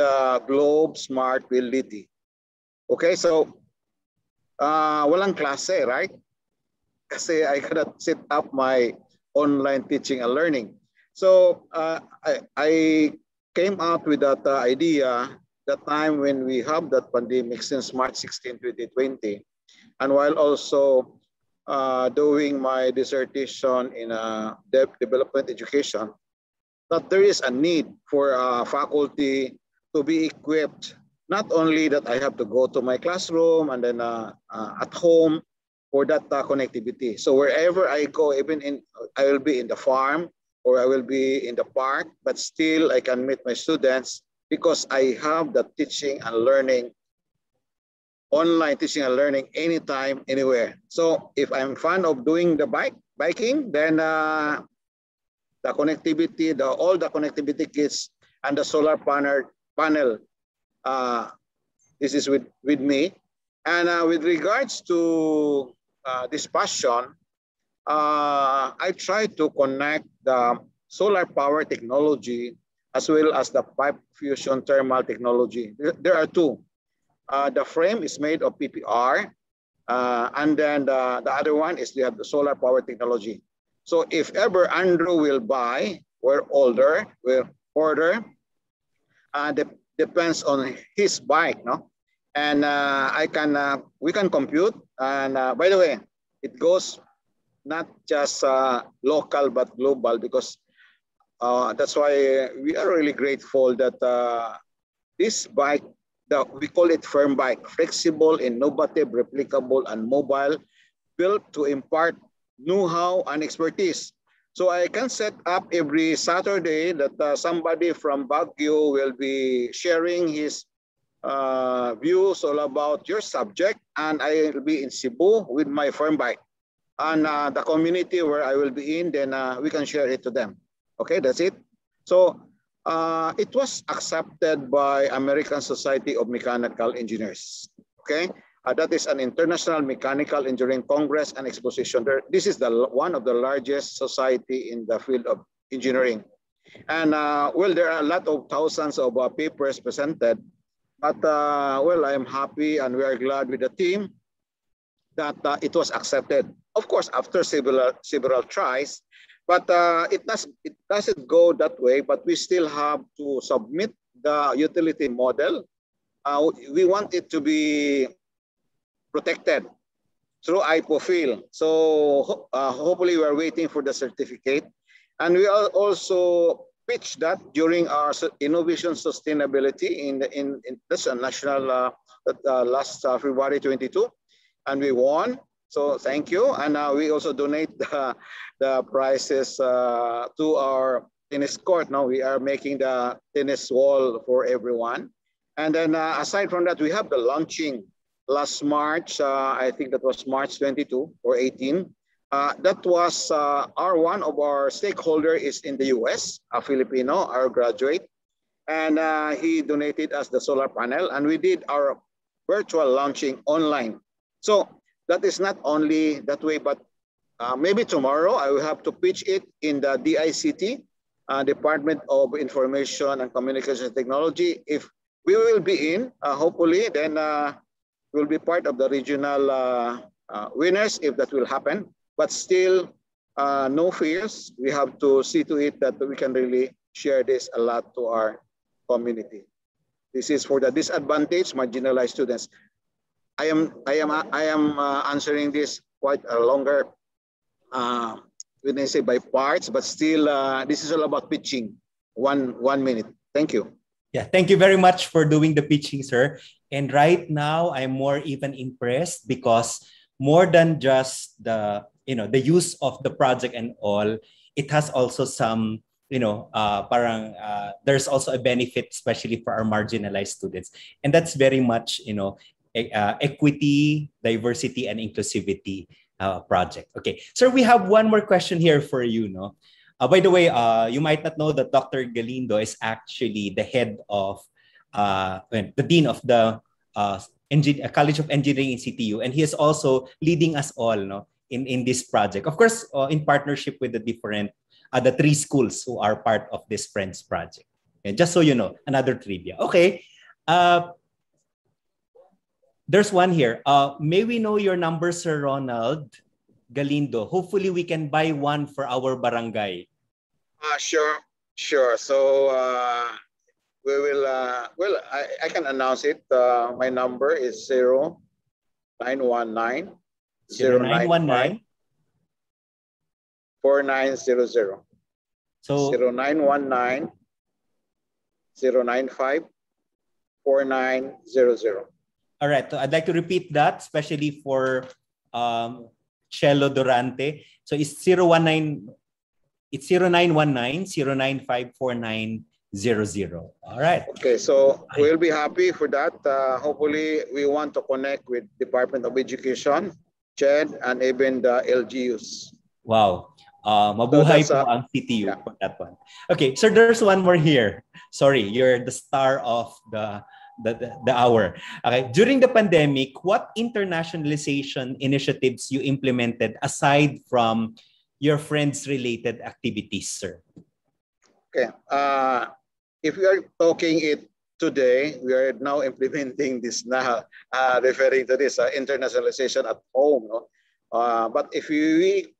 Globe Smart Reality. Okay, so walang klase, right? Kasi I cannot set up my online teaching and learning. So I came out with that idea the time when we have that pandemic since March 16, 2020. And while also doing my dissertation in development education, that there is a need for faculty to be equipped. Not only that I have to go to my classroom and then at home for that connectivity. So wherever I go, I will be in the farm or I will be in the park, but still I can meet my students because I have the teaching and learning, online teaching and learning anytime, anywhere. So if I'm fan of doing the biking, then the connectivity, all the connectivity kits and the solar panel, this is with me. And with regards to this passion, I try to connect the solar power technology as well as the pipe fusion thermal technology. There are two. The frame is made of PPR, and then the other one is they have the solar power technology. So if ever Andrew will buy, we're older, we'll order, depends on his bike, no? And we can compute. And by the way, it goes not just local but global, because that's why we are really grateful that this bike, we call it firm bike, flexible, innovative, replicable, and mobile, built to impart know-how and expertise. So I can set up every Saturday that somebody from Baguio will be sharing his views all about your subject, and I will be in Cebu with my firm bike. And the community where I will be in, then we can share it to them. Okay, that's it. So it was accepted by American Society of Mechanical Engineers. Okay, that is an international mechanical engineering congress and exposition. This is one of the largest society in the field of engineering. And well, there are a lot of thousands of papers presented, but well, I am happy and we are glad with the team that it was accepted. Of course, after several tries, but it doesn't go that way, but we still have to submit the utility model. We want it to be protected through IPOFIL. So hopefully we're waiting for the certificate. And we also pitched that during our innovation sustainability in this national last February 22, and we won. So thank you. And we also donate the prizes to our tennis court. Now we are making the tennis wall for everyone. And then aside from that, we have the launching last March. I think that was March 22 or 18. That was one of our stakeholder is in the US, a Filipino, our graduate. And he donated us the solar panel, and we did our virtual launching online. So that is not only that way, but maybe tomorrow I will have to pitch it in the DICT, Department of Information and Communication Technology. If we will be in, hopefully, then we'll be part of the regional winners if that will happen. But still, no fears. We have to see to it that we can really share this a lot to our community. This is for the disadvantaged, marginalized students. I am answering this quite a longer, when I say by parts, but still, this is all about pitching. One minute. Thank you. Yeah, thank you very much for doing the pitching, sir. And right now, I'm more even impressed because more than just the use of the project and all, it has also some, there's also a benefit, especially for our marginalized students. And that's very much, equity, diversity, and inclusivity project. Okay, sir, we have one more question here for you. No, by the way, you might not know that Dr. Galindo is actually the head of the dean of the College of Engineering in CTU, and he is also leading us all, in this project. Of course, in partnership with the different the 3 schools who are part of this Friends project. And just so you know, another trivia. Okay. There's one here. May we know your number, Sir Ronald Galindo? Hopefully, we can buy one for our barangay. Sure. So we will. Well, I can announce it. My number is 0919 0919 4900. So 0919 095 4900. All right. So I'd like to repeat that, especially for Cello Durante. So it's 0919 095 4900. All right. Okay, so we'll be happy for that. Hopefully, we want to connect with Department of Education, CHED, and even the LGUs. Wow. Mabuhay po ang CTU for that one. Okay, so there's one more here. Sorry, you're the star of the hour. Okay, during the pandemic, what internationalization initiatives you implemented aside from your friends-related activities, sir? Okay, if we are talking it today, we are now implementing this now, referring to this internationalization at home. No? But if we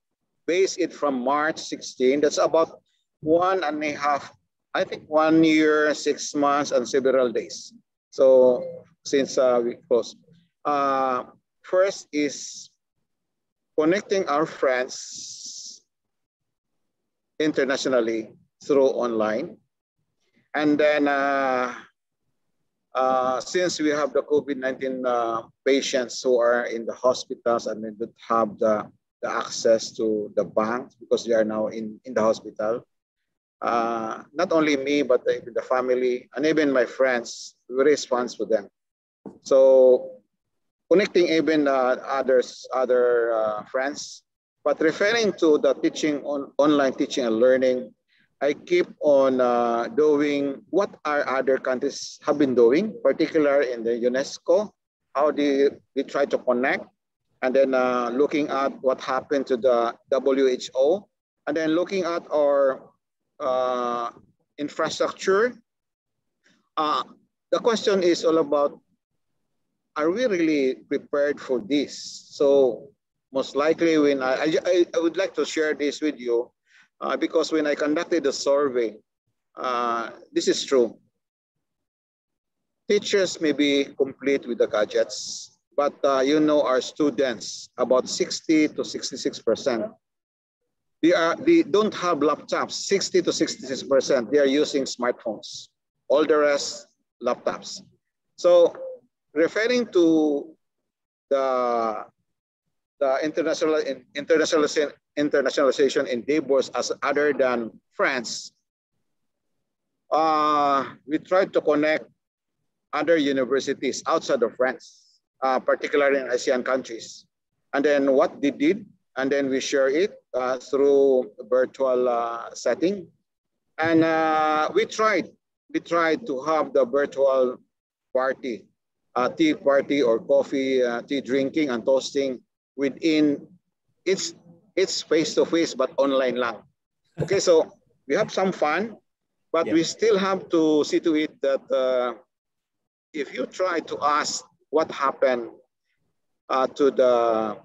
base it from March 16, that's about 1.5, I think 1 year, 6 months, and several days. So since we closed. First is connecting our friends internationally through online. And then since we have the COVID-19 patients who are in the hospitals and they don't have the access to the banks because they are now in the hospital, not only me, but even the family and even my friends, we respond to them. So connecting even other friends, but referring to the teaching online teaching and learning, I keep on doing what our other countries have been doing, particularly in the UNESCO, how they try to connect, and then looking at what happened to the WHO, and then looking at our infrastructure. The question is all about, are we really prepared for this? So most likely when I would like to share this with you because when I conducted the survey, this is true. Teachers may be complete with the gadgets, but you know our students, about 60 to 66%, they don't have laptops. 60 to 66%, they are using smartphones. All the rest, laptops. So referring to the internationalization endeavors as other than France, we tried to connect other universities outside of France, particularly in ASEAN countries. And then what they did, and then we share it through a virtual setting. And we tried to have the virtual party, tea party or coffee, tea drinking and toasting within, it's face-to-face but online lang. Okay, so we have some fun, but we still have to see to it that if you try to ask what happened to the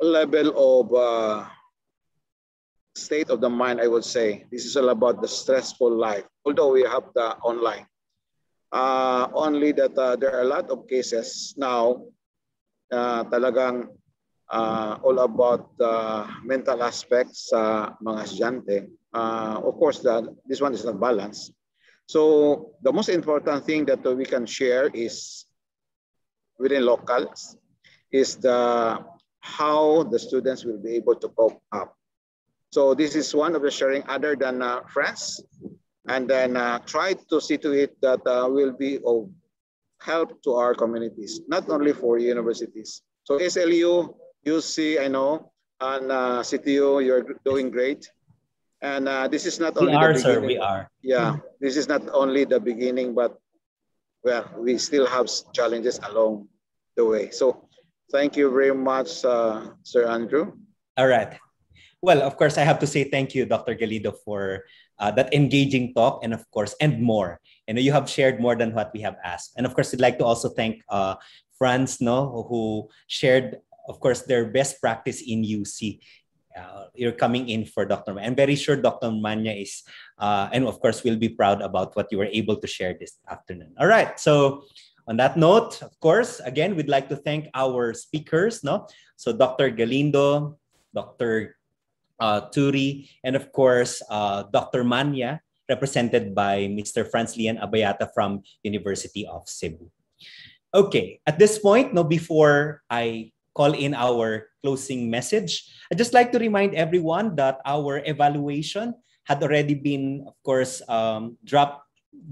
level of state of the mind, I would say, this is all about the stressful life, although we have the online. Only that there are a lot of cases now talagang all about the mental aspects sa mga estudyante. Of course, this one is not balanced. So the most important thing that we can share is within locals is how the students will be able to cope up. So this is one of the sharing other than France, and then try to see to it that will be of help to our communities, not only for universities. So SLU, UC, I know, and CTU, you're doing great. And this is not only the beginning. Sir, we are. Yeah, this is not only the beginning, but well, we still have challenges along the way. So thank you very much, Sir Andrew. All right. Well, of course, I have to say thank you, Dr. Galindo, for that engaging talk, and of course, and more. And you have shared more than what we have asked. And of course, I'd like to also thank Franz, who shared, of course, their best practice in UC. You're coming in for Dr. Manya. I'm very sure Dr. Manya is, and of course, will be proud about what you were able to share this afternoon. All right. So on that note, of course, again, we'd like to thank our speakers. So Dr. Galindo, Dr. Turi, and of course, Dr. Manya, represented by Mr. Franz Lian Abayata from University of Cebu. Okay, at this point, no, before I call in our closing message, I'd just like to remind everyone that our evaluation had already been, of course, dropped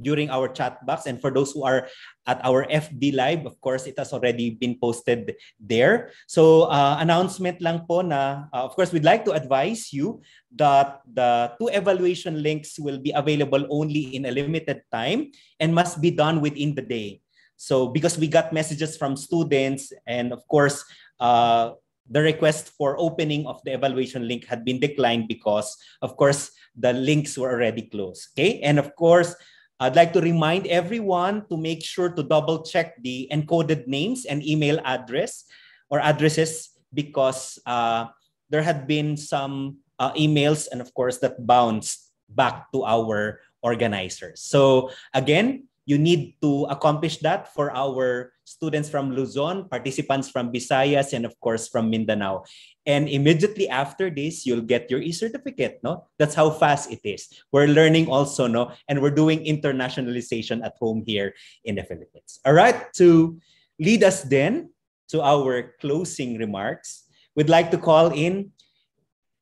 during our chat box. And for those who are at our FB Live, of course, it has already been posted there. So announcement lang po na, of course, we'd like to advise you that the 2 evaluation links will be available only in a limited time and must be done within the day. So because we got messages from students and of course, the request for opening of the evaluation link had been declined because, of course, the links were already closed. Okay, and of course, I'd like to remind everyone to make sure to double check the encoded names and email address or addresses because there had been some emails and of course that bounced back to our organizers. So again, you need to accomplish that for our students from Luzon, participants from Visayas, and of course from Mindanao. And immediately after this, you'll get your e-certificate, no? That's how fast it is. We're learning also, no? And we're doing internationalization at home here in the Philippines. All right, to lead us then to our closing remarks, we'd like to call in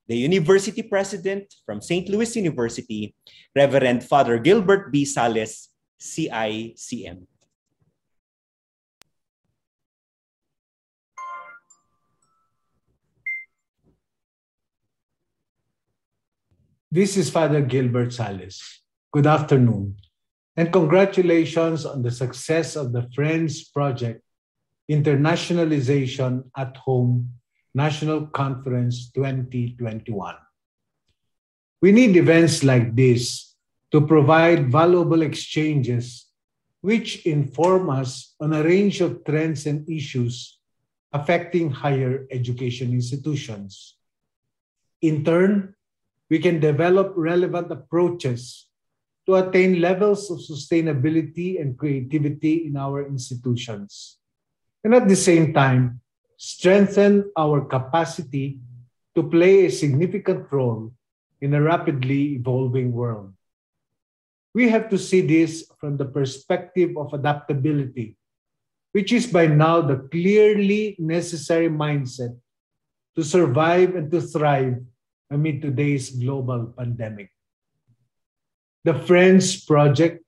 the University President from St. Louis University, Reverend Father Gilbert B. Sales, CICM. This is Father Gilbert Sales. Good afternoon, and congratulations on the success of the Friends Project Internationalization at Home National Conference 2021. We need events like this to provide valuable exchanges which inform us on a range of trends and issues affecting higher education institutions. In turn, we can develop relevant approaches to attain levels of sustainability and creativity in our institutions, and at the same time, strengthen our capacity to play a significant role in a rapidly evolving world. We have to see this from the perspective of adaptability, which is by now the clearly necessary mindset to survive and to thrive amid today's global pandemic. The Friends Project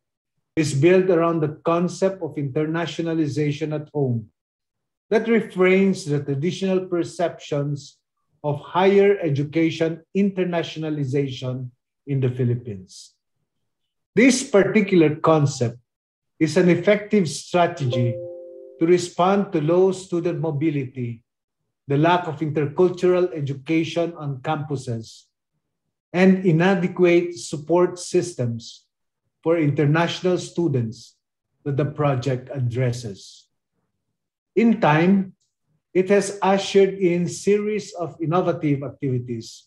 is built around the concept of internationalization at home that refrains the traditional perceptions of higher education internationalization in the Philippines. This particular concept is an effective strategy to respond to low student mobility, the lack of intercultural education on campuses, and inadequate support systems for international students that the project addresses. In time, it has ushered in series of innovative activities,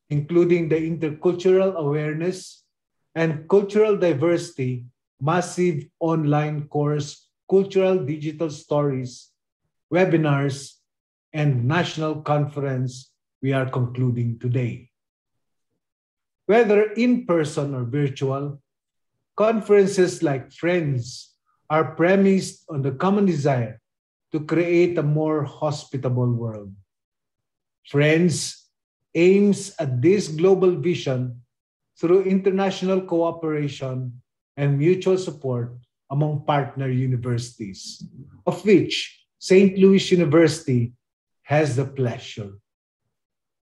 including the intercultural awareness and cultural diversity massive online course, Cultural Digital Stories, webinars, and national conference we are concluding today. Whether in person or virtual, conferences like Friends are premised on the common desire to create a more hospitable world. Friends aims at this global vision through international cooperation and mutual support among partner universities, of which St. Louis University has the pleasure.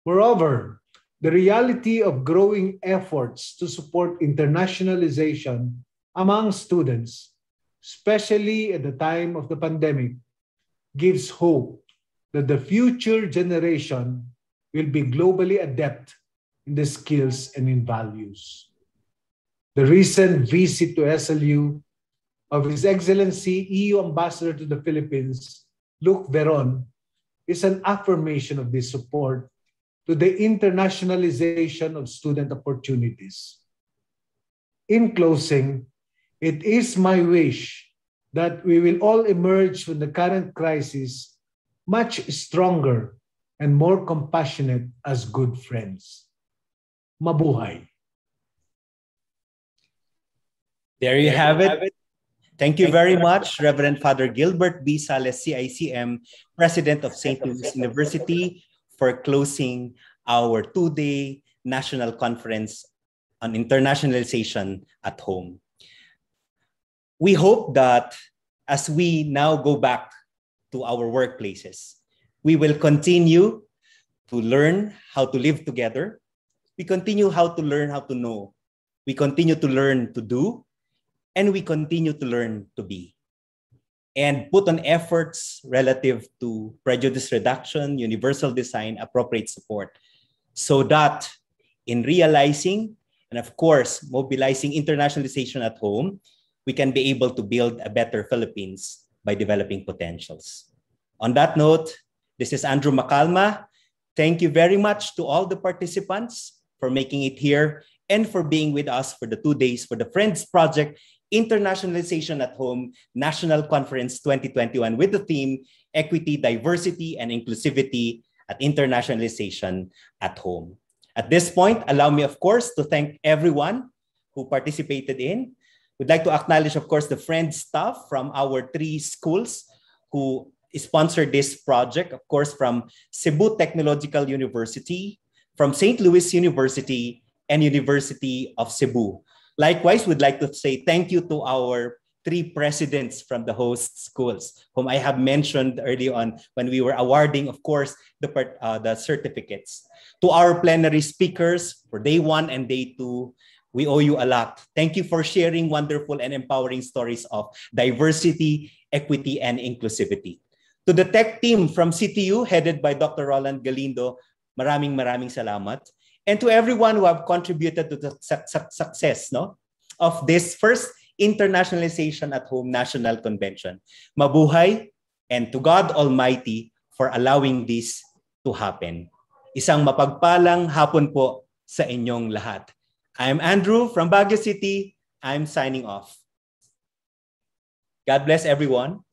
Moreover, the reality of growing efforts to support internationalization among students, especially at the time of the pandemic, gives hope that the future generation will be globally adept in the skills and in values. The recent visit to SLU of His Excellency EU Ambassador to the Philippines, Luc Veron, is an affirmation of this support to the internationalization of student opportunities. In closing, it is my wish that we will all emerge from the current crisis much stronger and more compassionate as good friends. Mabuhay. There you have it. Thank you very much, Reverend Father Gilbert B. Sales, CICM, President of St. Louis University, for closing our two-day national conference on internationalization at home. We hope that as we now go back to our workplaces, we will continue to learn how to live together. We continue how to learn how to know. We continue to learn to do, and we continue to learn to be. And put on efforts relative to prejudice reduction, universal design, appropriate support, so that in realizing and of course mobilizing internationalization at home, we can be able to build a better Philippines by developing potentials. On that note, this is Andrew Macalma. Thank you very much to all the participants for making it here and for being with us for the 2 days for the Friends Project Internationalization at Home National Conference 2021 with the theme Equity, Diversity, and Inclusivity at Internationalization at Home. At this point, allow me, of course, to thank everyone who participated in. We'd like to acknowledge, of course, the Friends staff from our 3 schools who sponsored this project, of course, from Cebu Technological University, from St. Louis University, and University of Cebu. Likewise, we'd like to say thank you to our 3 presidents from the host schools, whom I have mentioned early on when we were awarding, of course, the certificates. To our plenary speakers for day 1 and day 2, we owe you a lot. Thank you for sharing wonderful and empowering stories of diversity, equity, and inclusivity. To the tech team from CTU, headed by Dr. Roland Galindo, maraming salamat. And to everyone who have contributed to the success of this first Internationalization at Home National Convention. Mabuhay, and to God Almighty for allowing this to happen. Isang mapagpalang hapon po sa inyong lahat. I'm Andrew from Baguio City. I'm signing off. God bless everyone.